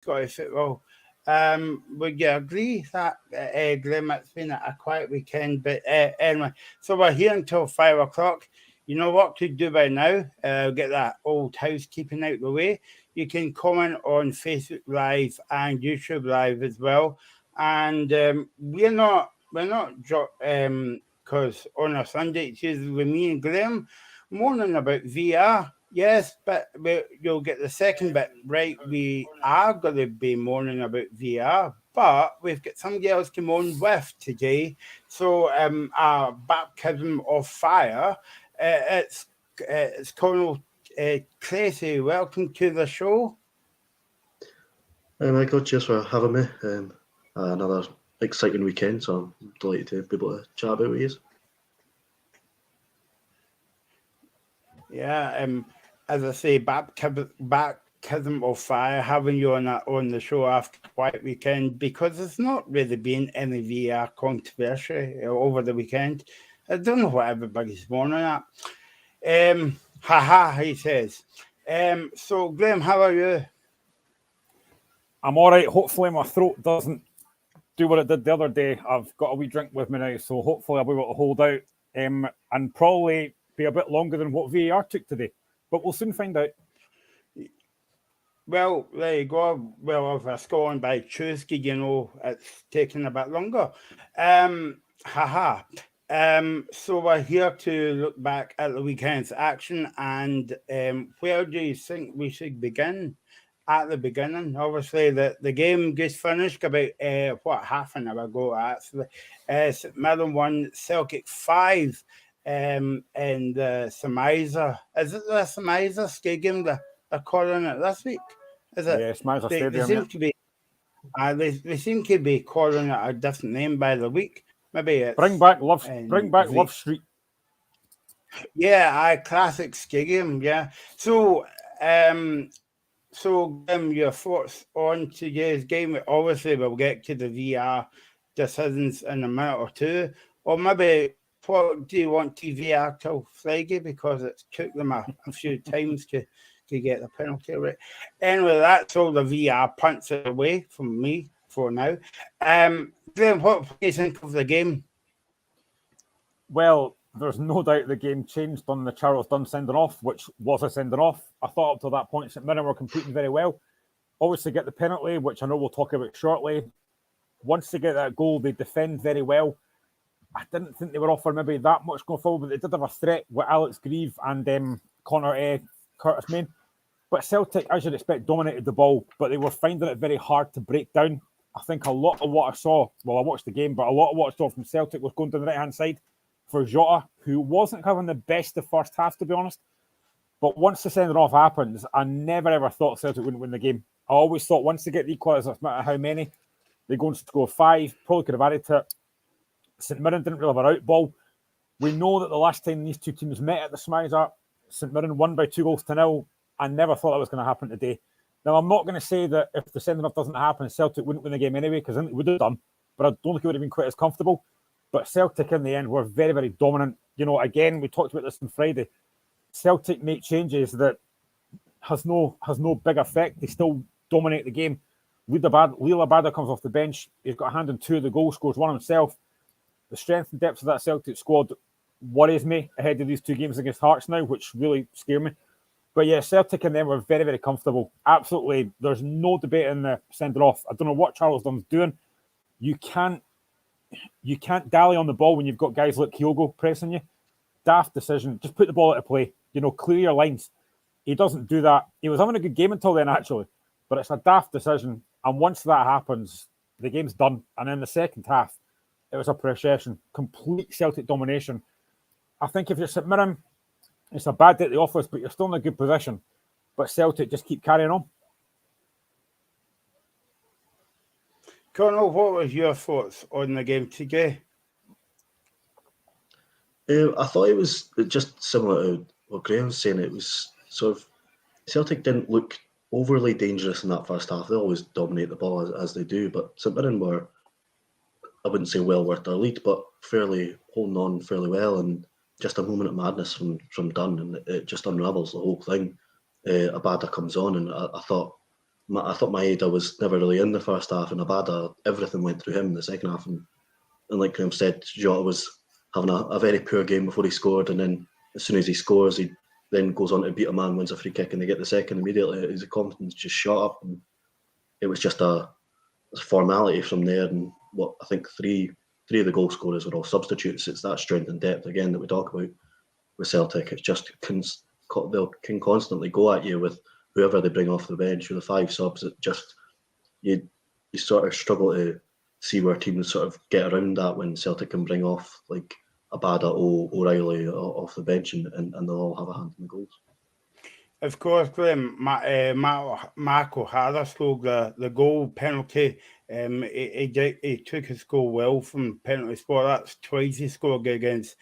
Scottish football. Would you agree that, Graham, it's been a quiet weekend? But anyway, so we're here until 5 o'clock. You know what to do by now. Get that old housekeeping out the way. You can comment on Facebook Live and YouTube Live as well. And we're not because on a Sunday it's usually with me and Graham moaning about VR. Yes, but you'll get the second bit right. We are going to be moaning about VR, but we've got somebody else to moan with today. So, our baptism of fire. It's Colonel Tracy. Welcome to the show. Hi Michael, cheers for having me. Another exciting weekend, so I'm delighted to be able to chat about with you. Yeah, as I say, baptism of fire, having you on the show after a quiet weekend because there's not really been any VR controversy over the weekend. I don't know what everybody's moaning at. He says. So Graham, how are you? I'm all right. Hopefully my throat doesn't do what it did the other day. I've got a wee drink with me now, so hopefully I'll be able to hold out and probably be a bit longer than what VAR took today. But we'll soon find out. Well, there you go. Well, if it's going by Tuesday, it's taking a bit longer. So we're here to look back at the weekend's action and where do you think we should begin? At the beginning, obviously, the game just finished about half an hour ago. Actually, St Mirren won Celtic 5 in the Semizer. Is it the Semizer Stadium they're calling it this week? Is it? Yeah, Smizer Stadium. They seem to be. They seem to be calling it a different name by the week. Maybe it's Bring back Love Street. Yeah, classic stadium. Yeah. So, your thoughts on today's game? Obviously, we'll get to the VR decisions in a minute or two. Or maybe, what do you want to VR till Friday? Because it took them a few times to get the penalty right. Anyway, that's all the VR punts away from me for now. Graham, what do you think of the game? Well, there's no doubt the game changed on the Charles Dunn sending off, which was a sending off. I thought up to that point St Mirren were competing very well. Obviously get the penalty, which I know we'll talk about shortly. Once they get that goal, they defend very well. I didn't think they were offering maybe that much going forward, but they did have a threat with Alex Grieve and Curtis Main. But Celtic, as you'd expect, dominated the ball, but they were finding it very hard to break down. I think a lot of what I saw, well, I watched the game, but a lot of what I saw from Celtic was going down the right-hand side for Jota, who wasn't having the best of first half, to be honest. But once the sending off happens, I never ever thought Celtic wouldn't win the game. I always thought once they get the equaliser, no matter how many, they're going to score 5, probably could have added to it. St Mirren didn't really have an out ball. We know that the last time these two teams met at the Smizer, St Mirren won by 2-0. I never thought that was going to happen today. Now, I'm not going to say that if the sending off doesn't happen, Celtic wouldn't win the game anyway, because I think they would have done, but I don't think it would have been quite as comfortable. But Celtic, in the end, were very, very dominant. Again, we talked about this on Friday. Celtic make changes that has no big effect. They still dominate the game. Lila Abada comes off the bench. He's got a hand in 2 of the goals, scores 1 himself. The strength and depth of that Celtic squad worries me ahead of these 2 games against Hearts now, which really scare me. But yeah, Celtic and them were very, very comfortable. Absolutely. There's no debate in the sending off. I don't know what Charles Dunn's doing. You can't dally on the ball when you've got guys like Kyogo pressing you. Daft decision. Just put the ball out of play. Clear your lines. He doesn't do that. He was having a good game until then, actually. But it's a daft decision. And once that happens, the game's done. And in the second half, it was a procession. Complete Celtic domination. I think if you're St Mirren, it's a bad day at the office, but you're still in a good position. But Celtic just keep carrying on. Colonel, what was your thoughts on the game today? I thought it was just similar to what Graham was saying. It was sort of Celtic didn't look overly dangerous in that first half. They always dominate the ball as they do, but St Mirren were, I wouldn't say well worth their lead, but fairly holding on fairly well, and just a moment of madness from Dunn, and it just unravels the whole thing. Abada comes on, and I thought I thought Maeda was never really in the first half, and Abada, everything went through him in the second half. And like Graham said, Jota was having a very poor game before he scored, and then as soon as he scores, he then goes on to beat a man, wins a free kick, and they get the second immediately. His confidence just shot up, and it was just a formality from there. And what I think three of the goal scorers were all substitutes. It's that strength and depth again that we talk about with Celtic. It's just they can constantly go at you with whoever they bring off the bench with the 5 subs. It just you sort of struggle to see where teams sort of get around that when Celtic can bring off like Abada or O'Reilly off the bench and they'll all have a hand in the goals. Of course, Graham, Mark O'Hara scored the goal penalty. He took his goal well from penalty spot. That's twice he scored against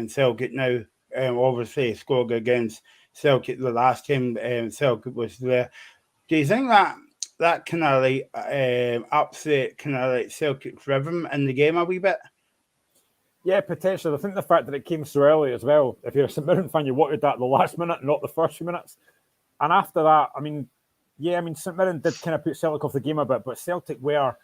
Celtic now. Obviously, he scored against Celtic the last time Celtic was there. Do you think that kind of like upset kind of like Celtic's rhythm in the game a wee bit? Yeah, potentially. I think the fact that it came so early as well. If you're a St Mirren fan, you wanted that the last minute, not the first few minutes. And after that, St Mirren did kind of put Celtic off the game a bit, but Celtic were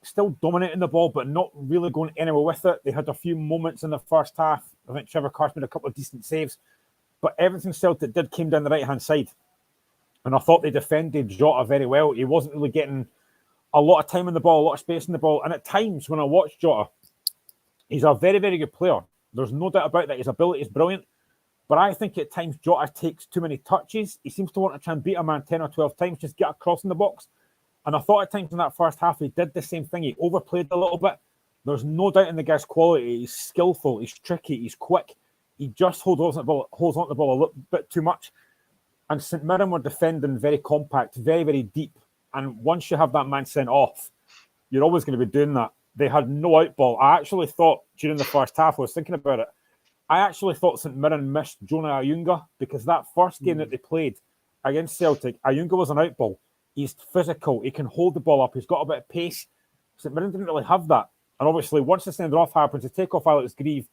still dominating the ball, but not really going anywhere with it. They had a few moments in the first half. I think Trevor Carson made a couple of decent saves, but everything Celtic did came down the right-hand side. And I thought they defended Jota very well. He wasn't really getting a lot of time in the ball, a lot of space in the ball. And at times when I watched Jota, he's a very, very good player. There's no doubt about that. His ability is brilliant. But I think at times Jota takes too many touches. He seems to want to try and beat a man 10 or 12 times, just get across in the box. And I thought at times in that first half, he did the same thing. He overplayed a little bit. There's no doubt in the guy's quality. He's skillful. He's tricky. He's quick. He just holds on to the ball a little bit too much. And St Mirren were defending very compact, very, very deep. And once you have that man sent off, you're always going to be doing that. They had no out ball. I actually thought during the first half, I was thinking about it, I actually thought St Mirren missed Jonah Ayunga because that first game that they played against Celtic, Ayunga was an out ball. He's physical. He can hold the ball up. He's got a bit of pace. St Mirren didn't really have that. And obviously, once the send off happens, to take off Alex Grieve,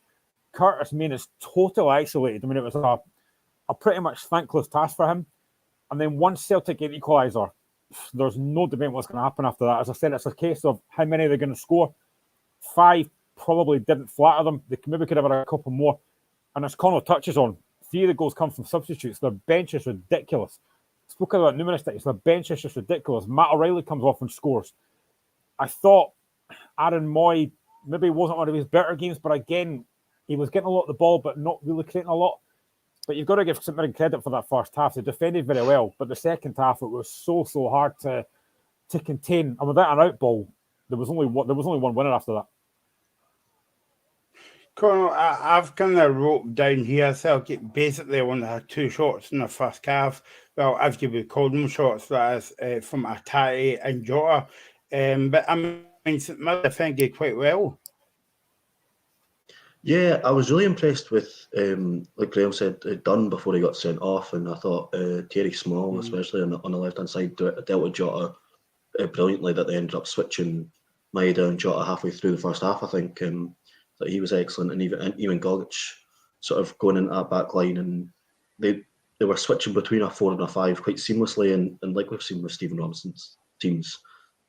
Curtis Main is totally isolated. I mean, it was a pretty much thankless task for him. And then once Celtic get equaliser, there's no debate what's going to happen after that. As I said, it's a case of how many they're going to score. 5 probably didn't flatter them. They maybe could have had a couple more. And as Connell touches on, 3 of the goals come from substitutes. Their bench is ridiculous. Spoke about numerous things. Their bench is just ridiculous. Matt O'Reilly comes off and scores. I thought Aaron Moy maybe wasn't one of his better games, but again, he was getting a lot of the ball, but not really creating a lot. But you've got to give St Mirren credit for that first half. They defended very well, but the second half, it was so hard to contain. And without an out ball, there was only one winner after that. Colonel, I've kind of wrote down here, Celtic basically only had 2 shots in the first half. Well, as you would call them shots, that is from Atati and Jota. But I mean, St Mirren defended quite well. Yeah, I was really impressed with, like Graham said, Dunn before he got sent off, and I thought Thierry Small, especially on the left-hand side, dealt with Jota brilliantly, that they ended up switching Maeda and Jota halfway through the first half, I think. That he was excellent, and even Gogic sort of going into that back line, and they were switching between a 4 and a 5 quite seamlessly, and like we've seen with Stephen Robinson's teams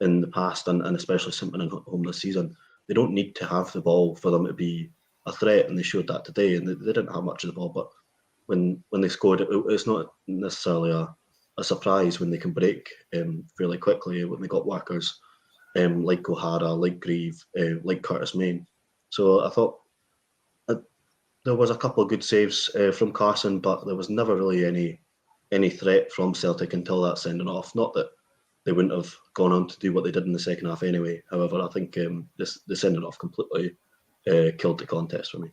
in the past, and especially St Mirren at home this season, they don't need to have the ball for them to be a threat, and they showed that today. And they didn't have much of the ball, but when they scored, it's not necessarily a surprise when they can break fairly quickly, when they got workers like O'Hara, like Grieve, like Curtis Main. So I thought there was a couple of good saves from Carson, but there was never really any threat from Celtic until that sending off. Not that they wouldn't have gone on to do what they did in the second half anyway. However, I think the sending off completely killed the contest for me.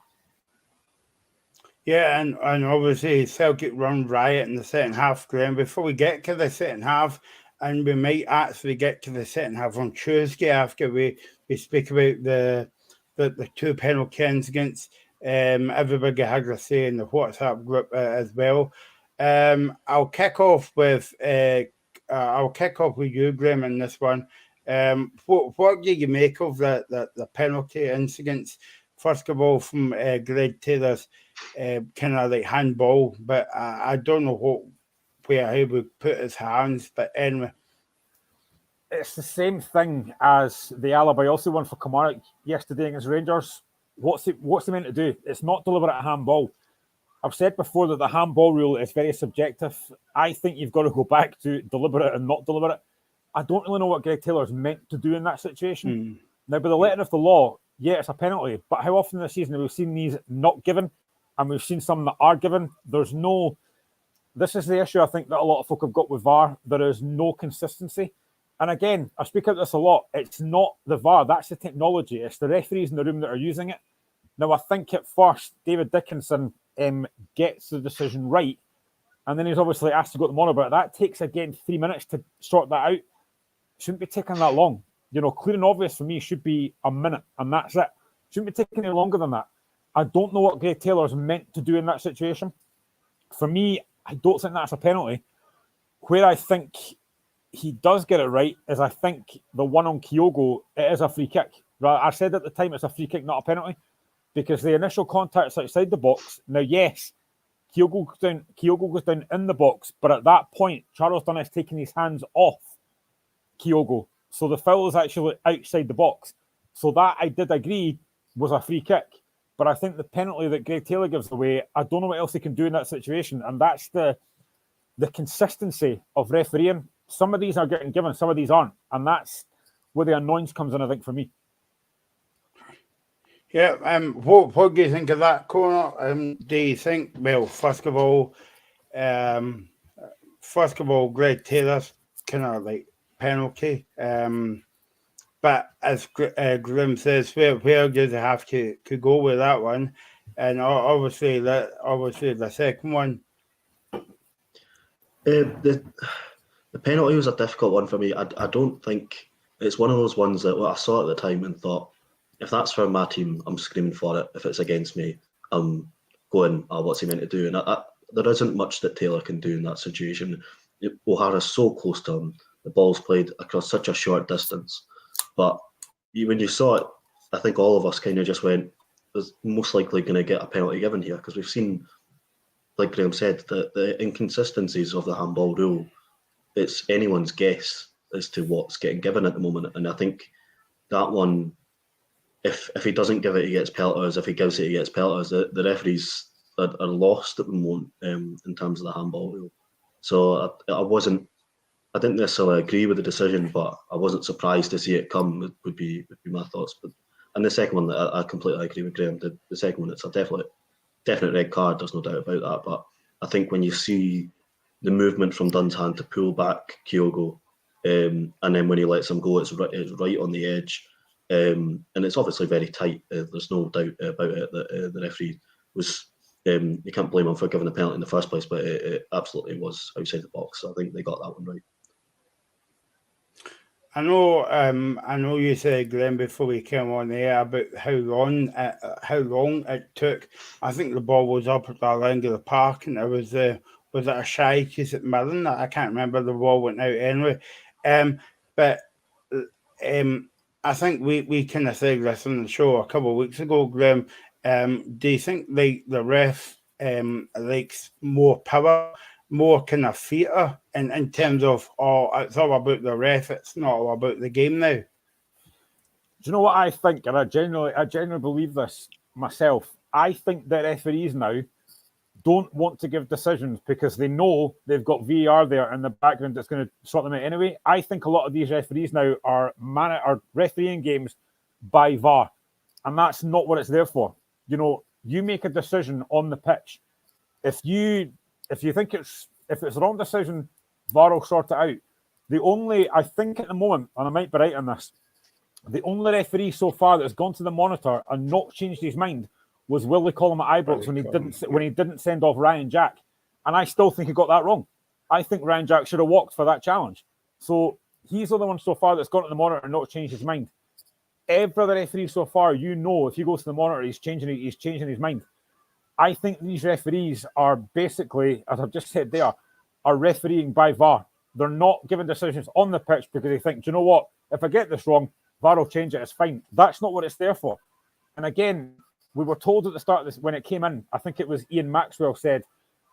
Yeah, and obviously Celtic run riot in the second half, Graham. Before we get to the second half, and we might actually get to the second half on Tuesday after we speak about the 2 penalties against everybody had a say in the WhatsApp group as well. I'll kick off with you, Graham, in this one. What do you make of the penalty incidents? First of all, from Greg Taylor's kind of like handball, but I don't know how he would put his hands. But anyway, it's the same thing as the Alabayossi one for Kilmarnock yesterday against Rangers. What's he meant to do? It's not deliberate handball. I've said before that the handball rule is very subjective. I think you've got to go back to deliberate and not deliberate. I don't really know what Greg Taylor's meant to do in that situation. Now, by the letter of the law, yeah, it's a penalty. But how often this season have we seen these not given, and we've seen some that are given? This is the issue I think that a lot of folk have got with VAR. There is no consistency. And again, I speak about this a lot. It's not the VAR. That's the technology. It's the referees in the room that are using it. Now, I think at first, David Dickinson gets the decision right. And then he's obviously asked to go to the monitor. But that takes, again, 3 minutes to sort that out. Shouldn't be taking that long. Clear and obvious for me should be a minute. And that's it. Shouldn't be taking any longer than that. I don't know what Greg Taylor's meant to do in that situation. For me, I don't think that's a penalty. Where I think he does get it right is I think the one on Kyogo, it is a free kick. Right? I said at the time it's a free kick, not a penalty, because the initial contact's outside the box. Now, yes, Kyogo goes down in the box, but at that point, Charlton is taking his hands off Kyogo. So the foul is actually outside the box. So that, I did agree, was a free kick. But I think the penalty that Greg Taylor gives away, I don't know what else he can do in that situation. And that's the consistency of refereeing. Some of these are getting given, some of these aren't. And that's where the annoyance comes in, I think, for me. Yeah, what do you think of that, Conor? Do you think, well, first of all, Greg Taylor's kind of like penalty. But as Grim says, where do they have to go with that one? And obviously the second one. The penalty was a difficult one for me. I don't think it's one of those ones that I saw at the time and thought, if that's for my team, I'm screaming for it. If it's against me, I'm going, what's he meant to do? And there isn't much that Taylor can do in that situation. O'Hara's so close to him. The ball's played across such a short distance. But when you saw it, I think all of us kind of just went, there's most likely going to get a penalty given here, because we've seen, like Graham said, the inconsistencies of the handball rule. It's anyone's guess as to what's getting given at the moment. And I think that one, if he doesn't give it, he gets pelters. If he gives it, he gets pelters. The referees are lost at the moment in terms of the handball rule. So I didn't necessarily agree with the decision, but I wasn't surprised to see it come. Would be my thoughts. And the second one, I completely agree with Graham. The second one, it's a definite red card. There's no doubt about that. But I think when you see the movement from Dunn's hand to pull back Kyogo, and then when he lets him go, it's right on the edge, and it's obviously very tight. There's no doubt about it that the referee was. You can't blame him for giving the penalty in the first place, but it absolutely was outside the box. So I think they got that one right. I know you said, Glenn, before we came on air about how long it took. I think the ball was up at the end of the park, and it was it a shy kiss at Millen? I can't remember. The ball went out anyway. But I think we kind of said this on the show a couple of weeks ago, Graham. Do you think the ref likes more power, more kind of theatre in terms of, it's all about the ref, it's not all about the game now? Do you know what I think? And I genuinely believe this myself. I think that referees now don't want to give decisions because they know they've got VAR there in the background that's going to sort them out anyway. I think a lot of these referees now are refereeing games by VAR, and that's not what it's there for. You make a decision on the pitch. If you think if it's the wrong decision, VAR will sort it out. I think at the moment, and I might be right on this, the only referee so far that's gone to the monitor and not changed his mind was Willie Collum at Ibrox when he didn't send off Ryan Jack, and I still think he got that wrong. I think Ryan Jack should have walked for that challenge. So he's the only one so far that's gone to the monitor and not changed his mind. Every other referee so far, if he goes to the monitor, he's changing his mind. I think these referees are basically, as I've just said there, are refereeing by VAR. They're not giving decisions on the pitch because they think, do you know what? If I get this wrong, VAR will change it. It's fine. That's not what it's there for. And again, we were told at the start of this, when it came in, I think it was Ian Maxwell said,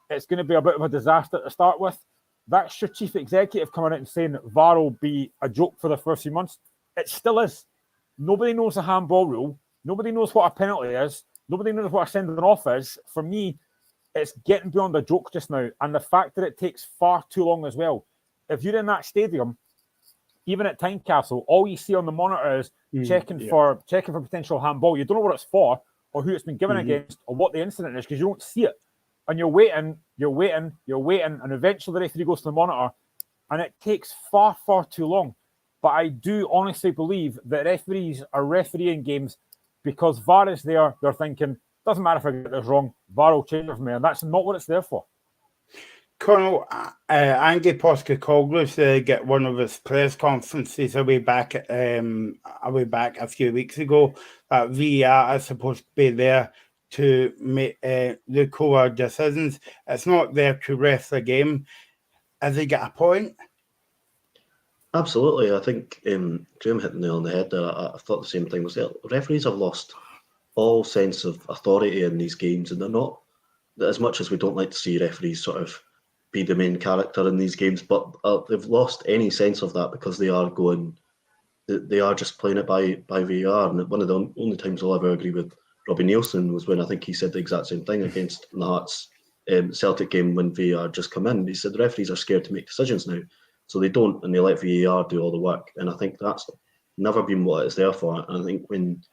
it's going to be a bit of a disaster to start with. That's your chief executive coming out and saying that VAR will be a joke for the first few months. It still is. Nobody knows the handball rule. Nobody knows what a penalty is. Nobody knows what a sending off is. For me, it's getting beyond a joke just now. And the fact that it takes far too long as well. If you're in that stadium, even at Tynecastle, all you see on the monitor is checking for potential handball. You don't know what it's for or who it's been given against or what the incident is because you don't see it. And you're waiting, and eventually the referee goes to the monitor, and it takes far, far too long. But I do honestly believe that referees are refereeing games because VAR is there. They're thinking, doesn't matter if I get this wrong, VAR will change it for me, and that's not what it's there for. Colonel Andy Postecoglou get one of his press conferences away back a few weeks ago that VAR is supposed to be there to make the core decisions. It's not there to ref the game. Has he got a point? Absolutely. I think Graham hit the nail on the head there. I thought the same thing was there. Referees have lost all sense of authority in these games, and they're not, as much as we don't like to see referees sort of be the main character in these games, but they've lost any sense of that because they are just playing it by VAR. And one of the only times I'll ever agree with Robbie Nielsen was when I think he said the exact same thing against the Hearts Celtic game when VAR just come in. He said the referees are scared to make decisions now, so they don't, and they let VAR do all the work. And I think that's never been what it's there for. And I think when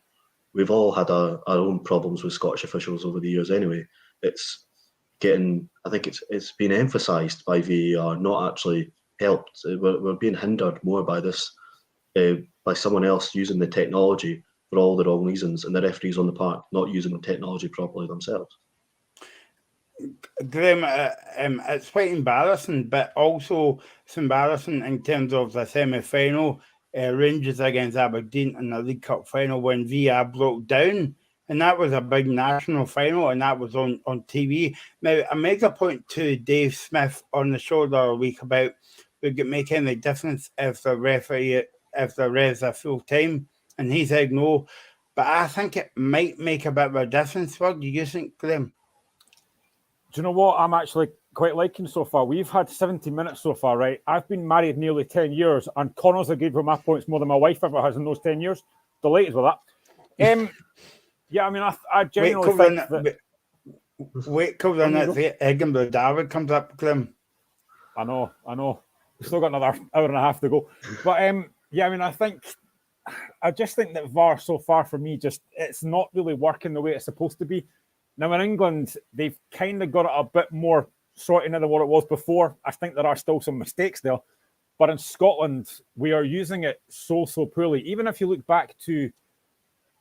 we've all had our own problems with Scottish officials over the years anyway, I think it's been emphasised by VAR, not actually helped. We're being hindered more by this, by someone else using the technology for all the wrong reasons, and the referees on the park not using the technology properly themselves. Graham, it's quite embarrassing, but also it's embarrassing in terms of the semi-final, Rangers against Aberdeen in the League Cup final when VAR broke down. And that was a big national final, and that was on TV. Now, I make a point to Dave Smith on the show the other week about would it make any difference if the refs are full time, and he said no. But I think it might make a bit of a difference. What do you think, Graham? Do you know what I'm actually quite liking so far? We've had 70 minutes so far, right? I've been married nearly 10 years, and Connor's agreed with my points more than my wife ever has in those 10 years. Delighted with that. Yeah, I mean, I genuinely think that... Wait till the next Edinburgh David comes up, Graham. I know. We've still got another hour and a half to go. But, yeah, I mean, I just think that VAR so far for me, it's not really working the way it's supposed to be. Now, in England, they've kind of got it a bit more sorted than what it was before. I think there are still some mistakes there. But in Scotland, we are using it so poorly. Even if you look back to...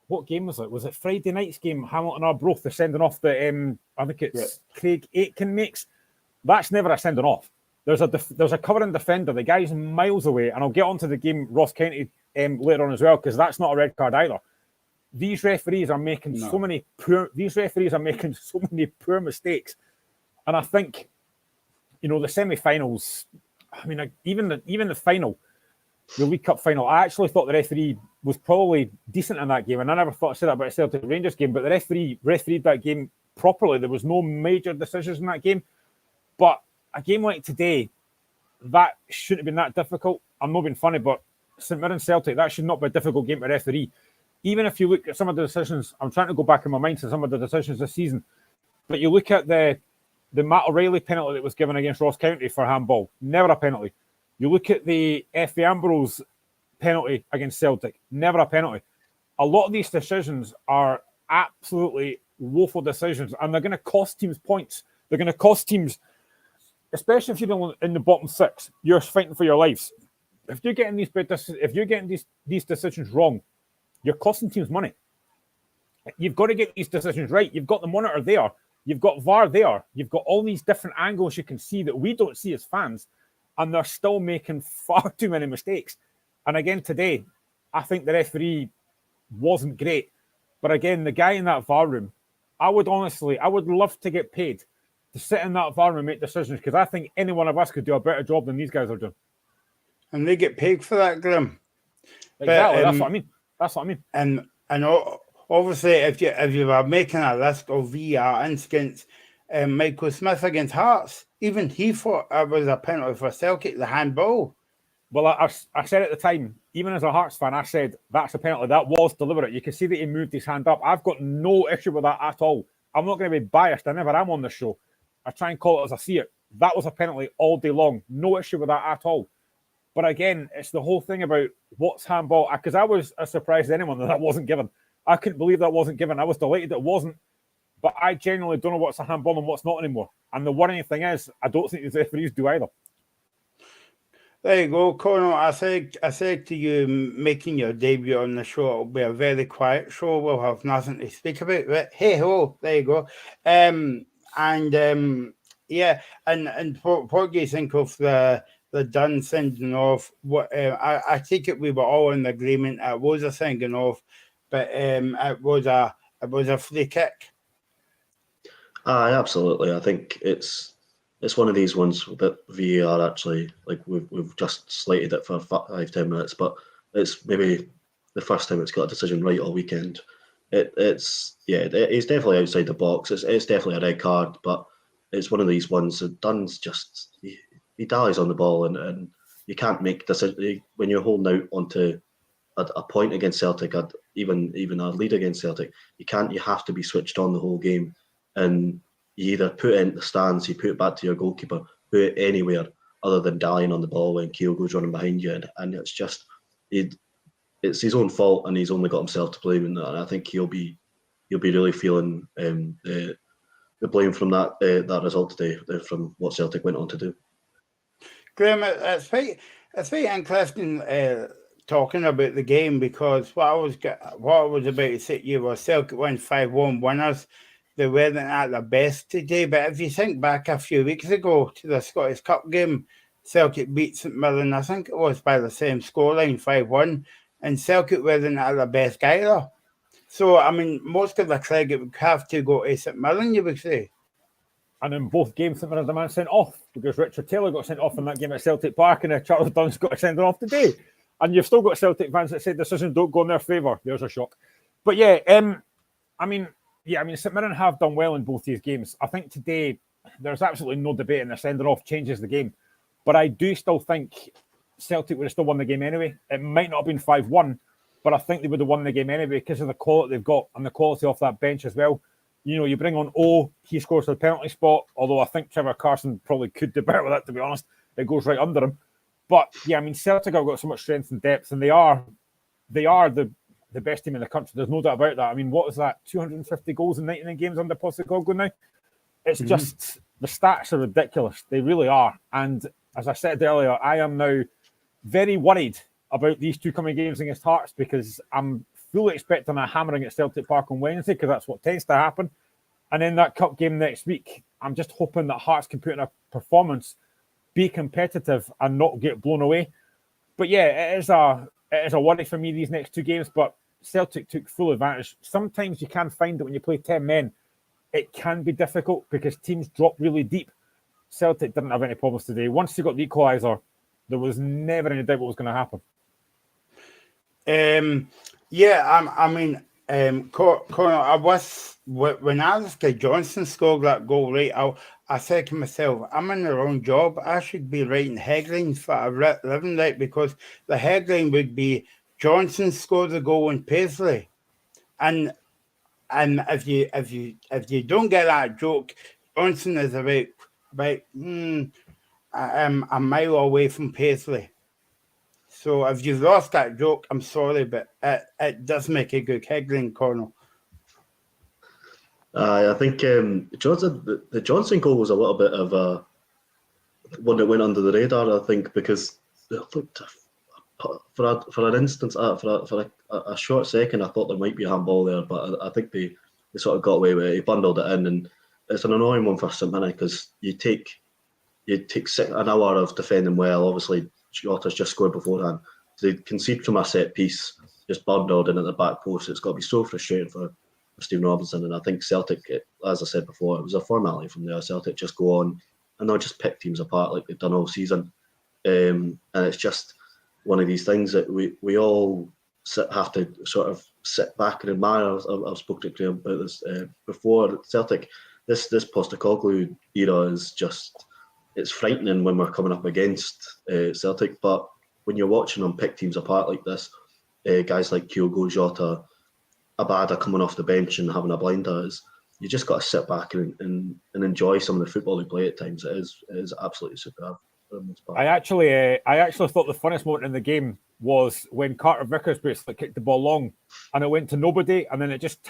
What game was it? Was it Friday night's game? Hamilton Arbroath, they're sending off the, I think it's Craig Aitken makes. That's never a sending off. There's a covering defender. The guy's miles away, and I'll get onto the game Ross County later on as well because that's not a red card either. These referees are making so many poor mistakes, and I think, the semi-finals. I mean, even the final. The League Cup final, I actually thought the referee was probably decent in that game, and I never thought I said that about a Celtic Rangers game, but the referee refereed that game properly. There was no major decisions in that game. But a game like today, that shouldn't have been that difficult. I'm not being funny, but St Mirren Celtic, that should not be a difficult game to referee. Even if you look at some of the decisions, I'm trying to go back in my mind to some of the decisions this season, but you look at the Matt O'Reilly penalty that was given against Ross County for handball, never a penalty. You look at the Effie Ambrose penalty against Celtic, never a penalty. A lot of these decisions are absolutely woeful decisions, and they're going to cost teams points. They're going to cost teams, especially if you're in the bottom six, you're fighting for your lives. If you're getting these decisions wrong, you're costing teams money. You've got to get these decisions right. You've got the monitor there. You've got VAR there. You've got all these different angles you can see that we don't see as fans. And they're still making far too many mistakes. And again, today, I think the referee wasn't great. But again, the guy in that VAR room, I would love to get paid to sit in that VAR room and make decisions because I think any one of us could do a better job than these guys are doing. And they get paid for that, Graham. Exactly, that's what I mean. And obviously, if you were making a list of VAR incidents Michael Smith against Hearts. Even he thought it was a penalty for Celtic, the handball. Well, I said at the time, even as a Hearts fan, I said that's a penalty. That was deliberate. You can see that he moved his hand up. I've got no issue with that at all. I'm not going to be biased. I never am on the show. I try and call it as I see it. That was a penalty all day long. No issue with that at all. But again, it's the whole thing about what's handball. Because I was as surprised as anyone that wasn't given. I couldn't believe that wasn't given. I was delighted it wasn't. But I genuinely don't know what's a handball and what's not anymore. And the worrying thing is, I don't think the referees do either. There you go, Conor. I said to you, making your debut on the show, it'll be a very quiet show. We'll have nothing to speak about. But hey ho, there you go. Yeah, and what do you think of the Dunn sending off? What I take it we were all in agreement. It was a sending off, but it was a free kick. Absolutely. I think it's one of these ones that VAR actually, like we've just slated it for 5-10 minutes, but it's maybe the first time it's got a decision right all weekend. It's definitely outside the box. It's definitely a red card, but it's one of these ones that Dunn's just he dallies on the ball and you can't make decisions when you're holding out onto a point against Celtic, even a lead against Celtic. You have to be switched on the whole game. And you either put it into the stands, you put it back to your goalkeeper, put it anywhere other than dallying on the ball when Keogh goes running behind you. And it's just, it's his own fault and he's only got himself to blame. And I think he'll be really feeling the blame from that result today, from what Celtic went on to do. Graham, it's very interesting talking about the game, because what I was about to say to you was Celtic won 5-1 winners. They weren't at their best today, but if you think back a few weeks ago to the Scottish Cup game, Celtic beat St Mirren, I think it was by the same scoreline, 5-1, and Celtic weren't at their best either. So, I mean, most of the credit would have to go to St Mirren, you would say. And in both games, St Mirren had a man sent off, because Richard Taylor got sent off in that game at Celtic Park, and Charles Dunn's got sent off today. And you've still got Celtic fans that say decisions don't go in their favour. There's a shock. But yeah, I mean, St Mirren have done well in both these games. I think today there's absolutely no debate, and the sending off changes the game. But I do still think Celtic would have still won the game anyway. It might not have been 5-1, but I think they would have won the game anyway because of the quality they've got and the quality off that bench as well. You know, you bring on O, he scores the penalty spot, although I think Trevor Carson probably could do better with that, to be honest. It goes right under him. But yeah, I mean, Celtic have got so much strength and depth, and they are the best team in the country. There's no doubt about that. I mean, what is that? 250 goals in 99 games under Postecoglou now? It's just, the stats are ridiculous. They really are. And as I said earlier, I am now very worried about these two coming games against Hearts, because I'm fully expecting a hammering at Celtic Park on Wednesday, because that's what tends to happen. And then that cup game next week, I'm just hoping that Hearts can put in a performance, be competitive, and not get blown away. But yeah, it is a worry for me, these next two games, but Celtic took full advantage. Sometimes you can find that when you play 10 men, it can be difficult because teams drop really deep. Celtic didn't have any problems today. Once they got the equaliser, there was never any doubt what was going to happen. Conor, when Alistair Johnson scored that goal, right, I said to myself, I'm in the wrong job. I should be writing headlines for a living, right? Because the headline would be Johnson scored the goal in Paisley, and if you don't get that joke, Johnson is about a mile away from Paisley. So if you've lost that joke, I'm sorry, but it does make a good headline, Conor. I think the Johnson goal was a little bit of a one that went under the radar, I think, because it looked, for an instant, for a short second, I thought there might be a handball there, but I think they sort of got away with it. He bundled it in, and it's an annoying one for St Mirren because you take an hour of defending well. Obviously, Jota's just scored beforehand. So they concede from a set piece, just bundled in at the back post. It's got to be so frustrating for Stephen Robinson. And I think Celtic, as I said before, it was a formality from there. Celtic just go on and they'll just pick teams apart like they've done all season. And it's just one of these things that we all have to sort of sit back and admire. I've spoken to Graham about this before. Celtic, this Postecoglou era is just, it's frightening when we're coming up against Celtic. But when you're watching them pick teams apart like this, guys like Kyogo, Jota, Abada coming off the bench and having a blinder, you just got to sit back and enjoy some of the football they play at times. It is absolutely superb. I actually thought the funniest moment in the game was when Carter Vickers basically kicked the ball long and it went to nobody, and then it just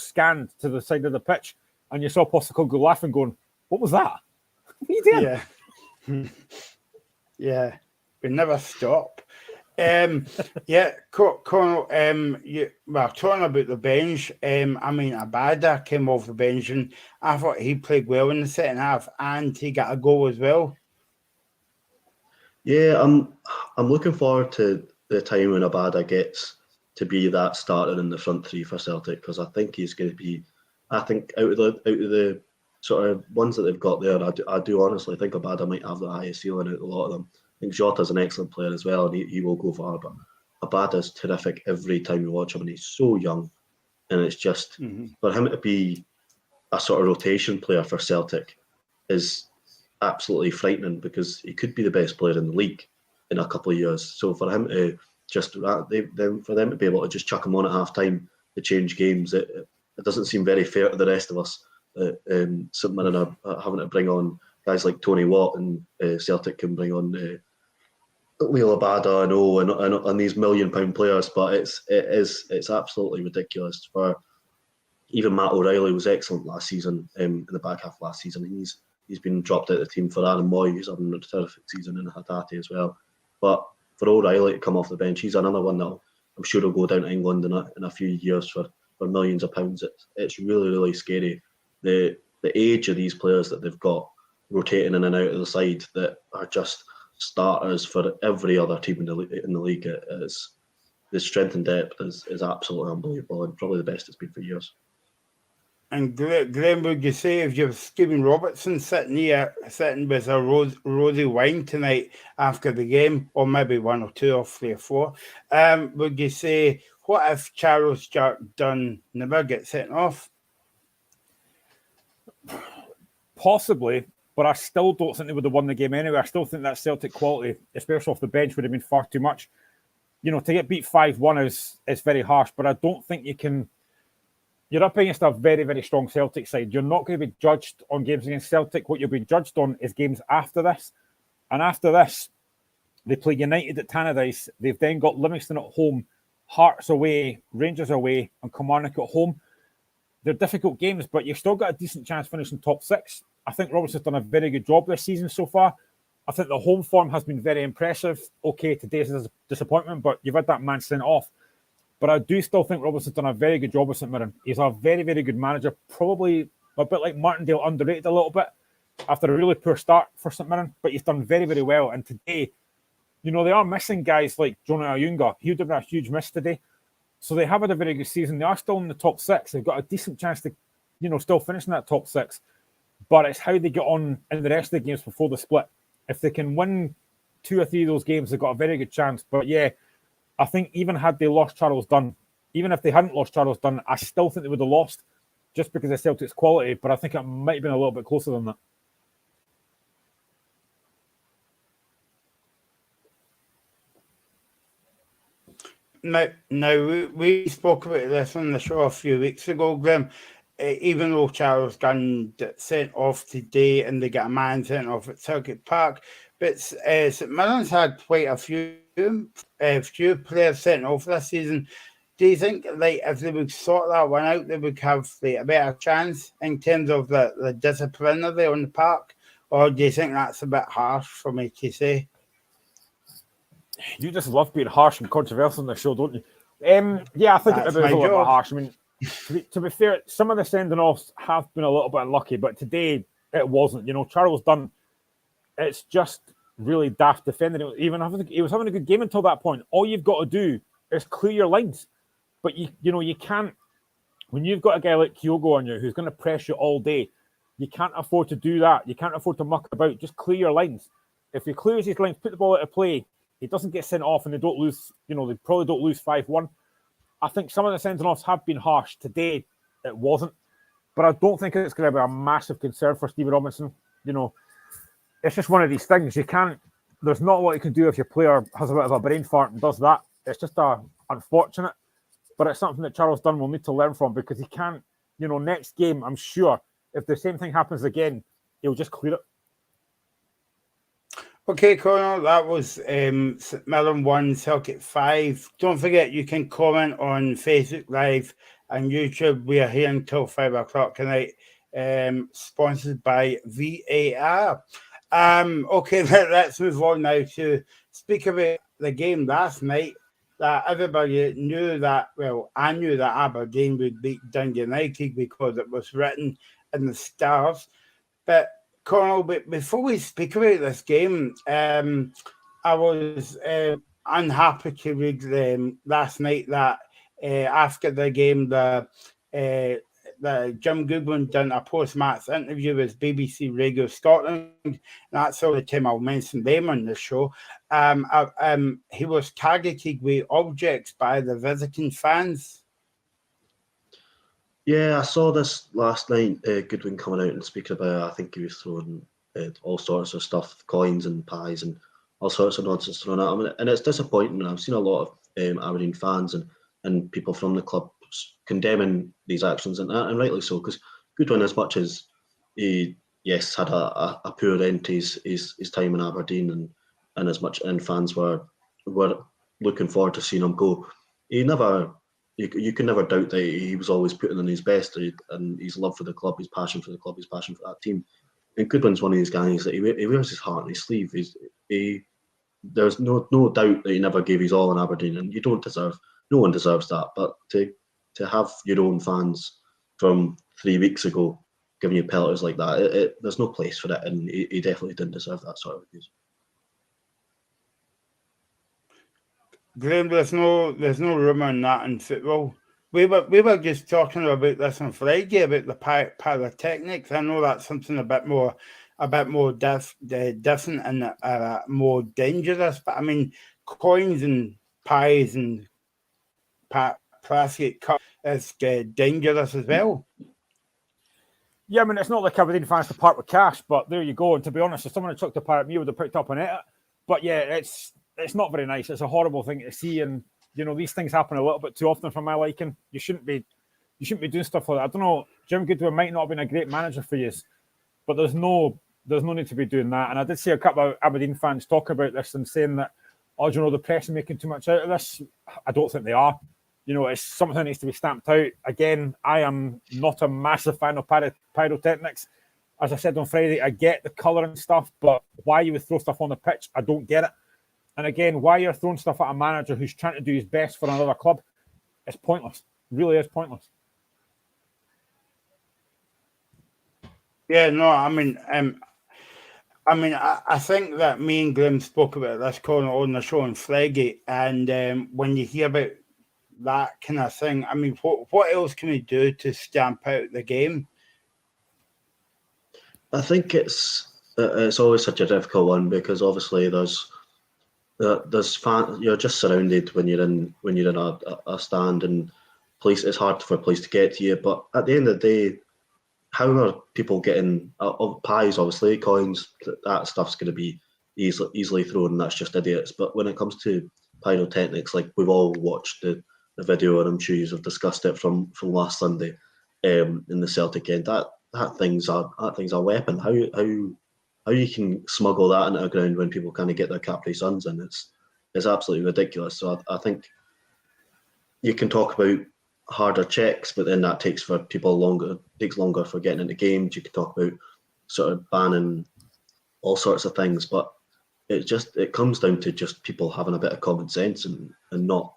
scanned to the side of the pitch, and you saw Postecoglou laughing, going, "What was that? What are you doing?" Yeah, yeah, we never stop. Yeah, Colonel. Talking about the bench. Abada came off the bench, and I thought he played well in the second half, and he got a goal as well. Yeah, I'm looking forward to the time when Abada gets to be that starter in the front three for Celtic, because I think he's going to be. I think out of the sort of ones that they've got there, I do honestly think Abada might have the highest ceiling out of a lot of them. I think Jota's an excellent player as well, and he will go far. But Abada's terrific every time you watch him, and he's so young, and it's just for him to be a sort of rotation player for Celtic is absolutely frightening, because he could be the best player in the league in a couple of years. So for him to for them to be able to just chuck him on at half time to change games, it doesn't seem very fair to the rest of us. St Mirren are having to bring on guys like Tony Watt, and Celtic can bring on Leo Abada and these £1 million players, but it's absolutely ridiculous. For even Matt O'Reilly was excellent last season, in the back half of last season. He's been dropped out of the team for Aaron Moy, who's having a terrific season, in Hatate as well. But for O'Reilly to come off the bench, he's another one that I'm sure will go down to England in a few years for millions of pounds. It's really, really scary. The age of these players that they've got rotating in and out of the side that are just starters for every other team in the league. The strength and depth is absolutely unbelievable, and probably the best it's been for years. And Glenn, would you say if you're Stephen Robertson sitting with a rosy wine tonight after the game, or maybe one or two or three or four, would you say, what if Charles Dunn never gets sent off? Possibly, but I still don't think they would have won the game anyway. I still think that Celtic quality, especially off the bench, would have been far too much. To get beat 5-1 is very harsh, but I don't think you can. You're up against a very, very strong Celtic side. You're not going to be judged on games against Celtic. What you'll be judged on is games after this. And after this, they play United at Tannadice. They've then got Livingston at home, Hearts away, Rangers away, and Kilmarnock at home. They're difficult games, but you've still got a decent chance finishing top six. I think Robertson's done a very good job this season so far. I think the home form has been very impressive. Okay, today's a disappointment, but you've had that man sent off. But I do still think Robertson's done a very good job with St Mirren. He's a very, very good manager. Probably a bit like Martindale, underrated a little bit after a really poor start for St Mirren. But he's done very, very well. And today, they are missing guys like Jonah Ayunga. He would have been a huge miss today. So they have had a very good season. They are still in the top six. They've got a decent chance to, still finish in that top six. But it's how they get on in the rest of the games before the split. If they can win 2 or 3 of those games, they've got a very good chance. But yeah, I think even had they lost Charles Dunn, even if they hadn't lost Charles Dunn, I still think they would have lost just because of Celtic's quality. But I think it might have been a little bit closer than that. Now we spoke about this on the show a few weeks ago, Graham. Even though Charles Dunn sent off today and they got a man sent off at Celtic Park, but St Mirren's had quite a few players sent off this season. Do you think, if they would sort that one out, they would have a better chance in terms of the disciplinary on the park? Or do you think that's a bit harsh for me to say? You just love being harsh and controversial on the show, don't you? Yeah, I think it was a little bit harsh. I mean, to be fair, some of the sending-offs have been a little bit unlucky, but today it wasn't. Charles Dunn, it's just really daft defending. He was having a good game until that point. All you've got to do is clear your lines. But you can't, when you've got a guy like Kyogo on you who's going to press you all day, you can't afford to do that. You can't afford to muck about. Just clear your lines. If he clears his lines, put the ball out of play, he doesn't get sent off and they don't lose, they probably don't lose 5-1. I think some of the sending offs have been harsh. Today, it wasn't. but I don't think it's going to be a massive concern for Stevie Robinson. You know, it's just one of these things. There's not a lot you can do if your player has a bit of a brain fart and does that. It's just unfortunate, but it's something that Charles Dunn will need to learn from, because he can't, you know, next game, I'm sure, if the same thing happens again, he'll just clear it. Okay, Conor, that was St Mirren 1, Celtic 5. Don't forget, you can comment on Facebook Live and YouTube. We are here until 5 o'clock tonight, sponsored by VAR. Okay, let's move on now to speak about the game last night. That everybody knew that, well, I knew that Aberdeen would beat Dundee United because it was written in the stars. But Conor, before we speak about this game, I was unhappy to read last night that after the game, the Jim Goodwin done a post-match interview with BBC Radio Scotland. That's all the time I'll mention them on the show. He was targeted with objects by the visiting fans. Yeah, I saw this last night, Goodwin coming out and speaking about, I think he was throwing all sorts of stuff, coins and pies and all sorts of nonsense thrown at him. And it's disappointing. I've seen a lot of Aberdeen fans and people from the club condemning these actions, and rightly so, because Goodwin, as much as he, yes, had a poor end to his time in Aberdeen, and as much and fans were looking forward to seeing him go, he never... You can never doubt that he was always putting in his best, and his love for the club, his passion for the club, his passion for that team. And Goodwin's one of these guys that he wears his heart on his sleeve. There's no doubt that he never gave his all in Aberdeen, and no one deserves that. But to have your own fans from 3 weeks ago giving you pelters like that, there's no place for it, and he definitely didn't deserve that sort of abuse. Graham, there's no room on that in football. We were just talking about this on Friday about the pyrotechnics. I know that's something a bit more different and more dangerous. But I mean, coins and pies and plastic cups is dangerous as well. Yeah, I mean, it's not like Aberdeen fans to part with cash, but there you go. And to be honest, if someone had chucked a pie at me, would have picked up on it. But yeah, it's not very nice. It's a horrible thing to see, and you know, these things happen a little bit too often for my liking. You shouldn't be doing stuff like that. I don't know. Jim Goodwin might not have been a great manager for you, but there's no need to be doing that. And I did see a couple of Aberdeen fans talk about this and saying that, oh, you know, the press are making too much out of this. I don't think they are. You know, it's something that needs to be stamped out. Again, I am not a massive fan of pyrotechnics. As I said on Friday, I get the colour and stuff, but why you would throw stuff on the pitch, I don't get it. And again, why you're throwing stuff at a manager who's trying to do his best for another club, it's pointless. It really is pointless. Yeah, no, I mean, I think that me and Graham spoke about this corner on the show on Friday, and when you hear about that kind of thing, I mean, what else can we do to stamp out the game? I think it's always such a difficult one, because obviously there's fans. You're just surrounded when you're in a stand, and police. It's hard for police to get to you. But at the end of the day, how are people getting pies? Obviously, coins. That stuff's going to be easily thrown. That's just idiots. But when it comes to pyrotechnics, like we've all watched the video, and I'm sure you've discussed it from last Sunday in the Celtic end. That thing's a weapon. How you can smuggle that into the ground when people kind of get their Capri Suns in? It's absolutely ridiculous. So I think you can talk about harder checks, but then that takes longer for getting into games. You can talk about sort of banning all sorts of things, but it comes down to just people having a bit of common sense and not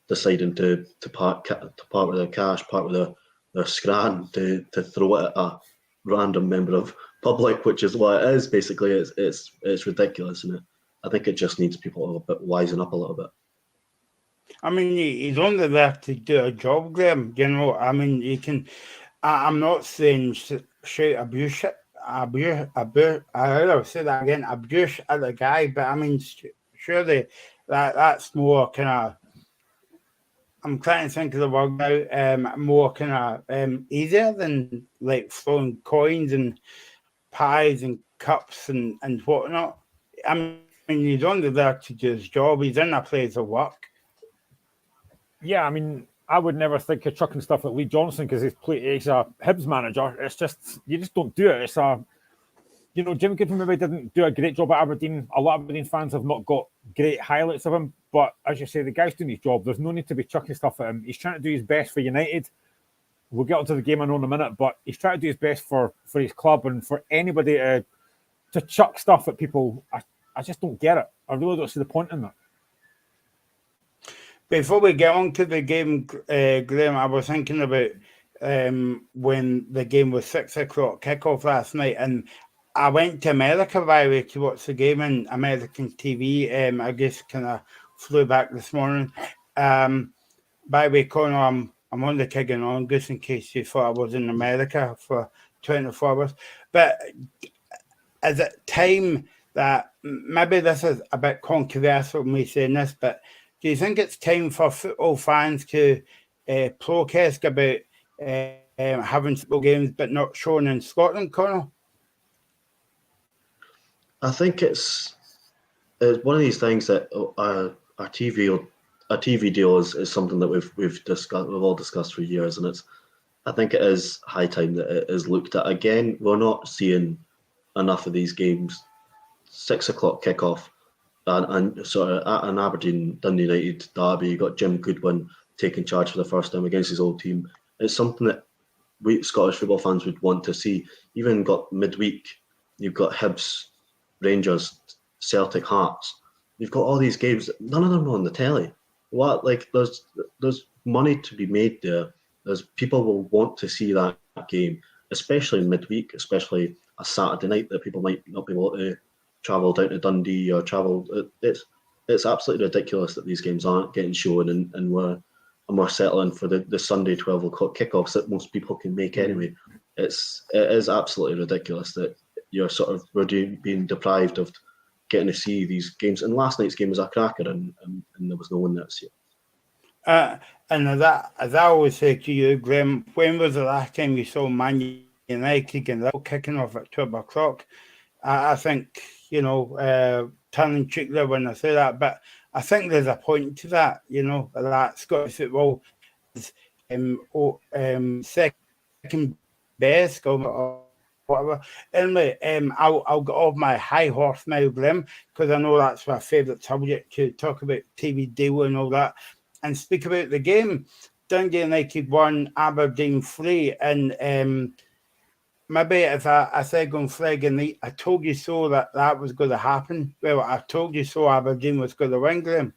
deciding to part with their cash, part with their scran to throw it at a random member of public, which is what it is. Basically, it's ridiculous, and I think it just needs people a bit wisen up a little bit. I mean, he's only there to do a job, Graham. You know, I mean, you can. I'm not saying shout abuse. I will say that again. Abuse at the guy, but I mean, surely that's more kind of I'm trying to think of the word now. More kind of easier than like throwing coins and pies and cups and whatnot. I mean, he's only there to do his job. He's in a place of work. Yeah, I mean, I would never think of chucking stuff at Lee Johnson because he's a Hibs manager. It's just, you just don't do it. It's a, Jim Goodwin maybe didn't do a great job at Aberdeen. A lot of Aberdeen fans have not got great highlights of him. But as you say, the guy's doing his job. There's no need to be chucking stuff at him. He's trying to do his best for United. We'll get onto the game I know in a minute, but he's trying to do his best for his club, and for anybody to chuck stuff at people, I just don't get it. I really don't see the point in that. Before we get on to the game, Graham, I was thinking about when the game was 6 o'clock kickoff last night, and I went to America by the way to watch the game on American TV. I just kind of flew back this morning. By the way, Connor, I'm only kidding on just in case you thought I was in America for 24 hours. But is it time that, maybe this is a bit controversial me saying this, but do you think it's time for football fans to protest about having football games but not shown in Scotland, Connor? I think it's one of these things that our TV deal is something that we've discussed, we've all discussed for years, and I think it is high time that it is looked at again. We're not seeing enough of these games. 6 o'clock kickoff, and sort of at an Aberdeen Dundee United derby, you got Jim Goodwin taking charge for the first time against his old team. It's something that we Scottish football fans would want to see. Even got midweek, you've got Hibs, Rangers, Celtic, Hearts. You've got all these games. None of them are on the telly. What, like, there's money to be made there. There's people will want to see that game, especially midweek, especially a Saturday night that people might not be able to travel down to Dundee or travel. It's absolutely ridiculous that these games aren't getting shown, and we're settling for the Sunday 12 o'clock kickoffs that most people can make anyway. It is absolutely ridiculous that we're being deprived of getting to see these games. And last night's game was a cracker, and there was no one there to see it. And as I always say to you, Graham, when was the last time you saw Man United and they're kicking off at 12 o'clock? I think, turning cheek there when I say that, but I think there's a point to that, that Scottish football is second best or whatever. Anyway, I'll get off my high horse now, Graham, because I know that's my favourite subject to talk about TV deal and all that, and speak about the game. Dundee United 1, Aberdeen 3, and maybe if I said going flag and I told you so that was going to happen. Well, I told you so Aberdeen was going to win, Graham.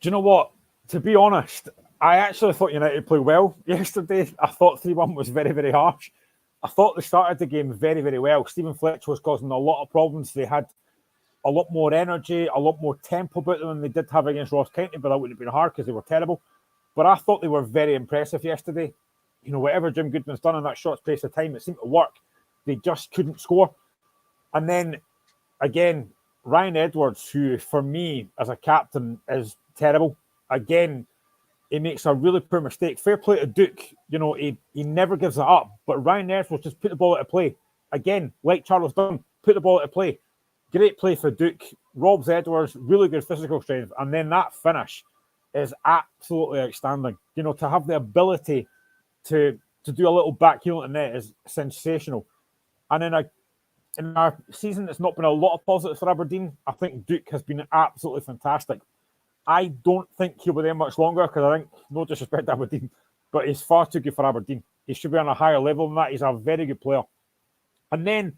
Do you know what? To be honest, I actually thought United played well yesterday. I thought 3-1 was very, very harsh. I thought they started the game very, very well. Stephen Fletcher was causing a lot of problems. They had a lot more energy, a lot more tempo about them than they did have against Ross County, but that wouldn't have been hard because they were terrible. But I thought they were very impressive yesterday. Whatever Jim Goodwin's done in that short space of time, it seemed to work. They just couldn't score. And then, again, Ryan Edwards, who, for me, as a captain, is terrible. Again, he makes a really poor mistake. Fair play to Duke. He never gives it up. But Ryan Edwards just put the ball out of play. Again, like Charles Dunn, put the ball out of play. Great play for Duke. Robs Edwards, really good physical strength. And then that finish is absolutely outstanding. To have the ability to do a little back heel at the net is sensational. And in our season, it's not been a lot of positives for Aberdeen. I think Duke has been absolutely fantastic. I don't think he'll be there much longer because I think, no disrespect to Aberdeen, but he's far too good for Aberdeen. He should be on a higher level than that. He's a very good player. And then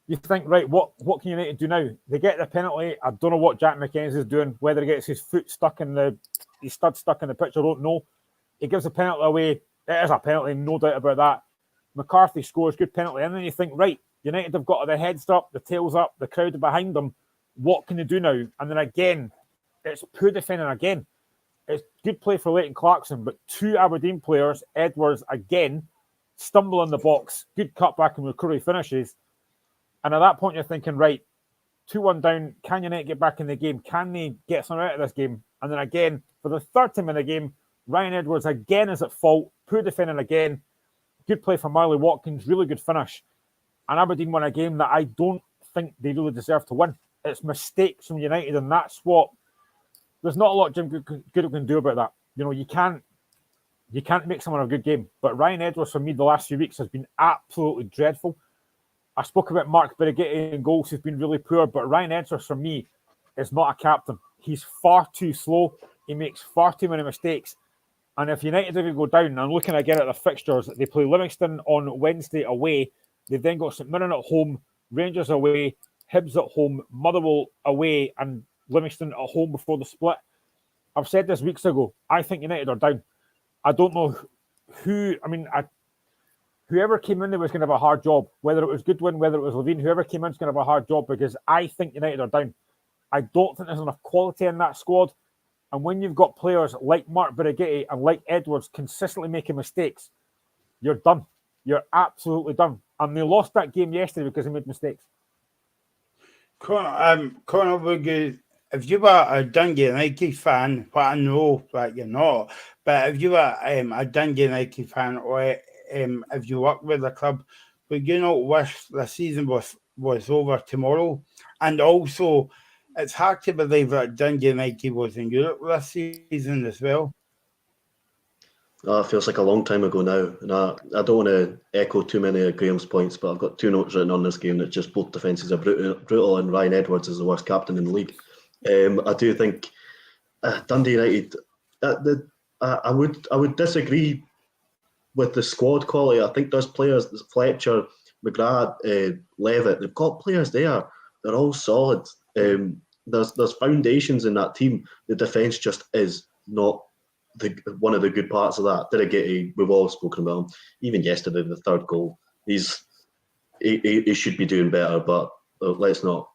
you think, right, what can United do now? They get the penalty. I don't know what Jack McKenzie's doing, whether he gets his foot stuck in his stud stuck in the pitch, I don't know. He gives a penalty away. It is a penalty, no doubt about that. McCarthy scores, good penalty. And then you think, right, United have got their heads up, the tails up, the crowd are behind them. What can they do now? And then again, it's poor defending again. It's good play for Leighton Clarkson, but two Aberdeen players, Edwards again, stumble in the box. Good cutback and McCurry finishes. And at that point, you're thinking, right, 2-1 down. Can United get back in the game? Can they get something out of this game? And then again, for the third time in the game, Ryan Edwards again is at fault. Poor defending again. Good play from Marley Watkins. Really good finish. And Aberdeen won a game that I don't think they really deserve to win. It's mistakes from United, and that's what... There's not a lot Jim Goodall can do about that. You know, you can't make someone a good game. But Ryan Edwards, for me, the last few weeks has been absolutely dreadful. I spoke about Mark Birighitti in goals. He's been really poor. But Ryan Edwards, for me, is not a captain. He's far too slow. He makes far too many mistakes. And if United are going to go down, I'm looking again at the fixtures. They play Livingston on Wednesday away. They've then got St Mirren at home, Rangers away, Hibs at home, Motherwell away, and Livingston at home before the split. I've said this weeks ago. I think United are down. I don't know who. I mean, whoever came in there was going to have a hard job. Whether it was Goodwin, whether it was Levine, whoever came in is going to have a hard job because I think United are down. I don't think there's enough quality in that squad. And when you've got players like Mark Birighitti and like Edwards consistently making mistakes, you're done. You're absolutely done. And they lost that game yesterday because they made mistakes. Conor, if you were a Dundee United fan, what I know that you're not, but if you were a Dundee United fan or if you work with the club, would you not wish the season was over tomorrow? And also, it's hard to believe that Dundee United was in Europe this season as well. It feels like a long time ago now. And I don't want to echo too many of Graham's points, but I've got two notes written on this game that just both defences are brutal and Ryan Edwards is the worst captain in the league. I do think Dundee United, I would disagree with the squad quality. I think there's players, Fletcher, McGrath, Levitt, they've got players there. They're all solid. There's foundations in that team. The defence just is not one of the good parts of that. Birighitti, we've all spoken about him. Even yesterday, the third goal, he should be doing better, but let's not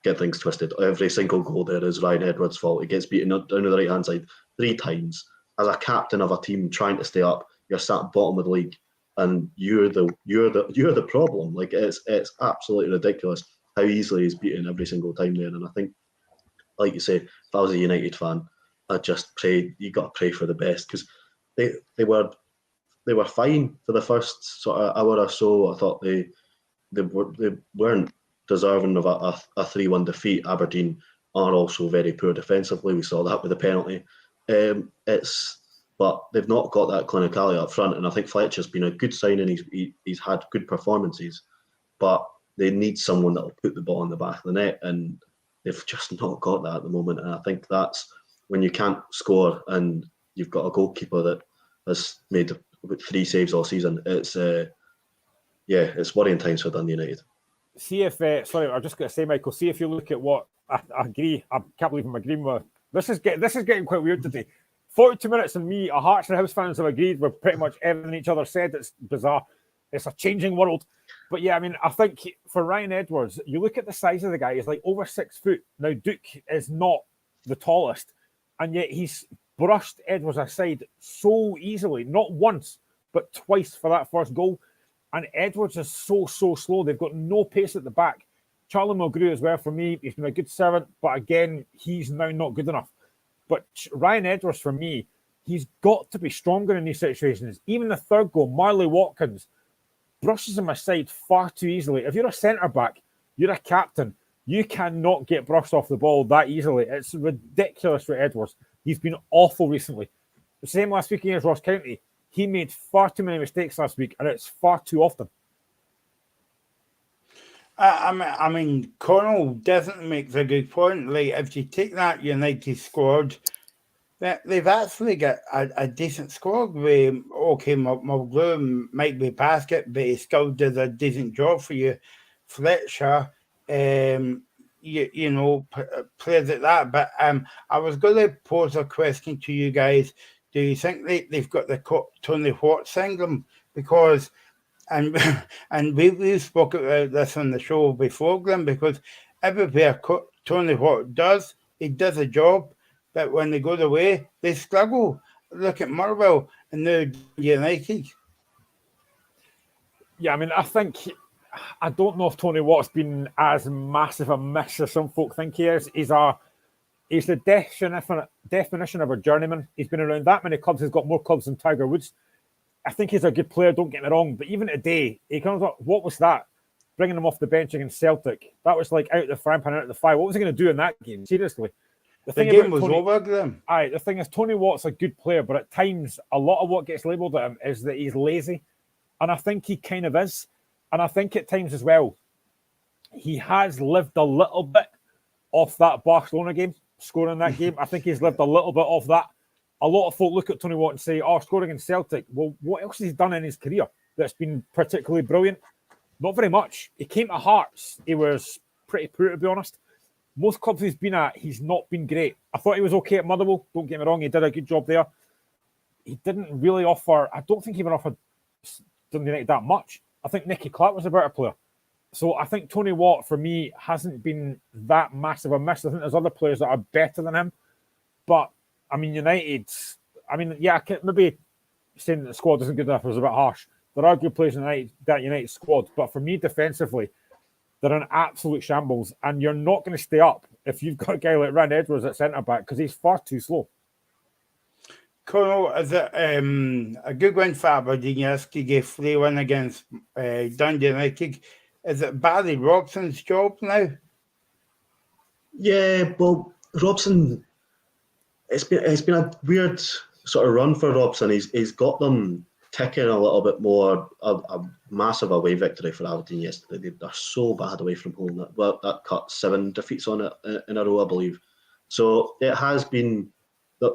get things twisted. Every single goal there is Ryan Edwards' fault. He gets beaten down to the right-hand side 3 times. As a captain of a team trying to stay up, you're sat bottom of the league, and you're the problem. Like it's absolutely ridiculous how easily he's beaten every single time there. And I think, like you say, if I was a United fan, I'd just pray. You got to pray for the best because they were fine for the first sort of hour or so. I thought they weren't deserving of a 3-1 defeat. Aberdeen are also very poor defensively. We saw that with the penalty. But they've not got that clinicality up front, and I think Fletcher's been a good signing. He's had good performances, but they need someone that will put the ball in the back of the net, and they've just not got that at the moment. And I think that's when you can't score and you've got a goalkeeper that has made 3 saves all season. It's worrying times for Dundee United. See if sorry, I'm just going to say, Michael. See if you look at what I agree. I can't believe I'm agreeing with. This is getting quite weird today. 42 minutes and me, our Hearts and House fans have agreed with pretty much everything each other said. It's bizarre. It's a changing world. But yeah, I mean, I think for Ryan Edwards, you look at the size of the guy, he's like over 6 foot. Now, Duke is not the tallest, and yet he's brushed Edwards aside so easily, not once, but twice for that first goal. And Edwards is so slow. They've got no pace at the back. Charlie Mulgrew as well, for me, he's been a good servant, but again, he's now not good enough. But Ryan Edwards, for me, he's got to be stronger in these situations. Even the third goal, Marley Watkins brushes him aside far too easily. If you're a centre-back, you're a captain, you cannot get brushed off the ball that easily. It's ridiculous for Edwards. He's been awful recently. The same last week against Ross County. He made far too many mistakes last week, and it's far too often. I mean, Connell definitely makes a good point. Like, if you take that United squad, they've actually got a decent squad. Mulgrew might be basket, but he still does a decent job for you. Fletcher, players like that. But I was going to pose a question to you guys. Do you think they've got the Tony Watt syndrome? Because... And we spoke about this on the show before, Glenn, because everywhere Tony Watt does, he does a job, but when they go away, they struggle. Look at Motherwell and now United. Yeah, I mean, I don't know if Tony Watt's been as massive a miss as some folk think he is. He's the definition of a journeyman. He's been around that many clubs. He's got more clubs than Tiger Woods. I think he's a good player, don't get me wrong. But even today, he comes up, what was that? Bringing him off the bench against Celtic. That was like out the frying pan, out the fire. What was he going to do in that game? Seriously. The game was over, Graham. Aye, the thing is, Tony Watt's a good player, but at times, a lot of what gets labelled at him is that he's lazy. And I think he kind of is. And I think at times as well, he has lived a little bit off that Barcelona game, scoring that game. I think he's lived a little bit off that. A lot of folk look at Tony Watt and say, oh, scoring in Celtic. Well, what else has he done in his career that's been particularly brilliant? Not very much. He came to Hearts. He was pretty poor, to be honest. Most clubs he's been at, he's not been great. I thought he was okay at Motherwell. Don't get me wrong. He did a good job there. He didn't really offer... I don't think he even offered Dundee United that much. I think Nicky Clark was a better player. So I think Tony Watt, for me, hasn't been that massive a miss. I think there's other players that are better than him. But, I mean, United... I mean, yeah, maybe saying that the squad isn't good enough was a bit harsh. There are good players in that United squad. But for me, defensively, they're an absolute shambles. And you're not going to stay up if you've got a guy like Ryan Edwards at centre-back because he's far too slow. Conal, is it a good win for Aberdeen yesterday? 3-1 against Dundee United. Is it Barry Robson's job now? Yeah, well, Robson, it's been a weird sort of run for Robson. He's got them ticking a little bit more. A massive away victory for Aberdeen yesterday. They're so bad away from home. That cut 7 defeats on it in a row, I believe. So it has been.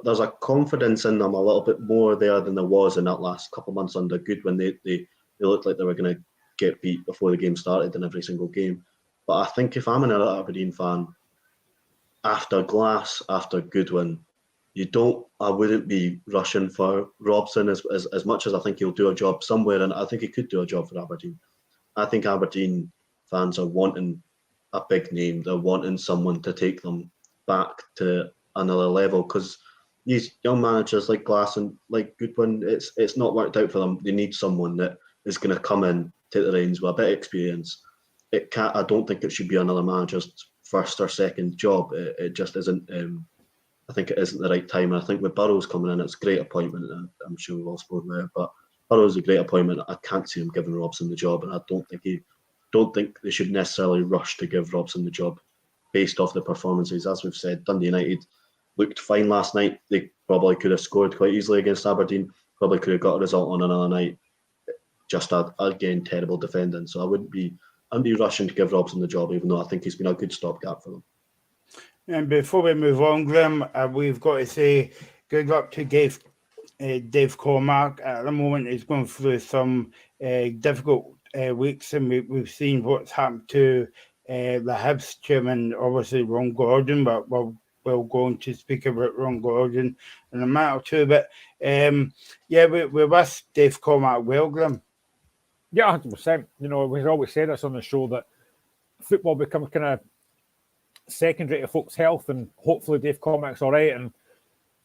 There's a confidence in them a little bit more there than there was in that last couple of months under Goodwin. They looked like they were going to get beat before the game started in every single game. But I think if I'm an Aberdeen fan, after Glass, after Goodwin, I wouldn't be rushing for Robson as much as I think he'll do a job somewhere, and I think he could do a job for Aberdeen. I think Aberdeen fans are wanting a big name. They're wanting someone to take them back to another level because these young managers like Glass and like Goodwin, it's not worked out for them. They need someone that is going to come in, take the reins with a bit of experience. I don't think it should be another manager's first or second job. It just isn't. I think it isn't the right time. And I think with Burrows coming in, it's a great appointment. I'm sure we've all spoken there, but Burrows is a great appointment. I can't see him giving Robson the job, and I don't think they should necessarily rush to give Robson the job based off the performances. As we've said, Dundee United looked fine last night. They probably could have scored quite easily against Aberdeen. Probably could have got a result on another night. Just again, terrible defending. So I wouldn't be rushing to give Robson the job, even though I think he's been a good stopgap for them. And before we move on, Graham, we've got to say good luck to Dave Cormack. At the moment, he's going through some difficult weeks, and we've seen what's happened to the Hibs chairman, obviously Ron Gordon, but we're going to speak about Ron Gordon in a minute or two. But we wish Dave Cormack well, Graham. Yeah, 100%. You know, we've always said this on the show that football becomes kind of secondary to folks' health, and hopefully Dave Cormack's all right. And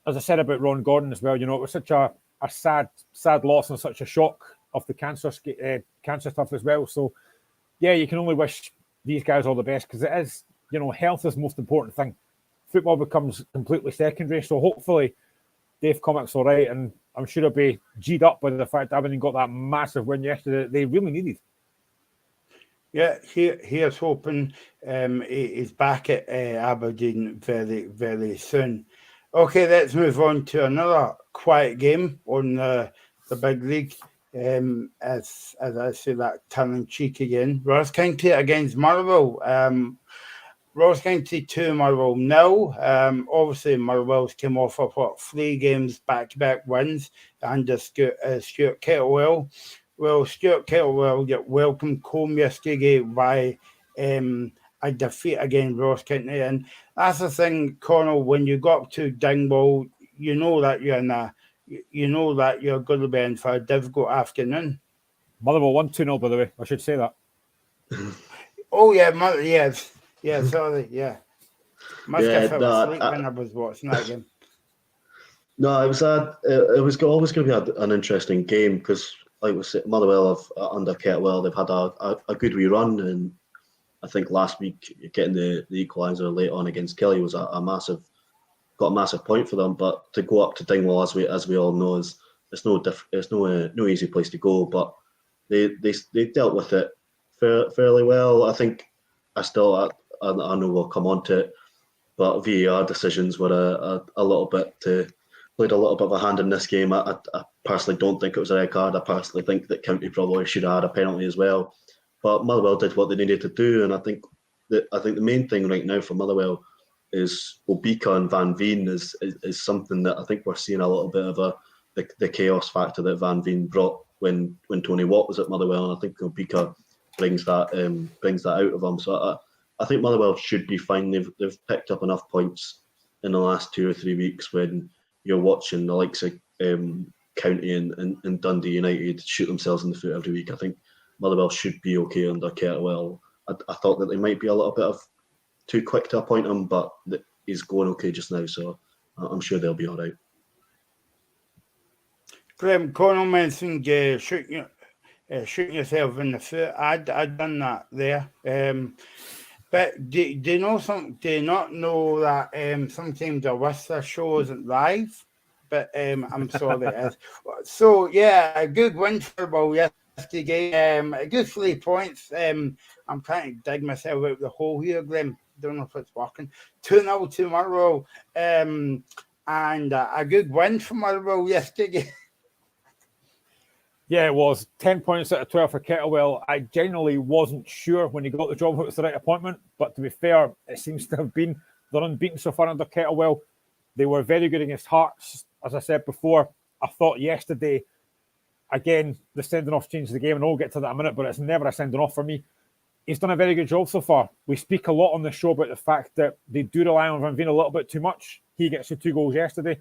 as I said about Ron Gordon as well, you know, it was such a sad loss and such a shock of the cancer stuff as well. So, yeah, you can only wish these guys all the best because it is, you know, health is the most important thing. Football becomes completely secondary. So hopefully Dave Cormack's all right, and I'm sure he'll be G'd up by the fact that Aberdeen got that massive win yesterday that they really needed. Yeah, here's hoping he's back at Aberdeen very, very soon. Okay, let's move on to another quiet game on the big league. As I say that tongue-in-cheek again. Ross County against Motherwell. Ross County 2, Motherwell 0. Obviously, Motherwell's came off of 3 games back-to-back wins under Stuart Kettlewell. Well, Stuart Kettlewell got welcomed home yesterday by a defeat against Ross County. And that's the thing, Connell, when you go up to Dingwall, you know that you're going to be in for a difficult afternoon. Motherwell won 2-0, by the way. I should say that. Oh, yeah, yes. Yeah, sorry, yeah. Must have fell asleep when I was watching that game. No, it was always going to be an interesting game because, like we said, Motherwell under Kettlewell, they've had a good wee run, and I think last week getting the equaliser late on against Kelly was a massive got a massive point for them. But to go up to Dingwall, as we all know, it's no easy place to go. But they dealt with it fairly well. I think I know we'll come on to it, but VAR decisions were a little bit played a little bit of a hand in this game. I personally don't think it was a red card. I personally think that County probably should have had a penalty as well. But Motherwell did what they needed to do, and I think the main thing right now for Motherwell is Obika and Van Veen is something that I think we're seeing a little bit of the chaos factor that Van Veen brought when Tony Watt was at Motherwell, and I think Obika brings that out of him. So I think Motherwell should be fine. They've picked up enough points in the last 2 or 3 weeks when you're watching the likes of County and Dundee United shoot themselves in the foot every week. I think Motherwell should be okay under Kettlewell. I thought that they might be a little bit of too quick to appoint him, but he's going okay just now, so I'm sure they'll be all right. Graham, Connell mentioned shooting yourself in the foot. I'd done that there. But do you know something? Do you not know that sometimes a Whistler show isn't live? But I'm sorry it is. So yeah, a good win for Motherwell yesterday. A good 3 points. I'm trying to dig myself out of the hole here, Graham. Don't know if it's working. 2-0 to Motherwell. And a good win for Motherwell yesterday. Yeah, it was 10 points out of 12 for Kettlewell. I genuinely wasn't sure when he got the job if it was the right appointment, but to be fair, it seems to have been. They're unbeaten so far under Kettlewell. They were very good against Hearts, as I said before. I thought yesterday, again, the sending off changed the game, and I'll get to that in a minute, but it's never a sending off for me. He's done a very good job so far. We speak a lot on the show about the fact that they do rely on Van Veen a little bit too much. He gets the 2 goals yesterday.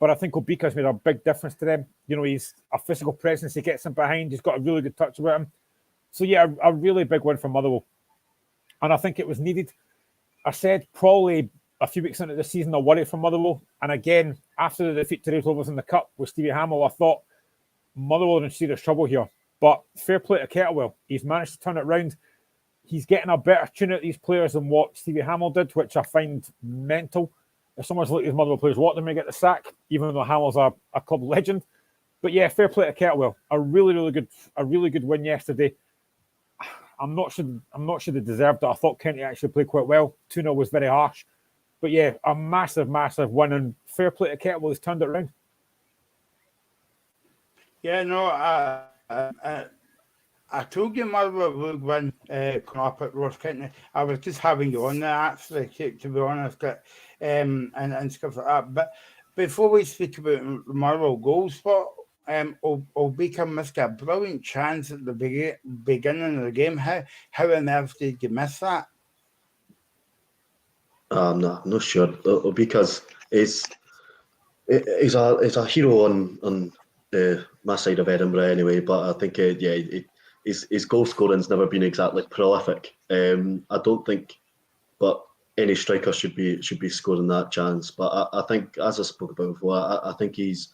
But I think Obika's made a big difference to them. You know, he's a physical presence. He gets him behind. He's got a really good touch about him. So, yeah, a really big win for Motherwell. And I think it was needed. I said probably a few weeks into the season, I worried for Motherwell. And again, after the defeat to Raith Rovers in the Cup with Stevie Hamill, I thought Motherwell are in serious trouble here. But fair play to Kettlewell. He's managed to turn it round. He's getting a better tune out of these players than what Stevie Hamill did, which I find mental. If someone's like these Motherwell players, what they may get the sack, even though Hamill's a club legend. But yeah, fair play to Kettlewell. A really good win yesterday. I'm not sure they deserved it. I thought County actually played quite well. 2-0 was very harsh. But yeah, a massive win, and fair play to Kettlewell. He's turned it around. Yeah, no, I told you Motherwell would win come up at Ross County. I was just having you on there, actually, to be honest, and stuff like that. But before we speak about Motherwell goal spot, Obika missed a brilliant chance at the beginning of the game. How on earth did you miss that? I'm not sure. Obika's he's a hero on my side of Edinburgh anyway, but I think his goal scoring's never been exactly prolific. I don't think, but any striker should be scoring that chance. But I think, as I spoke about before, I think his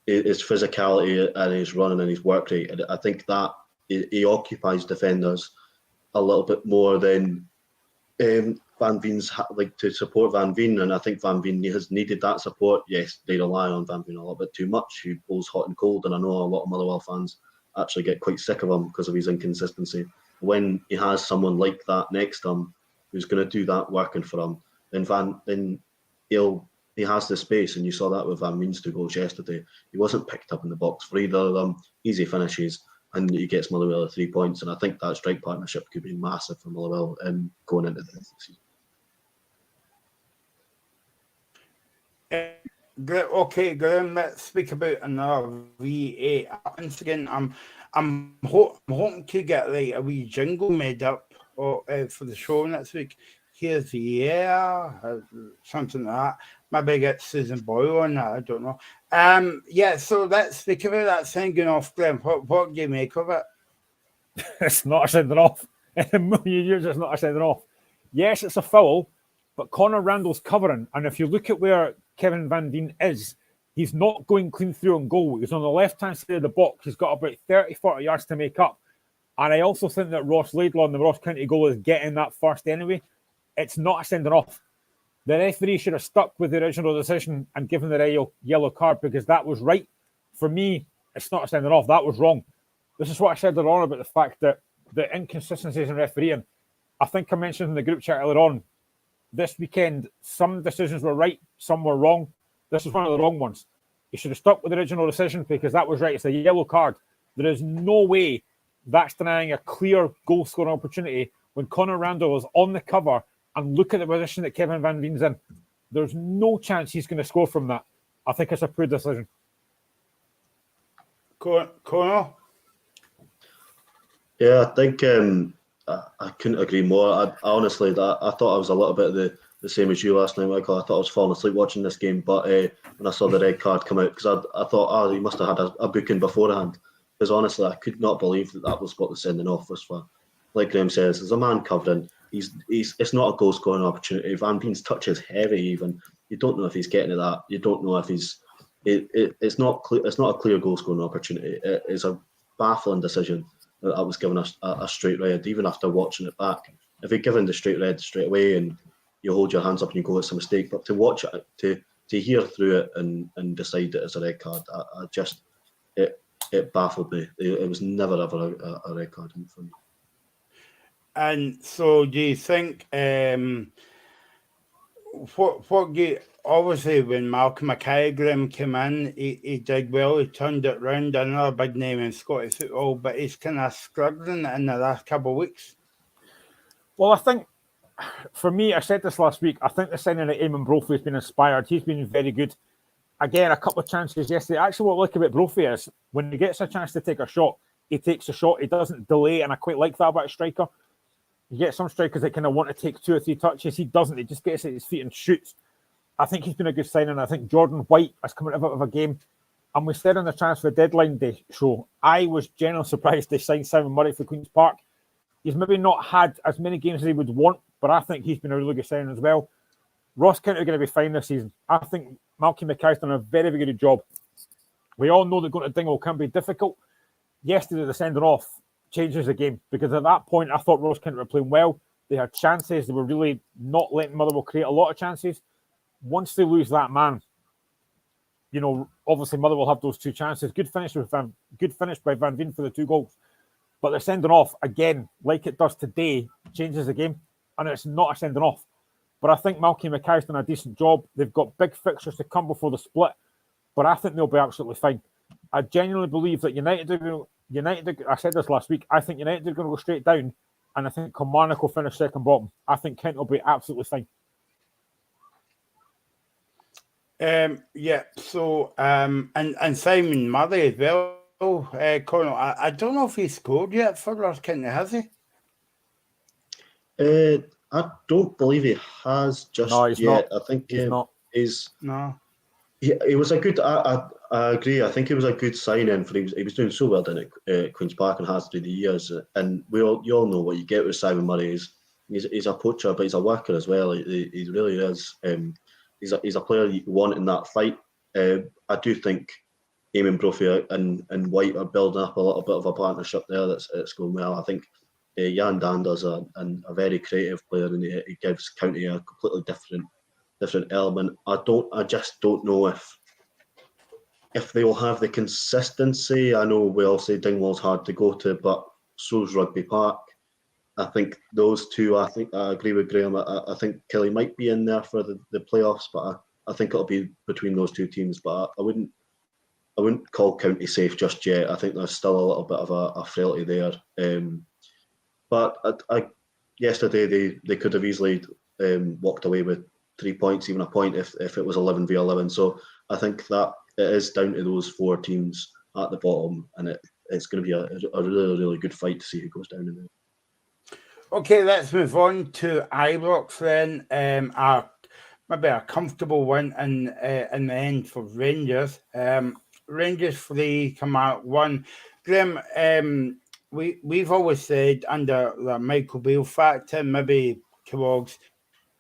physicality and his running and his work rate, I think that he occupies defenders a little bit more than Van Veen's like to support Van Veen, and I think Van Veen has needed that support. Yes, they rely on Van Veen a little bit too much. He goes hot and cold, and I know a lot of Motherwell fans actually get quite sick of him because of his inconsistency. When he has someone like that next to him who's going to do that working for him, then he has the space, and you saw that with Van Veen's 2 goals yesterday. He wasn't picked up in the box for either of them. Easy finishes, and he gets Motherwell 3 points, and I think that strike partnership could be massive for Motherwell going into the season. Okay, Graham, let's speak about another VA incident. I'm hoping to get like a wee jingle made up for the show next week. Here's the air, something like that. Maybe get Susan Boyle on that, I don't know. Yeah, so let's speak about that sending off, Graham. What do you make of it? It's not a sending off. In a million years, it's not a sending off. Yes, it's a foul, but Connor Randall's covering. And if you look at where Kevin Van Veen is, he's not going clean through on goal. He's on the left-hand side of the box. He's got about 30, 40 yards to make up. And I also think that Ross Laidlaw on the Ross County goal is getting that first anyway. It's not a sending off. The referee should have stuck with the original decision and given the yellow card because that was right. For me, it's not a sending off. That was wrong. This is what I said earlier on about the fact that the inconsistencies in refereeing. I think I mentioned in the group chat earlier on, this weekend, some decisions were right, some were wrong. This is one of the wrong ones. You should have stuck with the original decision because that was right. It's a yellow card. There is no way that's denying a clear goal-scoring opportunity when Conor Randall is on the cover and look at the position that Kevin Van Veen's in. There's no chance he's going to score from that. I think it's a poor decision. Conor? Yeah, I think I couldn't agree more. I honestly, I thought I was a little bit the same as you last night, Michael. I thought I was falling asleep watching this game, but when I saw the red card come out, because I thought, he must have had a booking beforehand. Because honestly, I could not believe that was what the sending off was for. Like Graham says, there's a man covering. It's not a goal scoring opportunity. Van Veen's touch is heavy. Even you don't know if he's getting to that. You don't know if he's. It's not clear. It's not a clear goal scoring opportunity. It is a baffling decision that I was given a straight red, even after watching it back. If you're given the straight red straight away and you hold your hands up and you go, it's a mistake. But to watch it, to hear through it and decide it as a red card, it baffled me. It was never ever a red card for me. And so, do you think obviously when Malcolm Mackay came in, he did well. He turned it round. Another big name in Scottish football, but he's kind of struggling in the last couple of weeks. Well, I think for me, I said this last week. I think the signing of Eamon Brophy has been inspired. He's been very good. Again, a couple of chances yesterday. Actually, what I like about Brophy is when he gets a chance to take a shot, he takes a shot. He doesn't delay, and I quite like that about a striker. You get some strikers that kind of want to take 2 or 3 touches. He doesn't. He just gets at his feet and shoots. I think he's been a good signing. I think Jordan White has come out of a game. And we said on the transfer deadline day show, I was genuinely surprised they signed Simon Murray for Queen's Park. He's maybe not had as many games as he would want, but I think he's been a really good signing as well. Ross County are going to be fine this season. I think Malky Mackay's done a very, very good job. We all know that going to Dingwall can be difficult. Yesterday, the sending off changes the game because at that point, I thought Ross County were playing well. They had chances. They were really not letting Motherwell create a lot of chances. Once they lose that man, obviously Motherwell have those 2 chances. Good finish by Van Veen for the 2 goals. But the sending off, again, like it does today, changes the game. And it's not a sending off. But I think Malky Mackay's done a decent job. They've got big fixtures to come before the split. But I think they'll be absolutely fine. I genuinely believe that United, I said this last week, I think United are going to go straight down. And I think Kilmarnock will finish second bottom. I think Kent will be absolutely fine. So and Simon Murray as well, Conor. I don't know if he scored yet for Ross County, has he? I don't believe he has just yet. Not. I think he's not. No. He was a good. I agree. I think he was a good signing for. He was doing so well down at Queen's Park and has through the years. And you all know what you get with Simon Murray. He's a poacher, but he's a worker as well. He really is. He's a player you want in that fight. I do think Eamon Brophy and White are building up a little bit of a partnership there that's going well. I think Jan Dander's a very creative player and he gives County a completely different element. I just don't know if they will have the consistency. I know we all say Dingwall's hard to go to, but so's Rugby Park. I think those two, I agree with Graham. I think Kelly might be in there for the playoffs, but I think it'll be between those 2 teams. But I wouldn't call County safe just yet. I think there's still a little bit of a frailty there. But yesterday they could have easily walked away with 3 points, even a point if it was 11v11. So I think that it is down to those 4 teams at the bottom, and it's going to be a really, really good fight to see who goes down in there. Okay, let's move on to Ibrox then. Maybe a comfortable win in the end for Rangers. Rangers 3, Kilmarnock 1. Graham, we've always said under the Michael Beale factor, maybe Kellogg's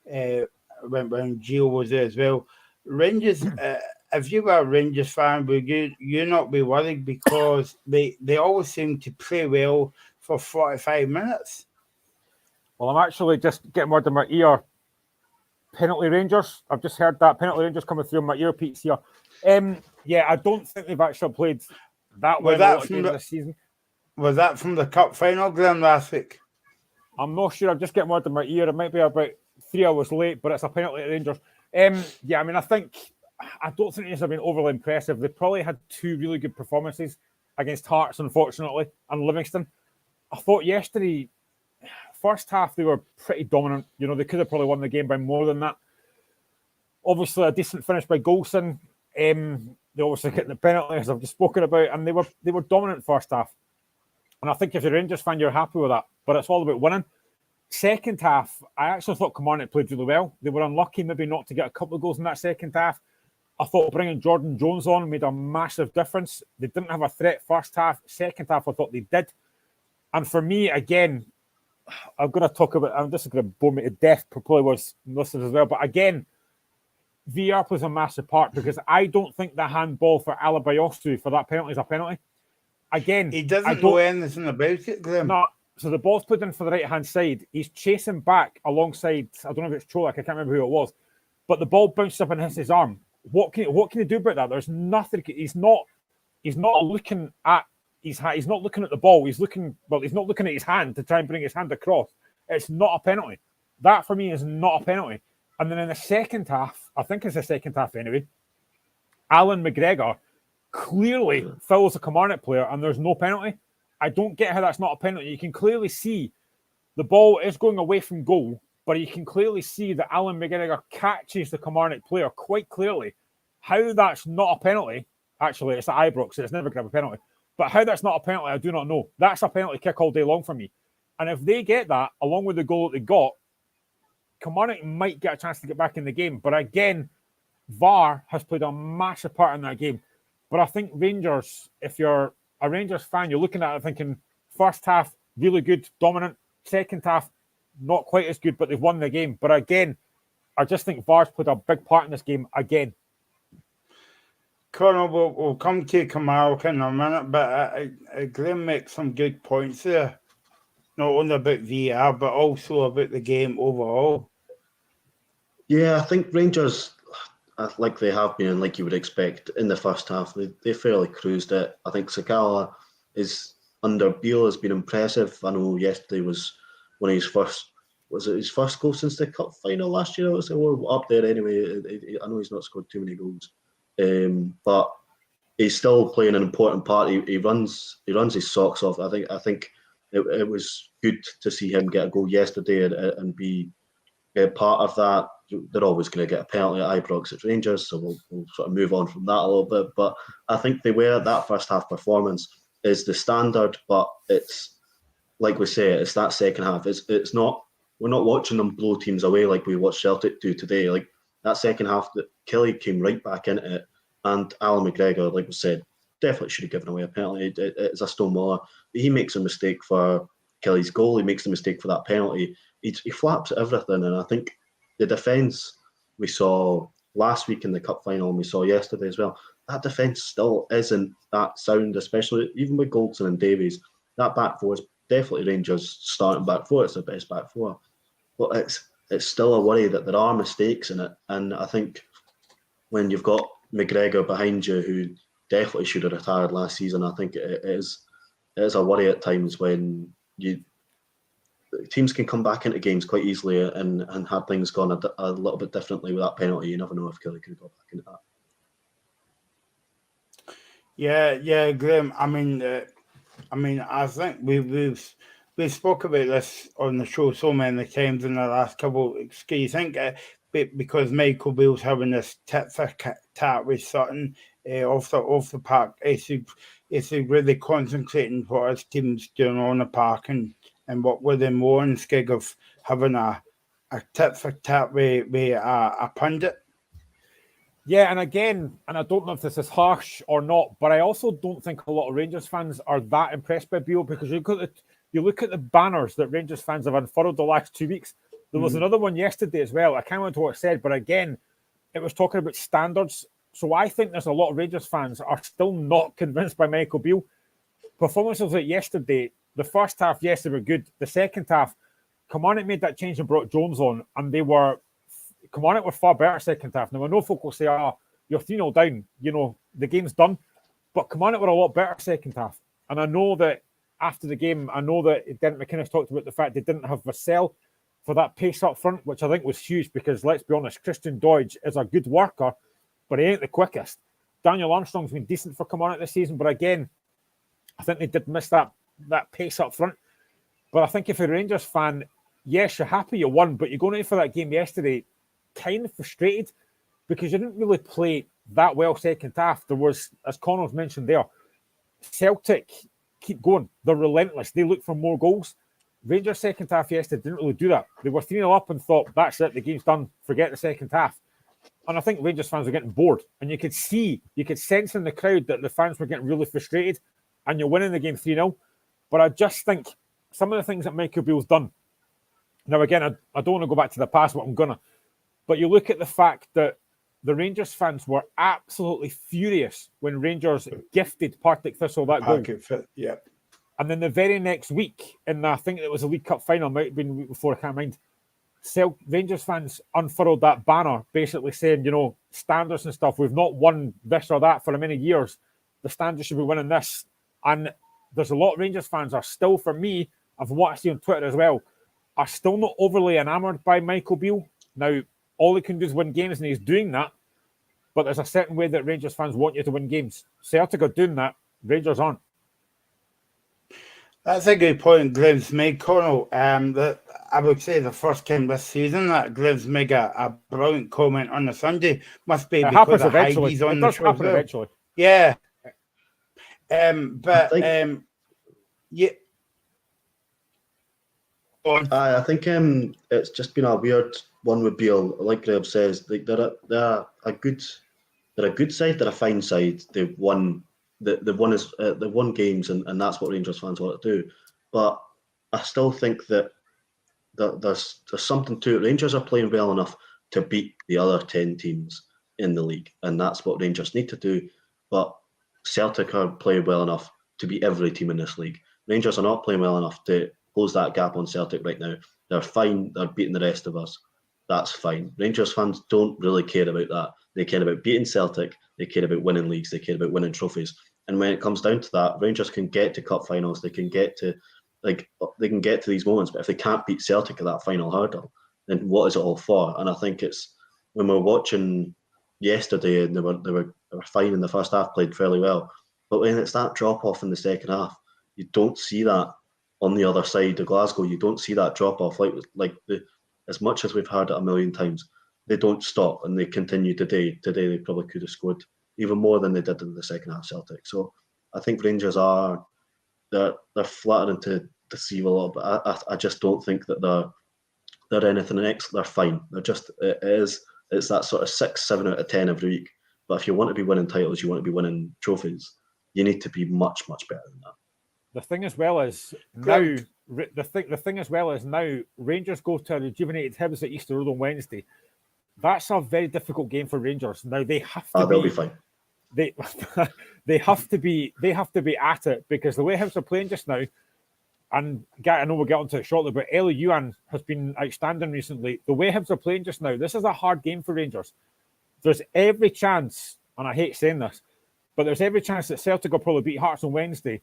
when Gio was there as well. Rangers, if you were a Rangers fan, would you not be worried because they always seem to play well for 45 minutes? Well, I'm actually just getting word in my ear. penalty Rangers. I've just heard that penalty Rangers coming through my earpiece here. Yeah, I don't think they've actually played that well in a lot of games this season. Was that from the cup final, Graham, last week? I'm not sure. I'm just getting word in my ear. It might be about 3 hours late, but it's a penalty at Rangers. Yeah, I mean, I don't think these have been overly impressive. They probably had 2 really good performances against Hearts, unfortunately, and Livingston. I thought yesterday, first half, they were pretty dominant. You know, they could have probably won the game by more than that. Obviously, a decent finish by Goulson. They obviously getting the penalty, as I've just spoken about, and they were dominant first half. And I think if you're a Rangers fan, you're happy with that. But it's all about winning. Second half, I actually thought Kilmarnock played really well. They were unlucky maybe not to get a couple of goals in that second half. I thought bringing Jordan Jones on made a massive difference. They didn't have a threat first half. Second half, I thought they did. And for me, again, I'm going to talk about, I'm just going to bore me to death, probably was listeners as well. But again, VR plays a massive part because I don't think the handball for Alabayosu for that penalty is a penalty. Again, he doesn't know anything about it, Graham. No, so the ball's put in for the right-hand side. He's chasing back alongside, I don't know if it's Cholak, I can't remember who it was, but the ball bounced up and hits his arm. What can he do about that? There's nothing. He's not looking at he's not looking at the ball. He's not looking at his hand to try and bring his hand across. It's not a penalty. That for me is not a penalty. And then in the second half, I think it's the second half anyway, Alan McGregor clearly fouls a Kilmarnock player and there's no penalty. I don't get how that's not a penalty. You can clearly see the ball is going away from goal, but you can clearly see that Alan McGregor catches the Kilmarnock player quite clearly. How that's not a penalty, actually, it's at Ibrox, so it's never going to be a penalty. But how that's not a penalty, I do not know. That's a penalty kick all day long for me. And if they get that, along with the goal that they got, Kilmarnock might get a chance to get back in the game. But again, VAR has played a massive part in that game. But I think Rangers, if you're a Rangers fan, you're looking at it thinking first half, really good, dominant. Second half, not quite as good, but they've won the game. But again, I just think VAR's played a big part in this game again. Conor, we'll come to Kilmarnock in a minute, but Graham makes some good points there. Not only about VR, but also about the game overall. Yeah, I think Rangers, like they have been, and like you would expect in the first half, they fairly cruised it. I think Sakala is under Beale has been impressive. I know yesterday was one of his first goal since the cup final last year. We're up there anyway. I know he's not scored too many goals, but he's still playing an important part. He runs his socks off. I think it was good to see him get a goal yesterday and be part of that. They're always going to get a penalty at Ibrox at Rangers, so we'll sort of move on from that a little bit. But I think that first half performance is the standard, but it's like we say, it's that second half. It's not. We're not watching them blow teams away like we watched Celtic do today. Like that second half, that Kelly came right back into it, and Alan McGregor, like we said, definitely should have given away a penalty. It's a stonewall. He makes a mistake for Kelly's goal. He makes a mistake for that penalty. He flaps at everything, and I think the defence we saw last week in the cup final and we saw yesterday as well, that defence still isn't that sound, especially even with Goldson and Davies. That back four is definitely Rangers' starting back four. It's the best back four. But it's still a worry that there are mistakes in it. And I think when you've got McGregor behind you, who definitely should have retired last season, I think it is a worry at times when teams can come back into games quite easily and had things gone a little bit differently with that penalty. You never know if Kelly could have got back into that. Yeah, Graham. I mean, I think we spoke about this on the show so many times in the last couple. Do you think because Michael Beale's having this tit for tat with Sutton off the park, is he really concentrating what his team's doing on the park and what with them more instead of having a tit for tat with a pundit? Yeah, and again, and I don't know if this is harsh or not, but I also don't think a lot of Rangers fans are that impressed by Beale, because you look at the banners that Rangers fans have unfurled the last 2 weeks. There was another one yesterday as well. I can't remember what it said, but again, it was talking about standards. So I think there's a lot of Rangers fans are still not convinced by Michael Beale. Performances like yesterday, the first half, yes, they were good. The second half, Kilmarnock made that change and brought Jones on, and they were Kilmarnock were far better second half. Now, I know folk will say, you're 3-0 down, the game's done. But Kilmarnock were a lot better second half. And I know that after the game, Derek McInnes talked about the fact they didn't have Vassell for that pace up front, which I think was huge because, let's be honest, Christian Doidge is a good worker, but he ain't the quickest. Daniel Armstrong's been decent for Kilmarnock this season, but again, I think they did miss that pace up front. But I think if you're a Rangers fan, yes, you're happy you won, but you're going in for that game yesterday kind of frustrated because you didn't really play that well second half. There was, as Connor's mentioned there, Celtic keep going. They're relentless. They look for more goals. Rangers second half yesterday didn't really do that. They were 3-0 up and thought, that's it, the game's done. Forget the second half. And I think Rangers fans were getting bored. And you could sense in the crowd that the fans were getting really frustrated and you're winning the game 3-0. But I just think some of the things that Michael Beale's done. Now, again, I don't want to go back to the past, but I'm going to. But you look at the fact that the Rangers fans were absolutely furious when Rangers gifted Partick Thistle that goal. Yeah. And then the very next week, I think it was a League Cup final, might have been the week before, I can't mind, Rangers fans unfurled that banner, basically saying, standards and stuff, we've not won this or that for many years. The standards should be winning this. And there's a lot of Rangers fans are still, for me, and from what I see on Twitter as well, are still not overly enamoured by Michael Beale. Now, all he can do is win games, and he's doing that. But there's a certain way that Rangers fans want you to win games. Celtic are doing that. Rangers aren't. That's a good point Graham's made, Connell. That I would say the first time this season that Graham's made a brilliant comment on the Sunday. Must be because of Heidi's on the show. Eventually. Yeah. I think it's just been a weird one with Beale. Like Graham says, they're a good side. They're a fine side. They've won. They've won games, and that's what Rangers fans want to do. But I still think that there's something to it. Rangers are playing well enough to beat the other 10 teams in the league, and that's what Rangers need to do. But Celtic are playing well enough to beat every team in this league. Rangers are not playing well enough to close that gap on Celtic right now. They're fine. They're beating the rest of us. That's fine. Rangers fans don't really care about that. They care about beating Celtic. They care about winning leagues. They care about winning trophies. And when it comes down to that, Rangers can get to cup finals. They can get to these moments. But if they can't beat Celtic at that final hurdle, then what is it all for? And I think it's when we're watching yesterday and they were fine in the first half, played fairly well. But when it's that drop off in the second half, you don't see that on the other side of Glasgow. You don't see that drop off as much as we've heard it a million times. They don't stop and they continue today. Today they probably could have scored even more than they did in the second half Celtic. So I think Rangers they're flattering to deceive a lot, but I just don't think that they're anything next. They're fine. They're just it's that sort of 6, 7 out of 10 every week. But if you want to be winning titles, you want to be winning trophies, you need to be much, much better than that. The thing as well is now Rangers go to a rejuvenated Hibs at Easter Road on Wednesday. That's a very difficult game for Rangers. Now they have to they'll be fine. They have to be at it because the way Hibs are playing just now, and I know we'll get onto it shortly, but Eli Yuan has been outstanding recently. The way Hibs are playing just now, this is a hard game for Rangers. There's every chance, and I hate saying this, but there's every chance that Celtic will probably beat Hearts on Wednesday.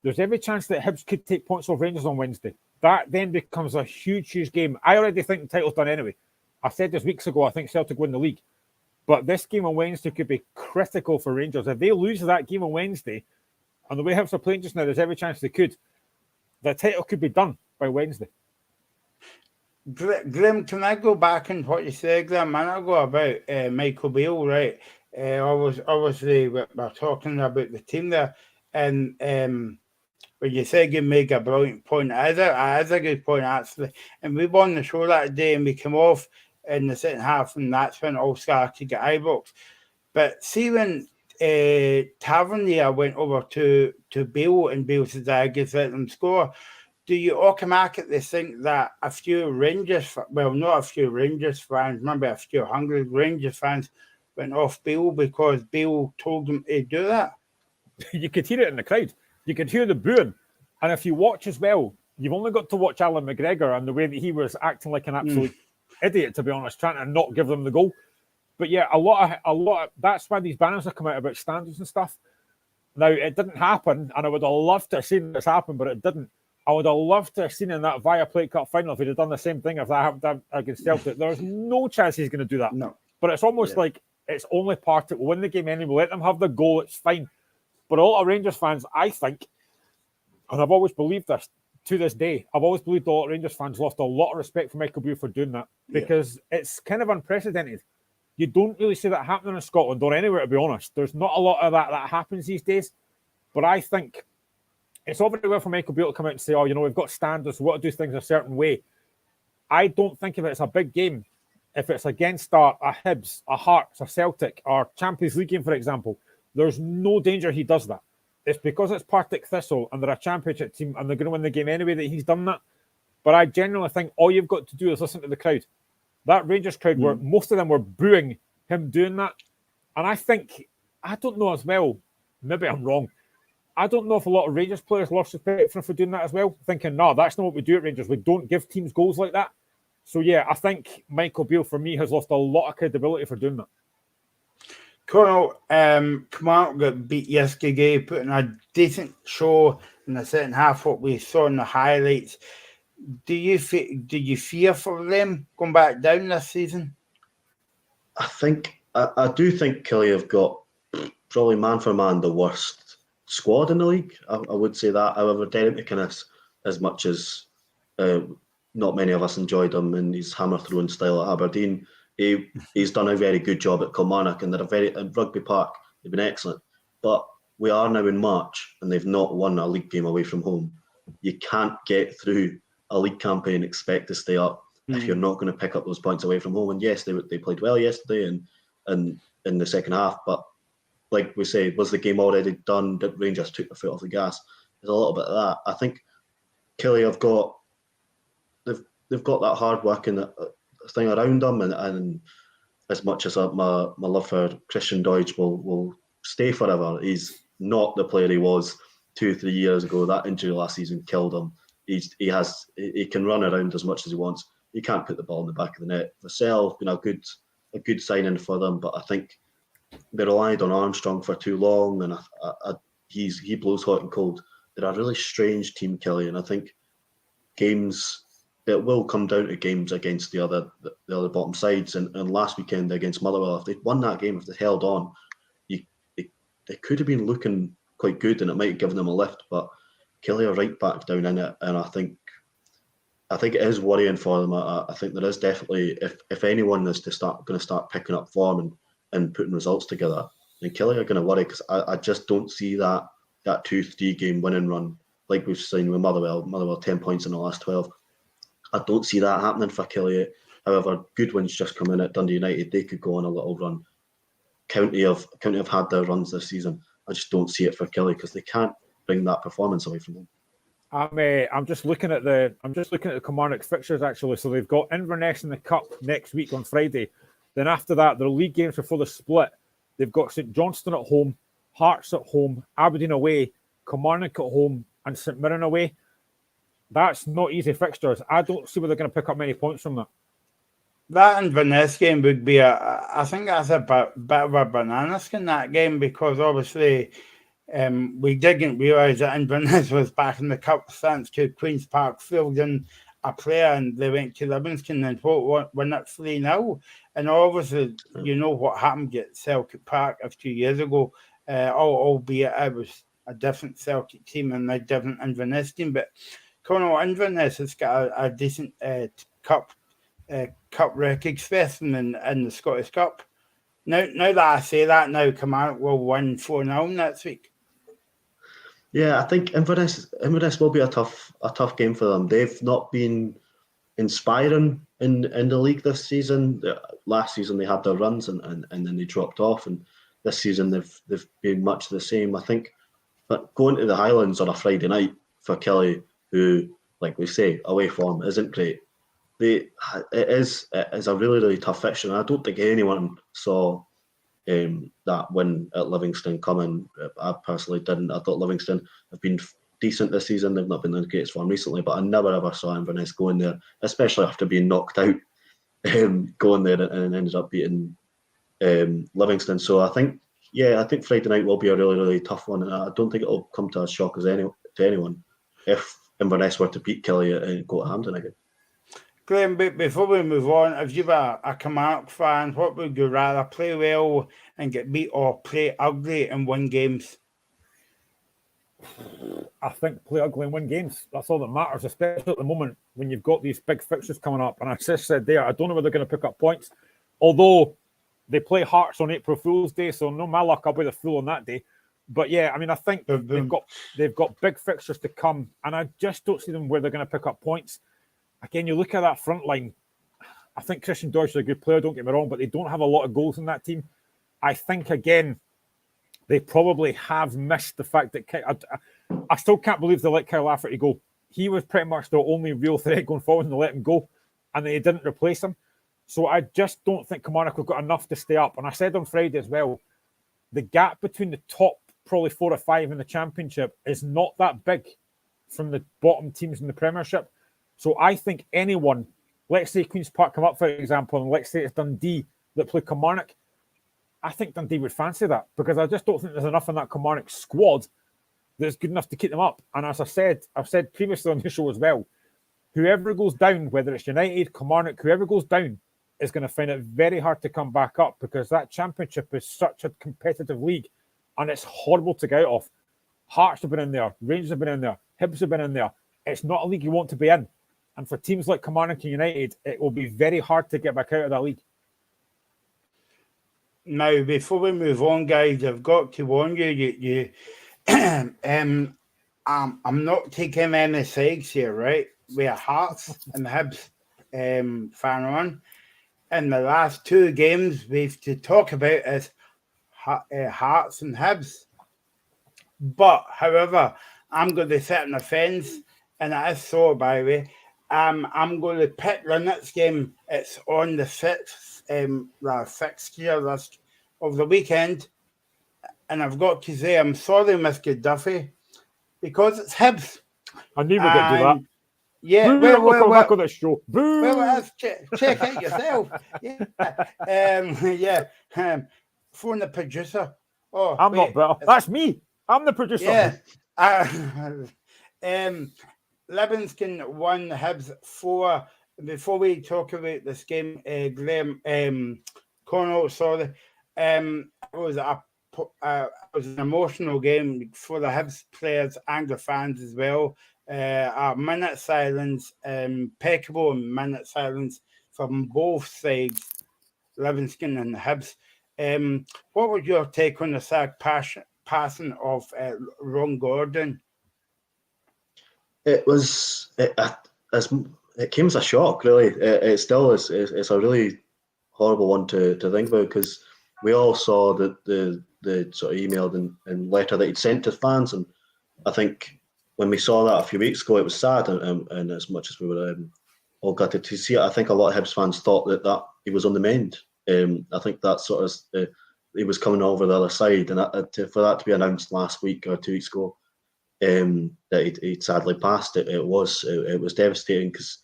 There's every chance that Hibs could take points off Rangers on Wednesday. That then becomes a huge, huge game. I already think the title's done anyway. I said this weeks ago, I think Celtic win the league. But this game on Wednesday could be critical for Rangers. If they lose that game on Wednesday, and the way Hibs are playing just now, there's every chance they could. The title could be done by Wednesday. Graham, can I go back on what you said, Graham, a minute ago about Michael Beale, right? Obviously, we're talking about the team there. And when you said you make a brilliant point, it is a good point, actually. And we won the show that day and we came off in the second half, and that's when all started to get Ibrox. But see, when Tavernier went over to Beale and Beale said, I guess let them score, do you automatically think that a few Rangers, well, not a few Rangers fans, maybe a few hungry Rangers fans went off Beale because Beale told them to do that? You could hear it in the crowd. You could hear the booing. And if you watch as well, you've only got to watch Alan McGregor and the way that he was acting like an absolute idiot, to be honest, trying to not give them the goal. But yeah, a lot of that's why these banners have come out about standards and stuff. Now, it didn't happen, and I would have loved to have seen this happen, but it didn't. I would have loved to have seen in that Viaplay Cup final if he'd have done the same thing if that happened against Celtic. There's no chance he's going to do that. No. But it's almost like it's only part of it. We'll win the game anyway. We'll let them have the goal. It's fine. But a lot of Rangers fans, I think, and I've always believed this to this day, I've always believed a lot of Rangers fans lost a lot of respect for Michael Beale for doing that because it's kind of unprecedented. You don't really see that happening in Scotland or anywhere, to be honest. There's not a lot of that happens these days. But I think it's all very well for Michael Beale to come out and say, oh, we've got standards, we've got to do things a certain way. I don't think if it's a big game, if it's against a Hibs, a Hearts, a Celtic, or Champions League game, for example, there's no danger he does that. It's because it's Partick Thistle and they're a championship team and they're going to win the game anyway that he's done that. But I genuinely think all you've got to do is listen to the crowd. That Rangers crowd, were most of them were booing him doing that. And I don't know as well, maybe I'm wrong, I don't know if a lot of Rangers players lost respect for doing that as well, thinking, no, that's not what we do at Rangers. We don't give teams goals like that. So, yeah, I think Michael Beale, for me, has lost a lot of credibility for doing that. Connell, Kilmarnock got beat yesterday, putting a decent show in the second half, what we saw in the highlights. Do you fear for them going back down this season? I do think Killie have got probably man for man the worst squad in the league. I would say that. However, Derek McInnes, as much as not many of us enjoyed him in his hammer throwing style at Aberdeen, he's done a very good job at Kilmarnock, and they're at Rugby Park. They've been excellent. But we are now in March, and they've not won a league game away from home. You can't get through a league campaign and expect to stay up if you're not going to pick up those points away from home. And yes, they played well yesterday and in the second half, but like we say, was the game already done? Did Rangers took their foot off the gas? There's a little bit of that. I think Killie have got they've got that hard working thing around them, and as much as my love for Christian Deutsch will stay forever, he's not the player he was 2-3 years ago. That injury last season killed him. He can run around as much as he wants. He can't put the ball in the back of the net. Vassell been a good signing for them, but I think they relied on Armstrong for too long, and he blows hot and cold. They're a really strange team, Killie, and I think it will come down to games against the other bottom sides. And last weekend against Motherwell, if they'd won that game, if they held on, they could have been looking quite good, and it might have given them a lift. But Killie are right back down in it, and I think it is worrying for them. I think there is definitely, if anyone is going to start picking up form and putting results together, then Killie are going to worry, because I just don't see that 2-3 game winning run like we've seen with Motherwell 10 points in the last 12. I don't see that happening for Killie. However, Goodwin's just come in at Dundee United. They could go on a little run. County have had their runs this season. I just don't see it for Killie, because they can't bring that performance away from them. I'm just looking at the Kilmarnock fixtures actually. So they've got Inverness in the Cup next week on Friday. Then after that, their league games before the split. They've got St Johnstone at home, Hearts at home, Aberdeen away, Kilmarnock at home, and St Mirren away. That's not easy fixtures. I don't see where they're going to pick up many points from that. That Inverness game would be I think that's a bit of a banana skin, that game, because obviously we didn't realise that Inverness was back in the cup thanks to Queen's Park fielding a player, and they went to Livingston and won it 3-0. And obviously, you know what happened at Celtic Park a few years ago, albeit it was a different Celtic team and a different Inverness team. But Connell, Inverness has got a decent cup record, especially in the Scottish Cup. Now that I say that, now Kilmarnock will win 4-0 next week. Yeah, I think Inverness will be a tough game for them. They've not been inspiring in the league this season. Last season they had their runs and then they dropped off, and this season they've been much the same, I think. But going to the Highlands on a Friday night for Killie, who, like we say, away form isn't great. It is a really, really tough fixture, and I don't think anyone saw that win at Livingston coming. I personally didn't. I thought Livingston have been decent this season. They've not been in the greatest form recently, but I never ever saw Inverness going there, especially after being knocked out going there and ended up beating Livingston. So I think Friday night will be a really, really tough one. And I don't think it'll come to a shock to anyone if Inverness were to beat Kelly and go to Hampden again. Graham, before we move on, if you were a Kilmarnock fan, what would you rather, play well and get beat or play ugly and win games? I think play ugly and win games. That's all that matters, especially at the moment when you've got these big fixtures coming up. And I just said there, I don't know whether they're going to pick up points. Although they play Hearts on April Fool's Day, so no my luck, I'll be the fool on that day. But yeah, I mean, I think they've got big fixtures to come, and I just don't see them where they're going to pick up points. Again, you look at that front line. I think Christian Deutsch is a good player, don't get me wrong, but they don't have a lot of goals in that team. I think, again, they probably have missed the fact that I still can't believe they let Kyle Lafferty go. He was pretty much the only real threat going forward, and they let him go, and they didn't replace him. So I just don't think Kilmarnock have got enough to stay up. And I said on Friday as well, the gap between the top probably 4 or 5 in the Championship is not that big from the bottom teams in the Premiership. So I think anyone, let's say Queen's Park come up, for example, and let's say it's Dundee that play Kilmarnock, I think Dundee would fancy that because I just don't think there's enough in that Kilmarnock squad that's good enough to keep them up. And as I've said previously on the show as well, whoever goes down, whether it's United, Kilmarnock, whoever goes down is going to find it very hard to come back up because that Championship is such a competitive league and it's horrible to get out of. Hearts have been in there, Rangers have been in there, Hibs have been in there. It's not a league you want to be in. And for teams like Kilmarnock and United, it will be very hard to get back out of that league. Now, before we move on, guys, I've got to warn you, I'm not taking any sides here, right? We are Hearts and Hibs fan on. And the last 2 games we've to talk about is Hearts and Hibs. But, however, I'm going to set on the fence, and it is so, by the way. I'm going to pick the next game. It's on the 6th list of the weekend. And I've got to say, I'm sorry, Mr. Duffy, because it's Hibs. I knew we'd get to that. Yeah, well, back on this show. Boo! Well, check out yourself. Yeah, phone the producer. Oh, I'm not better. That's me. I'm the producer. Yeah. Livingston 1, Hibs 4. Before we talk about this game, Graham, Cornwall, sorry, it was an emotional game for the Hibs players and the fans as well. A minute silence, impeccable minute silence from both sides, Livingston and the Hibs. What was your take on the sad passing of Ron Gordon? It came as a shock, really. It still is. It's a really horrible one to think about because we all saw the sort of emailed and letter that he'd sent to fans, and I think when we saw that a few weeks ago, it was sad, and as much as we were all gutted to see it, I think a lot of Hibs fans thought that he was on the mend. I think that sort of he was coming over the other side, and for that to be announced last week or 2 weeks ago, that he'd sadly passed, it was devastating because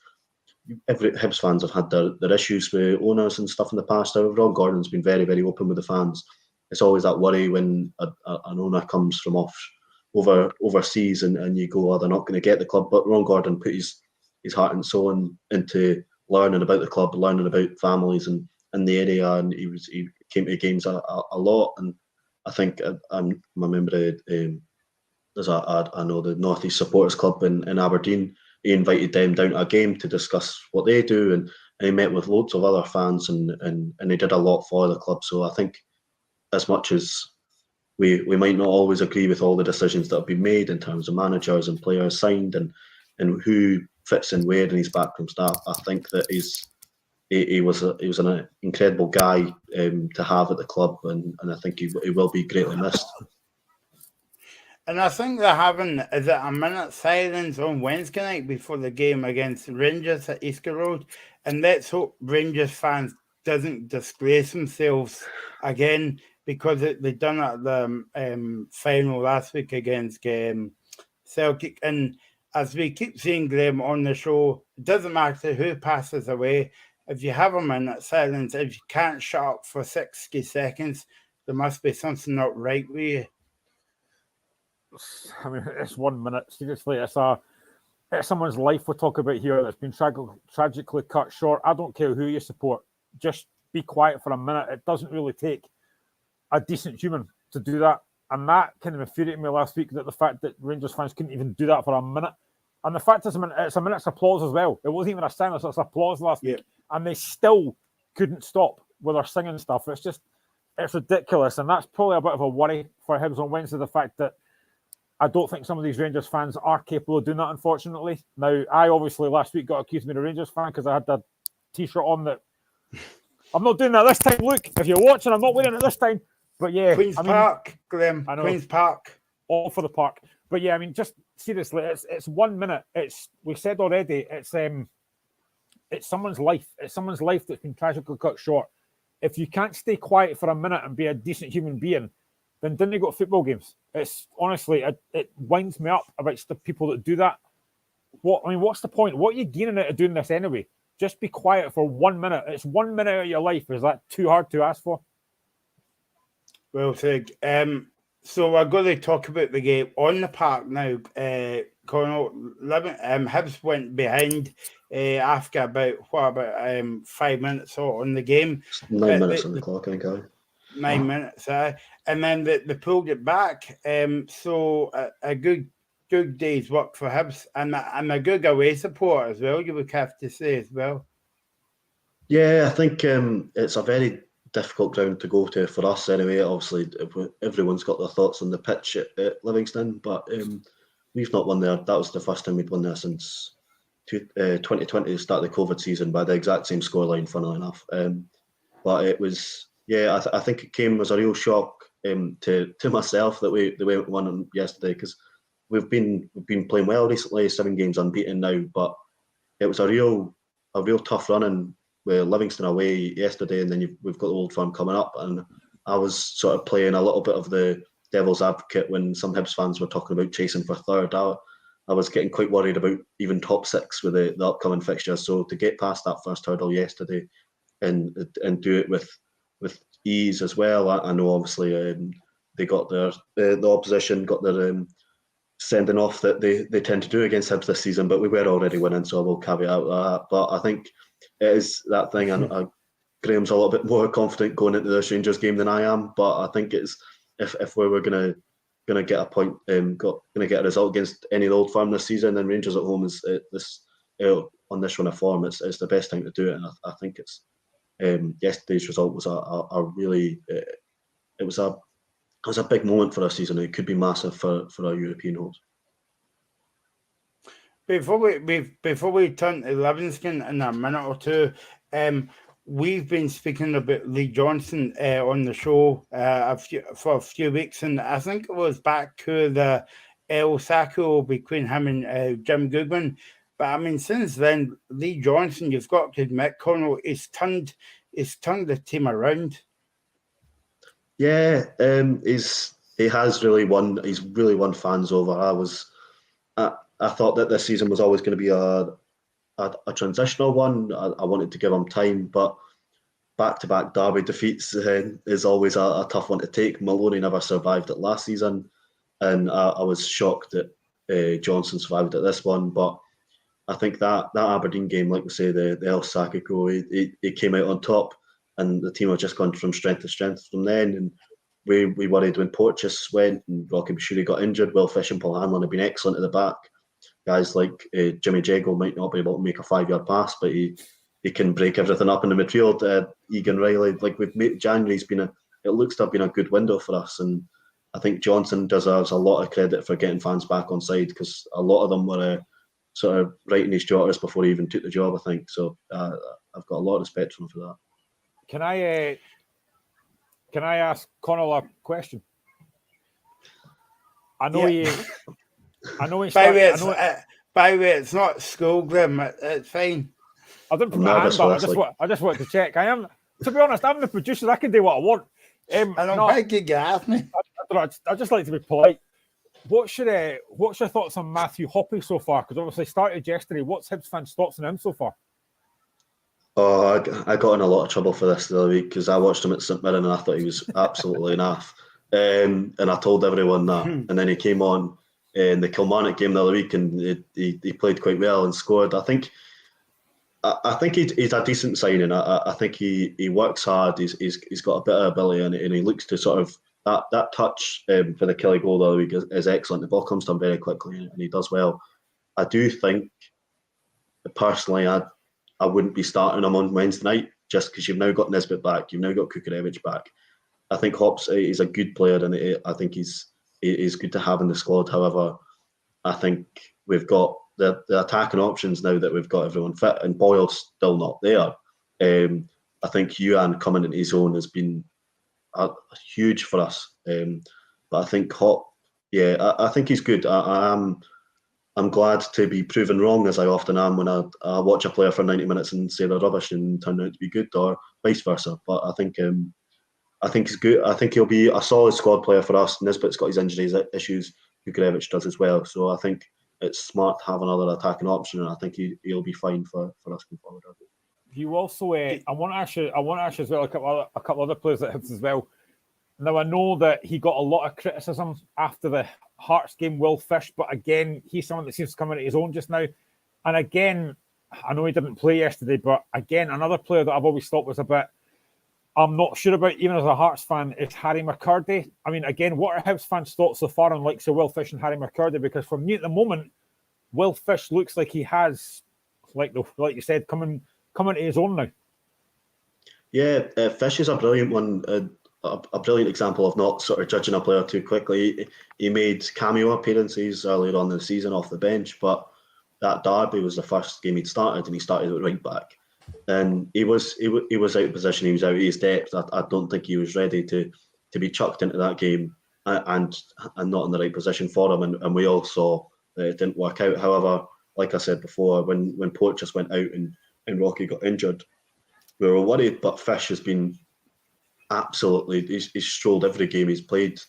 every Hibs fans have had their issues with owners and stuff in the past. However, Ron Gordon's been very, very open with the fans. It's always that worry when an owner comes from overseas and you go, oh, they're not going to get the club. But Ron Gordon put his heart and soul into learning about the club, learning about families and the area, and he came to games a lot. And I think I remember I know the North East Supporters Club in Aberdeen. He invited them down to a game to discuss what they do, and he met with loads of other fans, and he did a lot for the club. So I think, as much as we might not always agree with all the decisions that have been made in terms of managers and players signed and who fits in where in his backroom staff, I think that he was an incredible guy to have at the club, and I think he will be greatly missed. And I think they're having a minute silence on Wednesday night before the game against Rangers at Easter Road. And let's hope Rangers fans doesn't disgrace themselves again, because they done it at the final last week against Celtic. And as we keep saying, Graham, on the show, it doesn't matter who passes away. if you have a minute silence, if you can't shut up for 60 seconds, there must be something not right with you. I mean, it's 1 minute. Seriously, it's someone's life we're talking about here that's been tragically cut short. I don't care who you support. Just be quiet for a minute. It doesn't really take a decent human to do that. And that kind of infuriated me last week, that the fact that Rangers fans couldn't even do that for a minute. And the fact is, it's a minute's applause as well. It wasn't even a silence, it's applause last week. And they still couldn't stop with their singing stuff. It's ridiculous. And that's probably a bit of a worry for Hibs on Wednesday, the fact that I don't think some of these Rangers fans are capable of doing that, unfortunately. Now, I obviously last week got accused of being a Rangers fan because I had that T-shirt on that I'm not doing that this time, Luke. If you're watching, I'm not wearing it this time. But yeah, Queen's Park, Graham. I know. Queen's Park. All for the park. But yeah, I mean, just seriously, it's 1 minute. We said already, it's someone's life. It's someone's life that's been tragically cut short. If you can't stay quiet for a minute and be a decent human being, then didn't you go to football games? It's honestly, it winds me up about the people that do that. What's the point? What are you gaining out of doing this anyway? Just be quiet for 1 minute. It's 1 minute out of your life. Is that too hard to ask for? Well said. So we're going to talk about the game on the park now. Connell, Hibs went behind after about 5 minutes on the game. 9 minutes on the clock, I think. 9 minutes, and then they pulled it back. So a good day's work for Hibs, and a good away support as well, you would have to say as well. Yeah, I think it's a very difficult ground to go to for us anyway. Obviously, everyone's got their thoughts on the pitch at Livingston, but we've not won there. That was the first time we'd won there since 2020, the start of the COVID season, by the exact same scoreline, funnily enough. But it was, I think it came as a real shock to myself that we went 1 yesterday, because we've been playing well recently, 7 games unbeaten now, but it was a real tough run in with Livingston away yesterday, and then we've got the Old Firm coming up, and I was sort of playing a little bit of the devil's advocate when some Hibs fans were talking about chasing for third. I was getting quite worried about even top 6 with the upcoming fixtures. So to get past that first hurdle yesterday and do it with ease as well, I know obviously they got the opposition got their sending off that they tend to do against Hibs this season, but we were already winning, so I will caveat that. But I think it is that thing, and Graham's a little bit more confident going into this Rangers game than I am. But I think it's if we were gonna get a point, gonna get a result against any of the Old Firm this season, then Rangers at home is on this run of form. It's the best time to do it, and I think it's yesterday's result was a really it was a big moment for our season. It could be massive for our European hopes. Before we turn to Livingston in a minute or two, we've been speaking about Lee Johnson on the show for a few weeks, and I think it was back to the El Saco between him and Jim Goodwin. But I mean, since then, Lee Johnson, you've got to admit, Connell, he's turned the team around. Yeah, he has really won. He's really won fans over. I thought that this season was always going to be a transitional one. I wanted to give him time, but back-to-back derby defeats is always a tough one to take. Maloney never survived it last season, and I was shocked that Johnson survived at this one. But I think that Aberdeen game, like we say, the El Saki goal, he came out on top, and the team have just gone from strength to strength from then. And we worried when Porteous went and Rocky Bashiri got injured. Will Fish and Paul Hanlon have been excellent at the back. Guys like Jimmy Jeggle might not be able to make a 5-yard pass, but he can break everything up in the midfield. Egan Riley, like January's it looks to have been a good window for us, and I think Johnson deserves a lot of credit for getting fans back on side, because a lot of them were sort of writing his jotters before he even took the job, I think. So I've got a lot of respect for him for that. Can I ask Connell a question? I know yeah. By the way, it's not school, Grim. It's fine. I didn't put my hand up. I just wanted to check. To be honest, I'm the producer. I can do what I want. Why could you ask me? I just like to be polite. What's your thoughts on Matthew Hoppe so far? Because obviously started yesterday. What's Hibs fans' thoughts on him so far? Oh, I got in a lot of trouble for this the other week because I watched him at St Mirren and I thought he was absolutely naff. And I told everyone that. And then he came on in the Kilmarnock game the other week and he played quite well and scored. I think he's a decent signing. I think he works hard. He's got a bit of ability and he looks to sort of that touch for the Kelly goal the other week is excellent. The ball comes to him very quickly and he does well. I do think personally I wouldn't be starting him on Wednesday night just because you've now got Nisbet back, you've now got Kukurevich back. I think Hops is a good player and I think he's good to have in the squad. However, I think we've got the attacking options now that we've got everyone fit and Boyle's still not there. I think Yuan coming into his own has been huge for us. But I think Hop, I think he's good. I'm glad to be proven wrong, as I often am when I watch a player for 90 minutes and say they're rubbish and turn out to be good, or vice versa. But I think he's good. I think he'll be a solid squad player for us. Nisbet's got his injuries issues. Kukurevich does as well. So I think it's smart to have another attacking option, and I think he'll be fine for us going forward. You also, I want to ask you as well a couple other players that Hibs as well. Now I know that he got a lot of criticism after the Hearts game, Will Fish, but again, he's someone that seems to come into his own just now. And again, I know he didn't play yesterday, but again, another player that I've always thought was a bit, I'm not sure about, even as a Hearts fan, is Harry McCurdy. I mean, again, what are Hibs fans' thoughts so far on likes of Will Fish and Harry McCurdy? Because for me at the moment, Will Fish looks like he has, like you said, coming to his own now. Yeah, Fish is a brilliant one. A brilliant example of not sort of judging a player too quickly. He made cameo appearances earlier on in the season off the bench, but that derby was the first game he'd started, and he started at right back. And he was out of position. He was out of his depth. I don't think he was ready to be chucked into that game and not in the right position for him. And we all saw that it didn't work out. However, like I said before, when Porteous went out and Rocky got injured, we were worried. But Fish has been absolutely, he's strolled every game he's played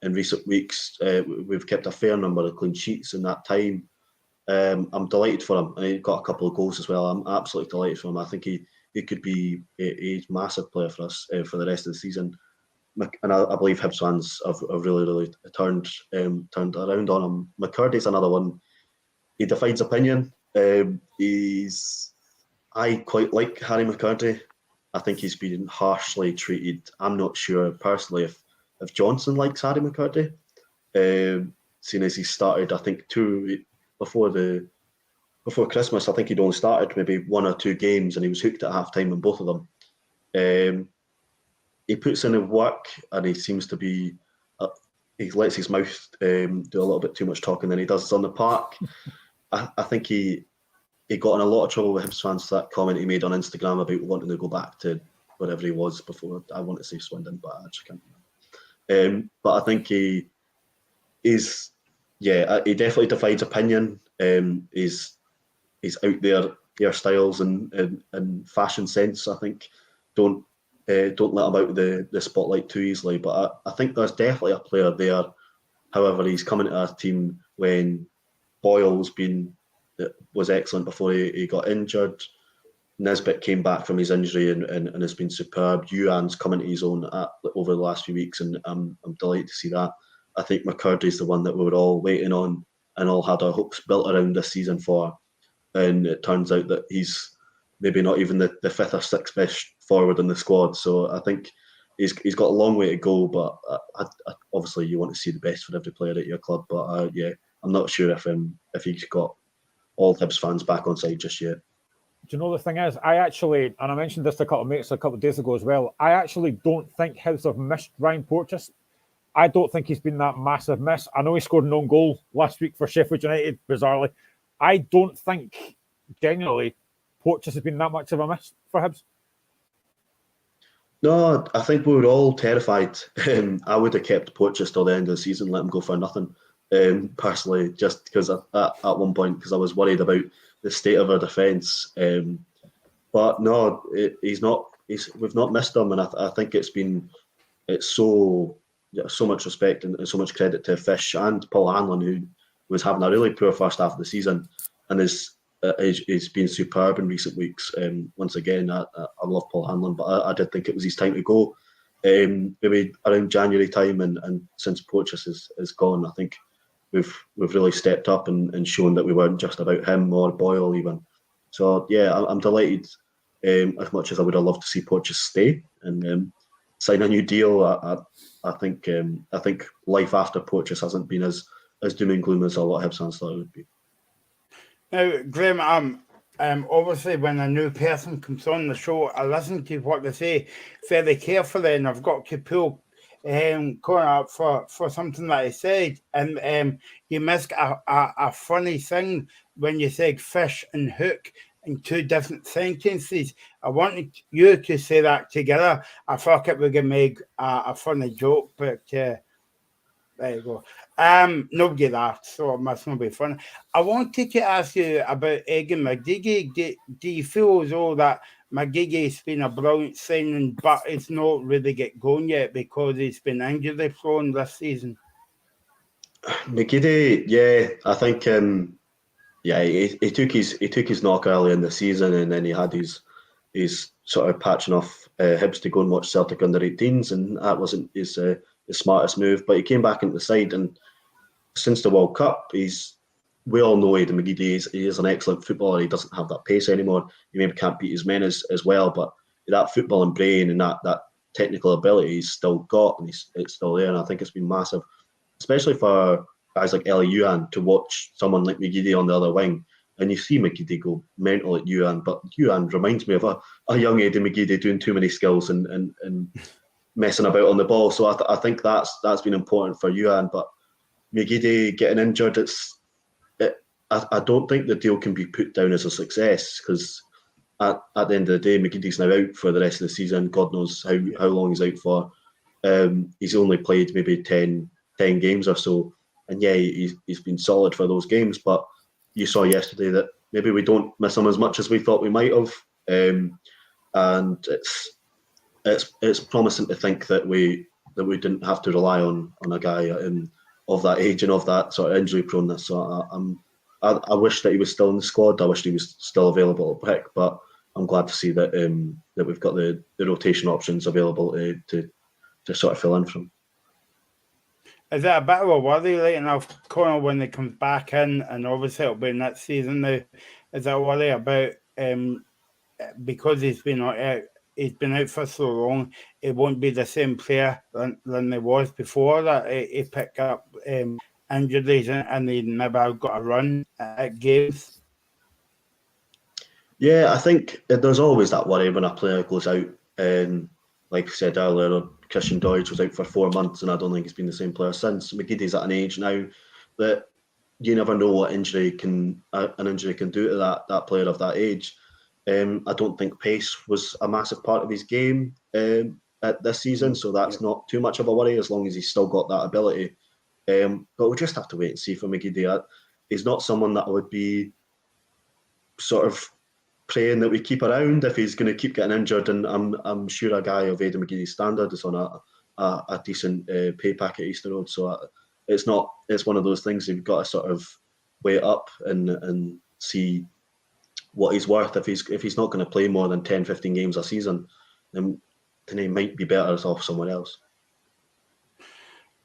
in recent weeks. We've kept a fair number of clean sheets in that time. I'm delighted for him, and he got a couple of goals as well. I'm absolutely delighted for him. I think he could be a massive player for us for the rest of the season. And I believe Hibs fans have really turned around on him. McCurdy's another one. He divides opinion. I quite like Harry McCurdy. I think he's been harshly treated. I'm not sure personally if Johnson likes Harry McCurdy, seeing as he started, I think, before Christmas. I think he'd only started maybe 1 or 2 games, and he was hooked at half time in both of them. He puts in the work, and he seems to be. He lets his mouth do a little bit too much talking than he does on the park. I think he got in a lot of trouble with Hibs fans for that comment he made on Instagram about wanting to go back to wherever he was before. I want to say Swindon, but I actually can't remember. But I think he definitely divides opinion. He's out there, hairstyles and fashion sense, I think, don't let him out of the spotlight too easily. But I think there's definitely a player there. However, he's coming to our team when Boyle's was excellent before he got injured. Nisbet came back from his injury and has been superb. Yuan's coming to his own over the last few weeks, and I'm delighted to see that. I think McCurdy's the one that we were all waiting on and all had our hopes built around this season for. And it turns out that he's maybe not even the 5th or 6th best forward in the squad. So I think he's got a long way to go, but obviously you want to see the best for every player at your club. But I'm not sure if he's got all Hibs fans back on side just yet. Do you know the thing is, and I mentioned this to a couple of mates a couple of days ago as well, I actually don't think Hibs have missed Ryan Porteous. I don't think he's been that massive miss. I know he scored an own goal last week for Sheffield United, bizarrely. I don't think, genuinely, Porteous has been that much of a miss for Hibs. No, I think we were all terrified. I would have kept Porteous till the end of the season, let him go for nothing. Personally, just because at one point, because I was worried about the state of our defence. But no, we've not missed him, and I think it's so much respect and so much credit to Fish and Paul Hanlon, who was having a really poor first half of the season and has he's been superb in recent weeks. Once again, I love Paul Hanlon, but I did think it was his time to go. Maybe around January time, and since Pochus is gone, I think we've really stepped up and shown that we weren't just about him or Boyle even. So yeah, I'm delighted. As much as I would have loved to see Pochus stay and sign a new deal, I think life after Pochus hasn't been as doom and gloom as a lot of Hibs fans thought it would be. Now, Graham, obviously when a new person comes on the show, I listen to what they say very carefully, and I've got to pull corner up for something that he said, and you missed a funny thing when you said fish and hook in two different sentences. I wanted you to say that together. I thought it would make a funny joke, but there you go. Nobody laughed, so it must not be funny. I wanted to ask you about Egan McGeady. Do you feel as though that McGeady's been a brilliant signing, but it's not really get going yet because he's been injury prone this season? McGeady, yeah, I think he took his knock early in the season, and then he had his sort of patching off Hibs to go and watch Celtic under 18s, and that wasn't his smartest move. But he came back into the side, and since the World Cup, we all know Aidan McGeady. He is an excellent footballer. He doesn't have that pace anymore. He maybe can't beat his men as well, but that footballing brain and that technical ability he's still got, and it's still there. And I think it's been massive, especially for guys like Ellie Youan to watch someone like McGeady on the other wing. And you see McGeady go mental at Youan, but Youan reminds me of a young Aidan McGeady doing too many skills and messing about on the ball. So I think that's been important for Youan, but McGeady getting injured, I don't think the deal can be put down as a success, because at the end of the day, McGeady's now out for the rest of the season. God knows how long he's out for. He's only played maybe 10 games or so, and yeah, he's been solid for those games. But you saw yesterday that maybe we don't miss him as much as we thought we might have, and it's promising to think that we didn't have to rely on a guy of that age and of that sort of injury proneness. So I wish that he was still in the squad. I wish he was still available at pick, but I'm glad to see that that we've got the rotation options available to sort of fill in from. Is that a bit of a worry, right enough, Connor, when he comes back in, and obviously it'll be next season now? Is that a worry about because he's been out for so long, it won't be the same player than he was before, that he picked up injuries and he never got a run at games? Yeah, I think there's always that worry when a player goes out. Like I said earlier, Christian Deutsch was out for 4 months, and I don't think he's been the same player since. McGeady's at an age now that you never know what an injury can do to that player of that age. I don't think pace was a massive part of his game at this season, so that's not too much of a worry as long as he's still got that ability. But we'll just have to wait and see for McGeady. He's not someone that I would be sort of praying that we keep around if he's going to keep getting injured, and I'm sure a guy of Aidan McGeady's standard is on a decent pay packet at Easter Road. So it's one of those things you've got to sort of weigh up and see what he's worth. If he's not going to play more than 10-15 games a season, then he might be better off somewhere else.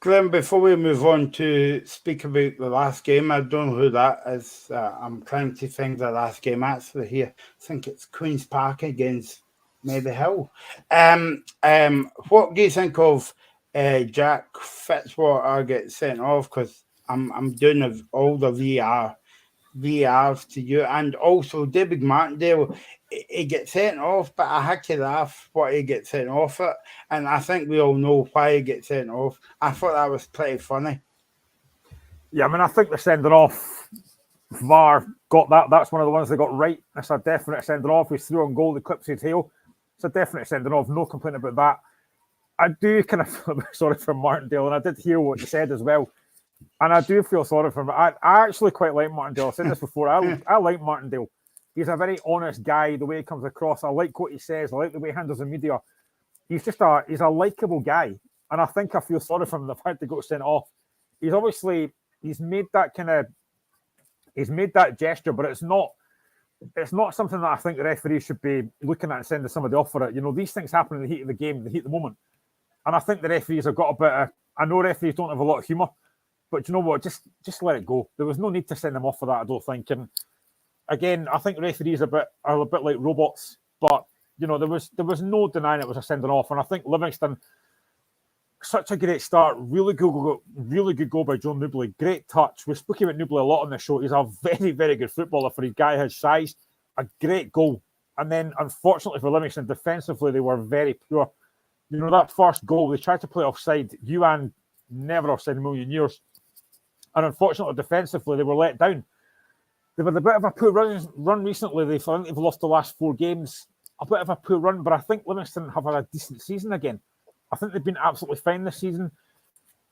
Glenn, before we move on to speak about the last game, I don't know who that is. I'm trying to think the last game actually here. I think it's Queen's Park against maybe Hill. What do you think of Jack Fitzwater get sent off? Because I'm doing all the VRs to you, and also David Martindale, he gets sent off, but I had to laugh what he gets sent off at, and I think we all know why he gets sent off. I thought that was pretty funny. Yeah, I mean, I think the sending off, VAR got that. That's one of the ones they got right. It's a definite sending off. He's through on goal, the clips his heel. It's a definite sending off. No complaint about that. I do kind of feel sorry for Martindale, and I did hear what he said as well. And I do feel sorry for him. I actually quite like Martindale. I've said this before. I like Martindale. He's a very honest guy, the way he comes across. I like what he says. I like the way he handles the media. He's a likable guy. And I think I feel sorry for him, the fact he got sent off. He's made that gesture, but it's not it's not something that I think the referee should be looking at and sending somebody off for it. You know, these things happen in the heat of the game, the heat of the moment. And I think the referees have got a bit of, I know referees don't have a lot of humour, but you know what, just let it go. There was no need to send them off for that, I don't think. And again, I think referees are a bit like robots, but you know, there was no denying it was a sending off. And I think Livingston, such a great start, really good goal by Joe Newbley, great touch. We spoke about Newbley a lot on the show. He's a very, very good footballer for his guy his size. A great goal. And then, unfortunately for Livingston, defensively, they were very poor. You know, that first goal, they tried to play offside. Yuan never offside in a million years. And unfortunately, defensively, they were let down. They've had a bit of a poor run recently. I think they've lost the last 4 games. A bit of a poor run, but I think Livingston have had a decent season again. I think they've been absolutely fine this season.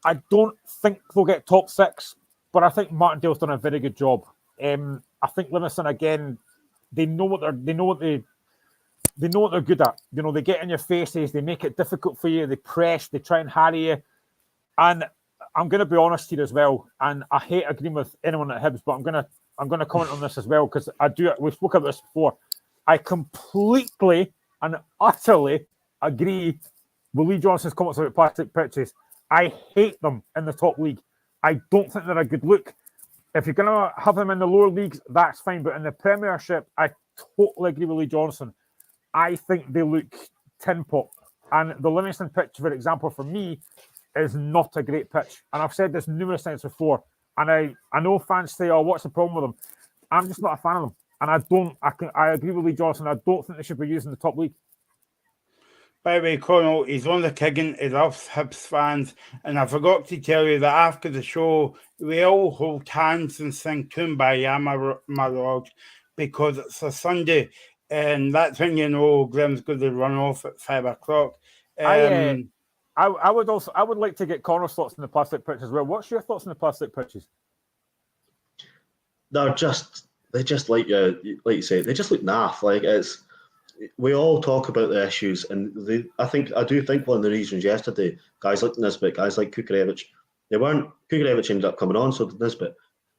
I don't think they'll get top 6, but I think Martindale's done a very good job. I think Livingston again, they know what they're good at. You know, they get in your faces, they make it difficult for you, they press, they try and harry you. And I'm going to be honest here as well, and I hate agreeing with anyone at Hibs, but I'm going to comment on this as well because we've spoken about this before. I completely and utterly agree with Lee Johnson's comments about plastic pitches. I hate them in the top league. I don't think they're a good look. If you're going to have them in the lower leagues, that's fine. But in the Premiership, I totally agree with Lee Johnson. I think they look tin pot. And the Livingston pitch, for example, for me, is not a great pitch. And I've said this numerous times before. And I know fans say, oh, what's the problem with them? I'm just not a fan of them. And I agree with Lee Johnson. I don't think they should be using the top league. By the way, Connell, he's on the Kiggin. He loves Hibs fans. And I forgot to tell you that after the show, we all hold hands and sing Kumbaya, my lord, because it's a Sunday. And that's when you know Graham's going to run off at 5 o'clock. I would like to get Connor's thoughts on the plastic pitch as well. What's your thoughts on the plastic pitches? They just like you say, they just look naff. Like we all talk about the issues, and I do think one of the reasons yesterday, guys like Nisbet, guys like Kukarevich, Kukarevich ended up coming on, so did Nisbet.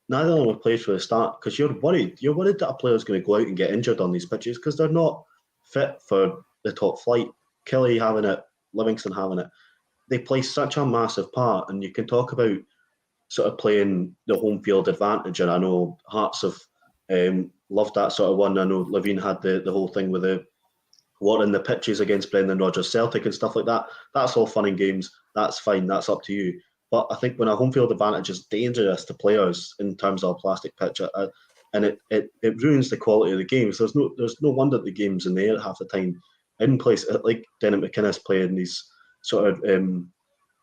Neither of them have played for the start because you're worried that a player's going to go out and get injured on these pitches because they're not fit for the top flight. Kelly having it, Livingston having it, they play such a massive part, and you can talk about sort of playing the home field advantage, and I know Hearts have loved that sort of one. I know Levine had the whole thing with the watering the pitches against Brendan Rodgers Celtic and stuff like that. That's all fun and games. That's fine. That's up to you. But I think when a home field advantage is dangerous to players in terms of a plastic pitch, and it ruins the quality of the games. There's no wonder the game's in the air half the time in place. Like Dennis McInnes playing these sort of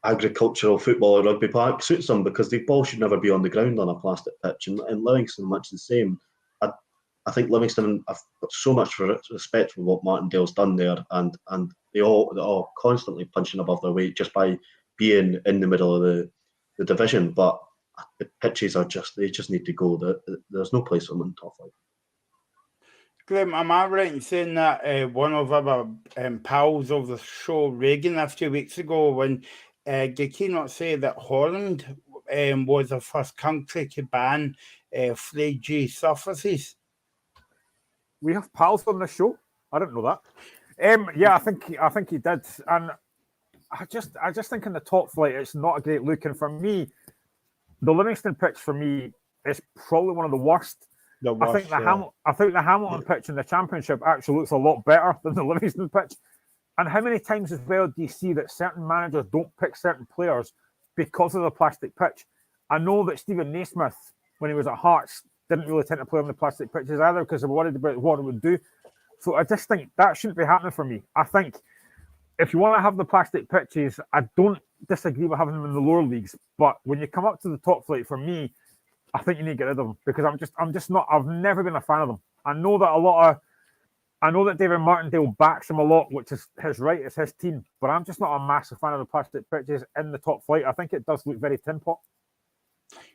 agricultural football at Rugby Park suits them because the ball should never be on the ground on a plastic pitch. And Livingston much the same. I think Livingston have got so much respect for what Martindale's done there, and they're all constantly punching above their weight just by being in the middle of the division. But the pitches they just need to go. There's no place for them in top 5. Graham, am I right in saying that one of our pals of the show, Reagan, a few weeks ago, when did he not say that Holland was the first country to ban 3G surfaces? We have pals on the show. I didn't know that. Yeah, I think he did, and I just think in the top flight it's not a great look. And for me, the Livingston pitch for me is probably one of the worst. I think the Hamilton pitch in the Championship actually looks a lot better than the Livingston pitch. And how many times as well do you see that certain managers don't pick certain players because of the plastic pitch? I know that Stephen Naismith, when he was at Hearts, didn't really tend to play on the plastic pitches either because they were worried about what it would do. So I just think that shouldn't be happening for me. I think if you want to have the plastic pitches, I don't disagree with having them in the lower leagues. But when you come up to the top flight, for me, I think you need to get rid of them because I'm just not. I've never been a fan of them. I know that David Martindale backs him a lot, which is his right. It's his team, but I'm just not a massive fan of the plastic pitches in the top flight. I think it does look very tin pot.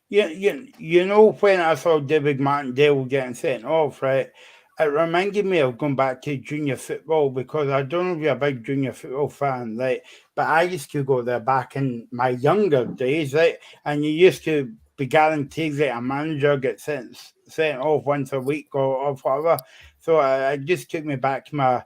Yeah, you know, when I saw David Martindale getting sent off, right, it reminded me of going back to junior football because I don't know if you're a big junior football fan, right, but I used to go there back in my younger days, right, and you used to be guaranteed that a manager gets sent off once a week or whatever. So it just took me back to my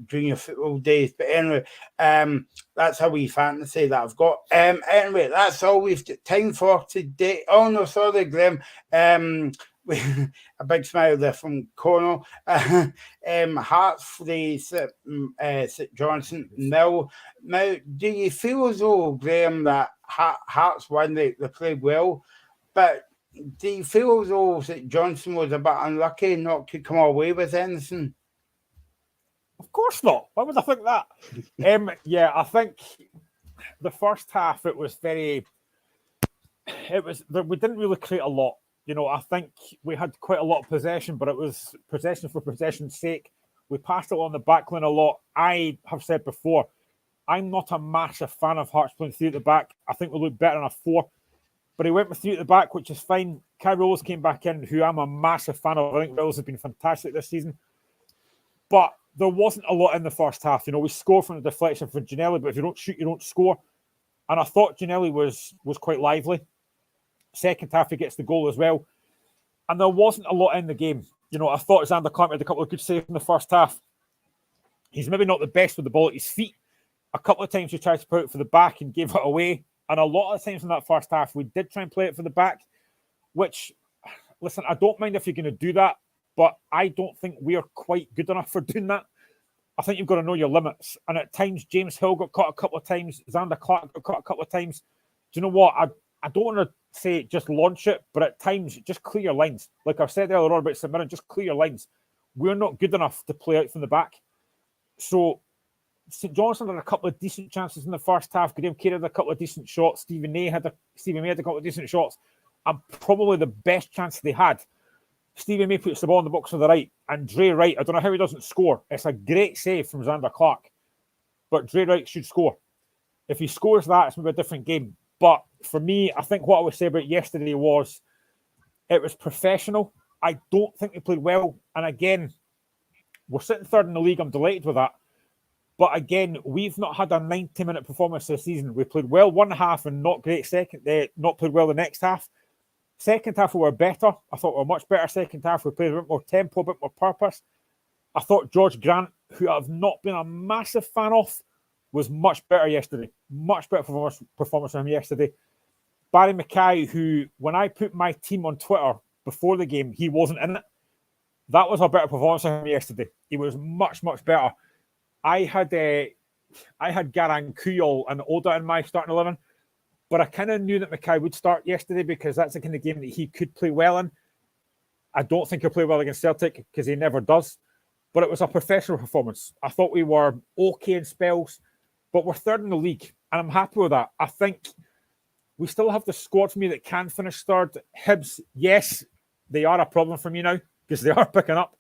junior football days. But anyway, that's a wee fantasy that I've got. Anyway, that's all we've got time for today. Oh no, sorry, Graham. A big smile there from Connell. Hearts 3, St Johnstone 0. Now, do you feel as though, Graham, that Hearts won, they played well, but do you feel as though St Johnstone was a bit unlucky not to come away with anything? Of course not. Why would I think that? Yeah, I think the first half we didn't really create a lot. You know, I think we had quite a lot of possession, but it was possession for possession's sake. We passed it on the back line a lot. I have said before, I'm not a massive fan of Hearts playing 3 at the back. I think we look better on a 4. But he went with 3 at the back, which is fine. Kai Rose came back in, who I'm a massive fan of. I think Rose has been fantastic this season. But there wasn't a lot in the first half. You know, we scored from the deflection from Ginnelly, but if you don't shoot, you don't score. And I thought Ginnelly was quite lively. Second half, he gets the goal as well. And there wasn't a lot in the game. You know, I thought Xander Clark had a couple of good saves in the first half. He's maybe not the best with the ball at his feet. A couple of times he tried to put it for the back and gave it away. And a lot of times in that first half, we did try and play it for the back, which, listen, I don't mind if you're going to do that, but I don't think we are quite good enough for doing that. I think you've got to know your limits. And at times, James Hill got caught a couple of times. Xander Clark got caught a couple of times. Do you know what? I don't want to say just launch it, but at times, just clear your lines. Like I've said earlier on about St Mirren, just clear your lines. We're not good enough to play out from the back. So St Johnstone had a couple of decent chances in the first half. Graham Carey had a couple of decent shots. Stephen May had a couple of decent shots. And probably the best chance they had, Stephen May puts the ball in the box to the right. And Dre Wright, I don't know how he doesn't score. It's a great save from Xander Clark. But Dre Wright should score. If he scores that, it's maybe a different game. But for me, I think what I would say about yesterday was it was professional. I don't think we played well. And again, we're sitting third in the league. I'm delighted with that. But again, we've not had a 90-minute performance this season. We played well one half and not great second. Not played well the next half. Second half, we were better. I thought we were much better second half. We played a bit more tempo, a bit more purpose. I thought George Grant, who I've not been a massive fan of, was much better yesterday. Much better performance from him yesterday. Barry Mackay, who, when I put my team on Twitter before the game, he wasn't in it. That was a better performance from him yesterday. He was much, much better. I had Garang Kuyol and Oda in my starting 11, but I kind of knew that Mackay would start yesterday because that's the kind of game that he could play well in. I don't think he'll play well against Celtic because he never does, but it was a professional performance. I thought we were okay in spells, but we're third in the league, and I'm happy with that. I think we still have the squad for me that can finish third. Hibs, yes, they are a problem for me now because they are picking up.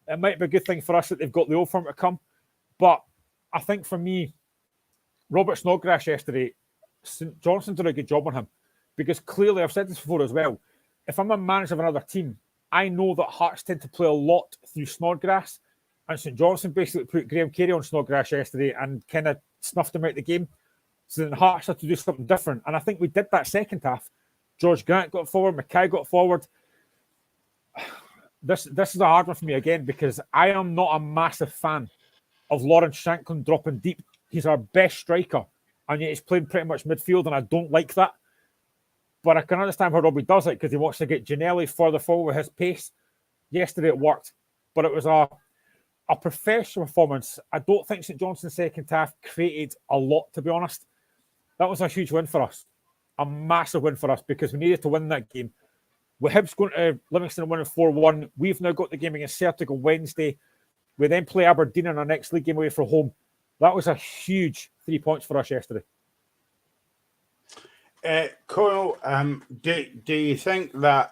It might be a good thing for us that they've got the old firm to come. But I think for me, Robert Snodgrass yesterday, St Johnstone did a good job on him because clearly, I've said this before as well, if I'm a manager of another team, I know that Hearts tend to play a lot through Snodgrass, and St Johnstone basically put Graham Carey on Snodgrass yesterday and kind of snuffed him out the game. So then Hearts had to do something different, and I think we did that second half. George Grant got forward, Mackay got forward. This is a hard one for me again because I am not a massive fan of Lawrence Shanklin dropping deep. He's our best striker, and yet he's playing pretty much midfield, and I don't like that. But I can understand how Robbie does it because he wants to get Ginnelly further forward with his pace. Yesterday it worked, but it was a professional performance. I don't think St Johnstone's second half created a lot, to be honest. That was a huge win for us, a massive win for us because we needed to win that game. With Hibs going to Livingston and winning 4-1, we've now got the game against Celtic on Wednesday. We then play Aberdeen in our next league game away from home. That was a huge 3 points for us yesterday. Conal, do you think that,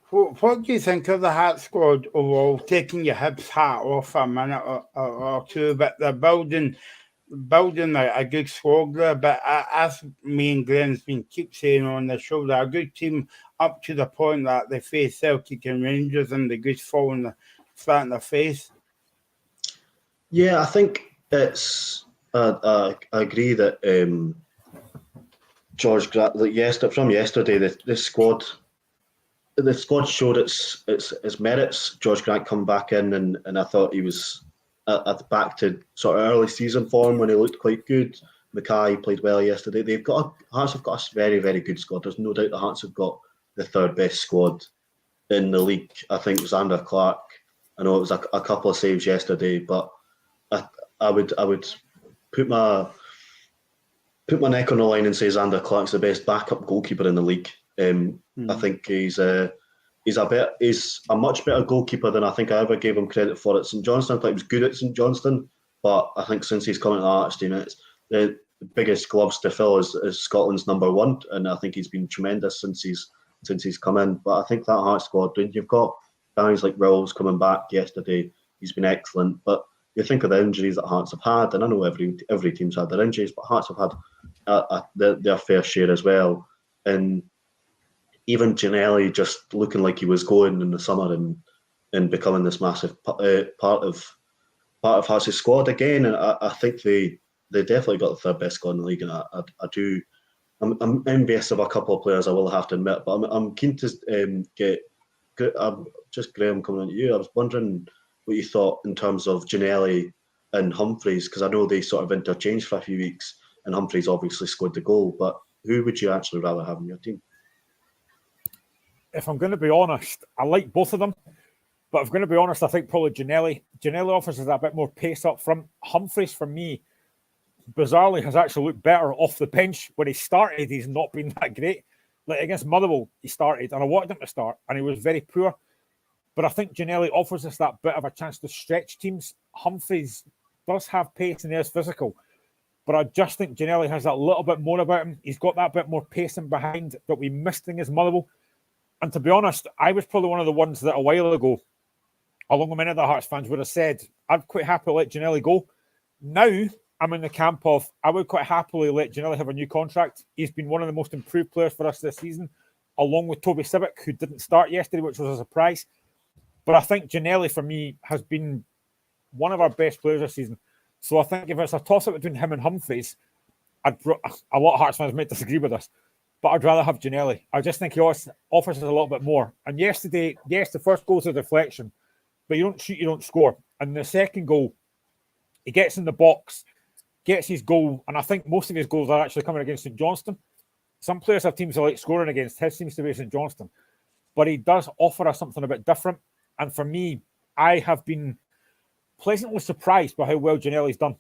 what do you think of the Hearts squad overall, taking your Hibs hat off a minute or two, but they're building a good squad there, but as me and Glenn's been keep saying on the show, they're a good team up to the point that they face Celtic and Rangers and the goods falling flat in their face. Yeah, I think it's. I agree that George Grant, like from yesterday, the squad showed its merits. George Grant come back in, and I thought he was back to sort of early season form when he looked quite good. Mackay played well yesterday. Hearts have got a very, very good squad. There's no doubt the Hearts have got the third best squad in the league. I think Xander Clark. I know it was a couple of saves yesterday, but I would put my neck on the line and say Xander Clark's the best backup goalkeeper in the league. I think he's a much better goalkeeper than I think I ever gave him credit for at St Johnstone. I thought he was good at St Johnstone, but I think since he's come into the Hearts team, it's the biggest gloves to fill is Scotland's number one, and I think he's been tremendous since he's come in. But I think that Hearts squad, when you've got guys like Rowles coming back yesterday, he's been excellent. But you think of the injuries that Hearts have had, and I know every team's had their injuries, but Hearts have had their fair share as well. And even Ginnelly just looking like he was going in the summer and becoming this massive part of Hearts' squad again. And I think they definitely got the third best squad in the league. And I'm envious of a couple of players, I will have to admit, but I'm keen to get just Graham coming on to you. I was wondering what you thought in terms of Ginnelly and Humphreys, because I know they sort of interchanged for a few weeks, and Humphreys obviously scored the goal. But who would you actually rather have in your team? If I'm going to be honest, I like both of them. But if I'm going to be honest, I think probably Ginnelly. Ginnelly offers us a bit more pace up front. Humphreys, for me, bizarrely, has actually looked better off the bench. When he started, he's not been that great. Like against Motherwell, he started, and I wanted him to start, and he was very poor. But I think Ginnelly offers us that bit of a chance to stretch teams. Humphreys does have pace and is physical. But I just think Ginnelly has that little bit more about him. He's got that bit more pacing behind that we missed in his Motherwell. And to be honest, I was probably one of the ones that a while ago, along with many of the Hearts fans, would have said, I'd quite happily let Ginnelly go. Now, I'm in the camp of, I would quite happily let Ginnelly have a new contract. He's been one of the most improved players for us this season, along with Toby Sivic, who didn't start yesterday, which was a surprise. But I think Ginnelly, for me, has been one of our best players this season. So I think if it's a toss-up between him and Humphreys, a lot of Hearts fans might disagree with us, but I'd rather have Ginnelly. I just think he offers us a little bit more. And yesterday, yes, the first goal's a deflection, but you don't shoot, you don't score. And the second goal, he gets in the box, gets his goal, and I think most of his goals are actually coming against St Johnstone. Some players have teams they like scoring against. His seems to be St Johnstone. But he does offer us something a bit different. And for me, I have been pleasantly surprised by how well Ginnelly's done.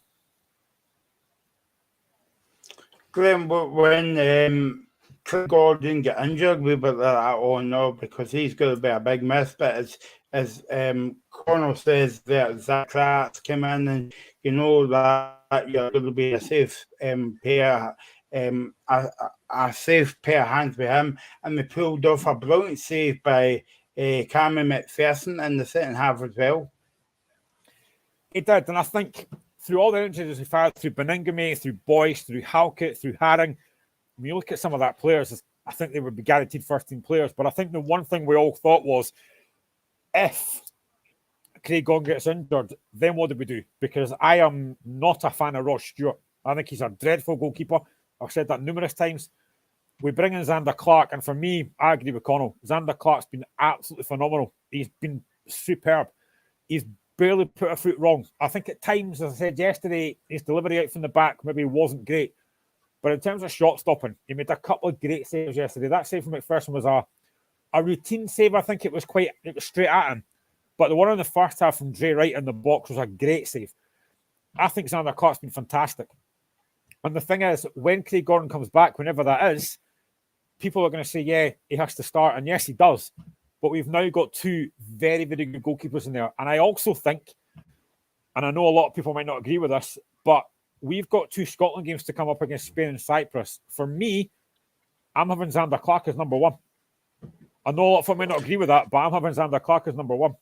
Graham, when Craig Gordon get injured, we were like, oh no, because he's going to be a big miss. But as Connell says, that Zach Kratz came in, and you know that you're going to be a safe pair, a safe pair of hands with him, and we pulled off a brilliant save by Cameron McPherson in the second half as well. He did, and I think through all the injuries we've had, through Beningame, through Boyce, through Halkett, through Haring, when you look at some of that players, I think they would be guaranteed first-team players. But I think the one thing we all thought was, if Craig Gordon gets injured, then what do we do? Because I am not a fan of Ross Stewart. I think he's a dreadful goalkeeper. I've said that numerous times. We bring in Xander Clark, and for me, I agree with Connell. Xander Clark's been absolutely phenomenal. He's been superb. He's barely put a foot wrong. I think at times, as I said yesterday, his delivery out from the back maybe wasn't great. But in terms of shot stopping, he made a couple of great saves yesterday. That save from McPherson was a routine save. I think it was straight at him. But the one in the first half from Dre Wright in the box was a great save. I think Xander Clark's been fantastic. And the thing is, when Craig Gordon comes back, whenever that is, people are going to say, yeah, he has to start. And yes, he does. But we've now got two very, very good goalkeepers in there. And I also think, and I know a lot of people might not agree with us, but we've got two Scotland games to come up against Spain and Cyprus. For me, I'm having Xander Clark as number one. I know a lot of people might not agree with that, but I'm having Xander Clark as number one.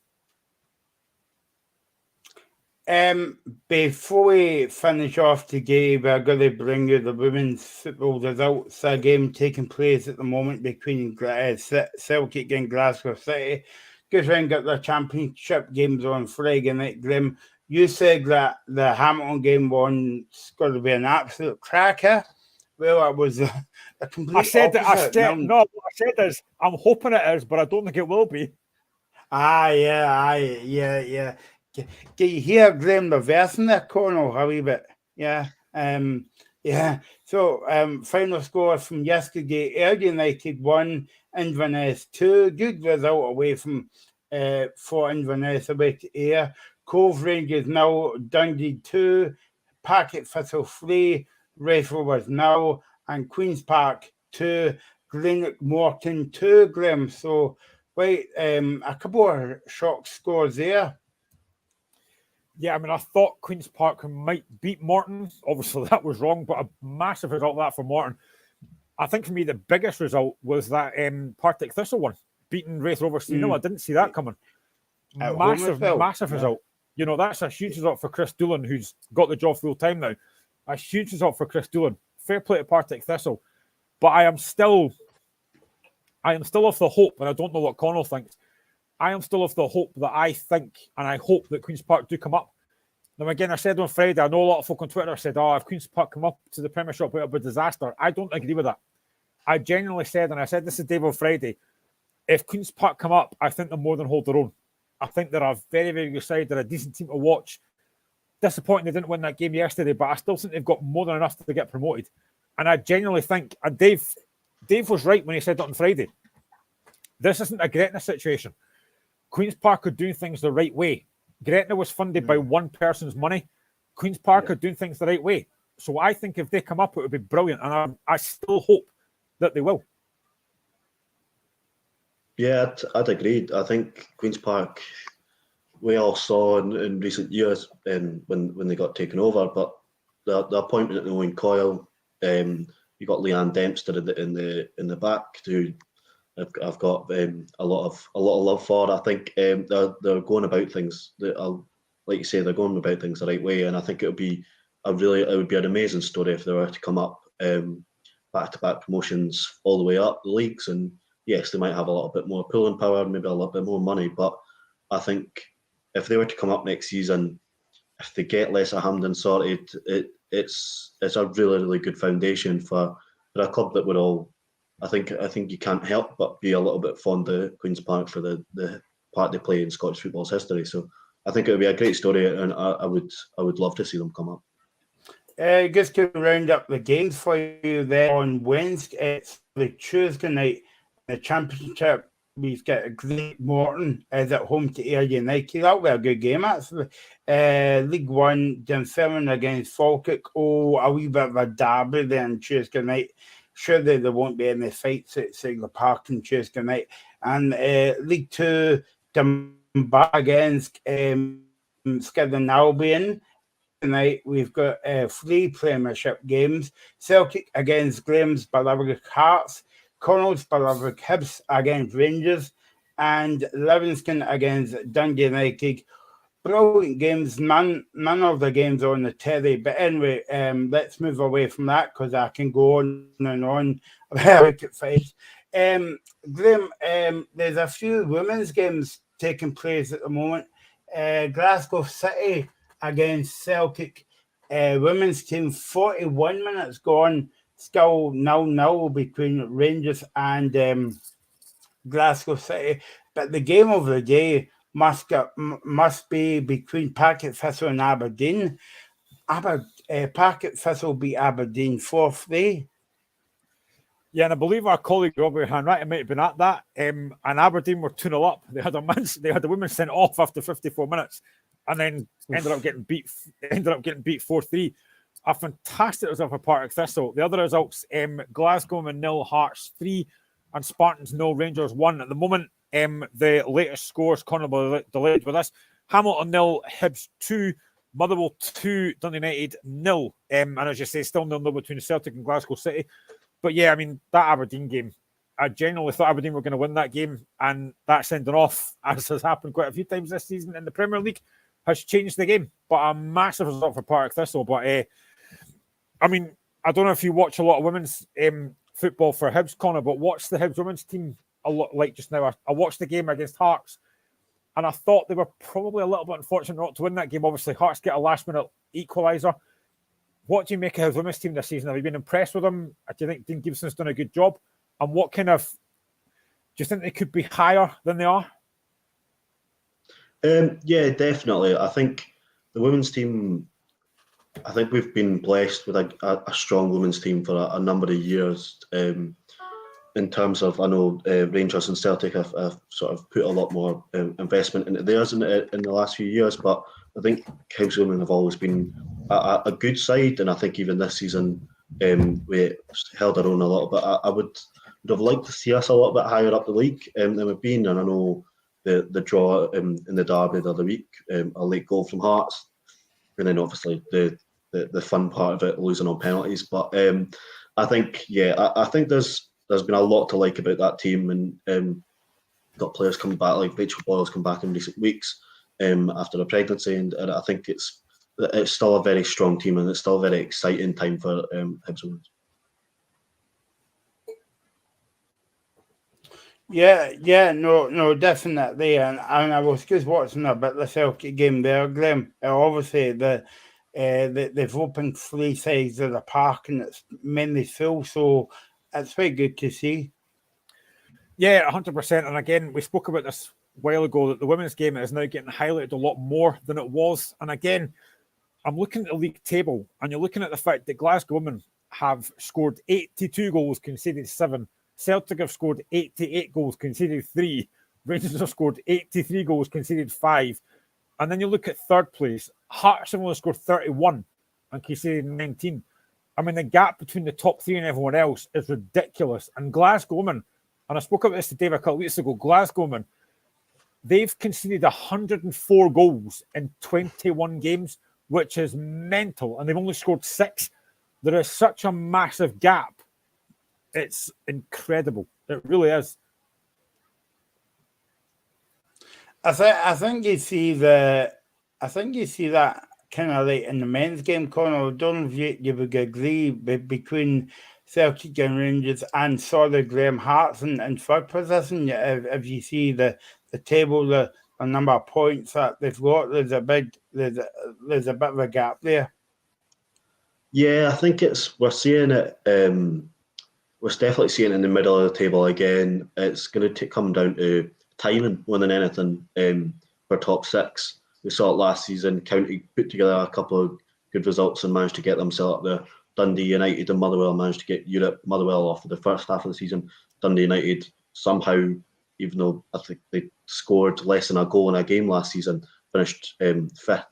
Before we finish off today, we're going to bring you the women's football results. A game taking place at the moment between Celtic and Glasgow City. Goes round got their championship games on Friday night. Grim, you said that the Hamilton game was going to be an absolute cracker. Well, it was the complete opposite. I said, no, what I said is, I'm hoping it is, but I don't think it will be. Yeah. Can you hear Graham reversing there, Connell, a wee bit? Yeah. So, final score from yesterday: Ayr United 1, Inverness 2. Good result away from for Inverness away to Ayr. Cove Rangers 0, Dundee 2, Packet Thistle 3, Raithrovers 0, and Queen's Park 2, Greenock Morton 2, Graham. So, wait, a couple of shock scores there. Yeah, I mean, I thought Queen's Park might beat Morton. Obviously, that was wrong, but a massive result that for Morton. I think for me, the biggest result was that Partick Thistle one, beating Raith Rovers 3-0. I didn't see that coming. Massive result. You know, that's a huge result for Chris Doolan, who's got the job full time now. A huge result for Chris Doolan. Fair play to Partick Thistle. But I am still of the hope, and I don't know what Connell thinks. I am still of the hope that I think, and I hope that Queen's Park do come up. Now, again, I said on Friday, I know a lot of folk on Twitter said, if Queen's Park come up to the Premiership, it would be a disaster. I don't agree with that. I genuinely said, and I said this to Dave on Friday, if Queen's Park come up, I think they'll more than hold their own. I think they're a very, very good side. They're a decent team to watch. Disappointing they didn't win that game yesterday, but I still think they've got more than enough to get promoted. And I genuinely think, and Dave was right when he said that on Friday, this isn't a Gretna situation. Queen's Park are doing things the right way. Gretna was funded by one person's money. Queen's Park are doing things the right way. So I think if they come up, it would be brilliant. And I still hope that they will. Yeah, I'd agree. I think Queen's Park, we all saw in recent years when they got taken over, but the appointment of Owen Coyle, you got Leanne Dempster in the back, who I've got a lot of love for. I think they're going about things like you say, they're going about things the right way, and I think it would be an amazing story if they were to come up back-to-back promotions all the way up the leagues. And yes, they might have a little bit more pulling power, maybe a little bit more money, but I think if they were to come up next season, if they get Lesser Hampden sorted, it's a really, really good foundation for a club that would all. I think you can't help but be a little bit fond of Queen's Park for the part they play in Scottish football's history. So I think it would be a great story, and I would love to see them come up. Just to round up the games for you there on Wednesday, it's the Tuesday night, the Championship. We've got Greenock Morton is at home to Ayr United. That'll be a good game, actually. League One, Dunfermline against Falkirk. Oh, a wee bit of a derby there on Tuesday night. Surely there won't be any fights at Sigler Park on Tuesday night. And League Two, Dunbar against Skidden Albion. Tonight we've got 3 Premiership games. Celtic against Graham's Beloved Hearts. Connell's Beloved Hibs against Rangers. And Livingston against Dundee United. Brilliant games. None of the games on the telly. But anyway, let's move away from that because I can go on and on about it fast. Graham, there's a few women's games taking place at the moment. Glasgow City against Celtic. Women's team, 41 minutes gone. Still 0-0 between Rangers and Glasgow City. But the game of the day must be between Packet Thistle and Aberdeen. Packet Thistle beat Aberdeen 4-3. Yeah, and I believe our colleague Robbie Hanratty might have been at that. And Aberdeen were 2-0 up. They had the women sent off after 54 minutes, and then ended up getting beat 4-3. A fantastic result for Partick Thistle. The other results: Glasgow 0, Hearts 3, and Spartans 0, Rangers 1. At the moment, the latest scores, Conor will be delayed with us. Hamilton 0, Hibs 2, Motherwell 2, Dundee United 0. And as you say, still 0-0 between Celtic and Glasgow City. But yeah, I mean, that Aberdeen game, I genuinely thought Aberdeen were going to win that game, and that sending off, as has happened quite a few times this season in the Premier League, has changed the game. But a massive result for Partick Thistle. But I mean, I don't know if you watch a lot of women's football for Hibs, Connor, but watch the Hibs women's team a lot like just now. I watched the game against Hearts, and I thought they were probably a little bit unfortunate not to win that game. Obviously, Hearts get a last-minute equaliser. what do you make of his women's team this season? Have you been impressed with them? Do you think Dean Gibson's done a good job? And what kind of, do you think they could be higher than they are? Yeah, definitely. I think the women's team, I think we've been blessed with a strong women's team for a number of years. In terms of, I know Rangers and Celtic have sort of put a lot more investment into theirs in the last few years, but I think Hibs women have always been a good side, and I think even this season we held our own a little bit. I would have liked to see us a little bit higher up the league than we've been, and I know the draw in the derby the other week, a late goal from Hearts, and then obviously the fun part of it, losing on penalties. But I think, I think there's been a lot to like about that team, and got players coming back, like Rachel Boyle's come back in recent weeks after a pregnancy, and I think it's still a very strong team, and it's still a very exciting time for Hibs women. No, definitely. And I was just watching a bit of the Celtic game there, Graham. Obviously, they've opened 3 sides of the park, and it's mainly full, so it's very good to see. Yeah, 100%. And again, we spoke about this a while ago, that the women's game is now getting highlighted a lot more than it was. And again, I'm looking at the league table, and you're looking at the fact that Glasgow women have scored 82 goals, conceded 7. Celtic have scored 88 goals, conceded 3. Rangers have scored 83 goals, conceded 5. And then you look at third place, Hearts have only scored 31 and conceded 19. I mean, the gap between the top 3 and everyone else is ridiculous. And Glasgow women, and I spoke about this to Dave a couple of weeks ago, Glasgow women, they've conceded 104 goals in 21 games, which is mental. And they've only scored 6. There is such a massive gap. It's incredible. It really is. I think you see that kind of like in the men's game, Conor. I don't know if you would agree, but between Celtic and Rangers and solid Graham Hearts in third position, if you see the table, the number of points that they've got, there's a bit of a gap there. Yeah, I think we're seeing it. We're definitely seeing it in the middle of the table again. It's going to come down to timing more than anything for top 6. We saw it last season. County put together a couple of good results and managed to get themselves up there. Dundee United and Motherwell managed to get Europe. Motherwell off for the first half of the season. Dundee United somehow, even though I think they scored less than a goal in a game last season, finished 5th.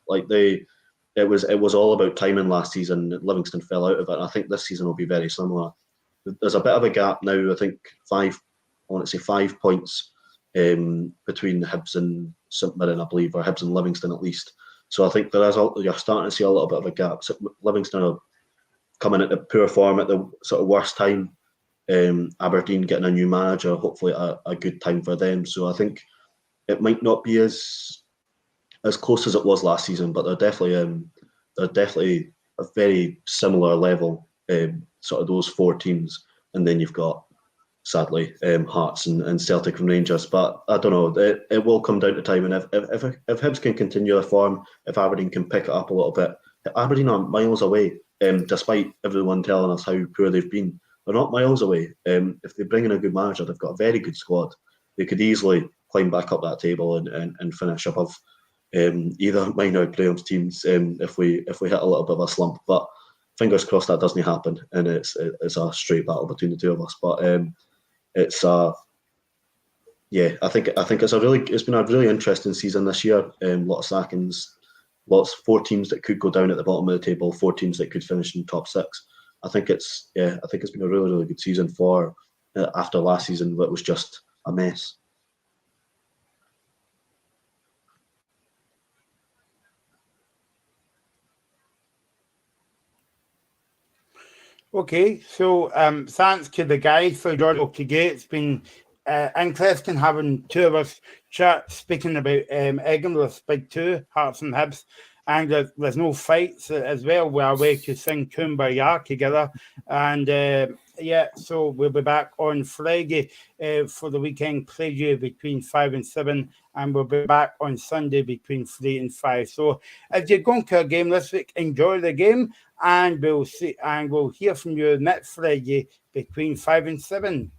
It was all about timing last season. Livingston fell out of it. And I think this season will be very similar. There's a bit of a gap now. I think 5 points between Hibs and St Mirren, I believe, or Hibs and Livingston at least. So I think you're starting to see a little bit of a gap. Livingston are coming into poor form at the sort of worst time. Aberdeen getting a new manager, hopefully a good time for them. So I think it might not be as close as it was last season, but they're definitely a very similar level. Sort of those 4 teams, and then you've got, sadly, Hearts and Celtic and Rangers. But I don't know, it will come down to time, and if Hibs can continue their form, if Aberdeen can pick it up a little bit, Aberdeen are miles away, despite everyone telling us how poor they've been. They're not miles away. If they bring in a good manager, they've got a very good squad. They could easily climb back up that table and finish above either mine or Graham's teams if we hit a little bit of a slump. But fingers crossed that doesn't happen, and it's a straight battle between the 2 of us. But I think it's been a really interesting season this year. A lot of sackings, 4 teams that could go down at the bottom of the table, 4 teams that could finish in top 6. I think it's been a really, really good season for after last season, that was just a mess. Okay, so thanks to the guys for joining us today. It's been interesting having 2 of us chat, speaking about Edinburgh's Big 2, Hearts and Hibs, and there's no fights as well. We're away to sing Kumbaya together, and Yeah, so we'll be back on Friday for the weekend preview between 5 and 7, and we'll be back on Sunday between 3 and 5. So if you're going to a game this week, enjoy the game, and we'll hear from you next Friday between 5 and 7.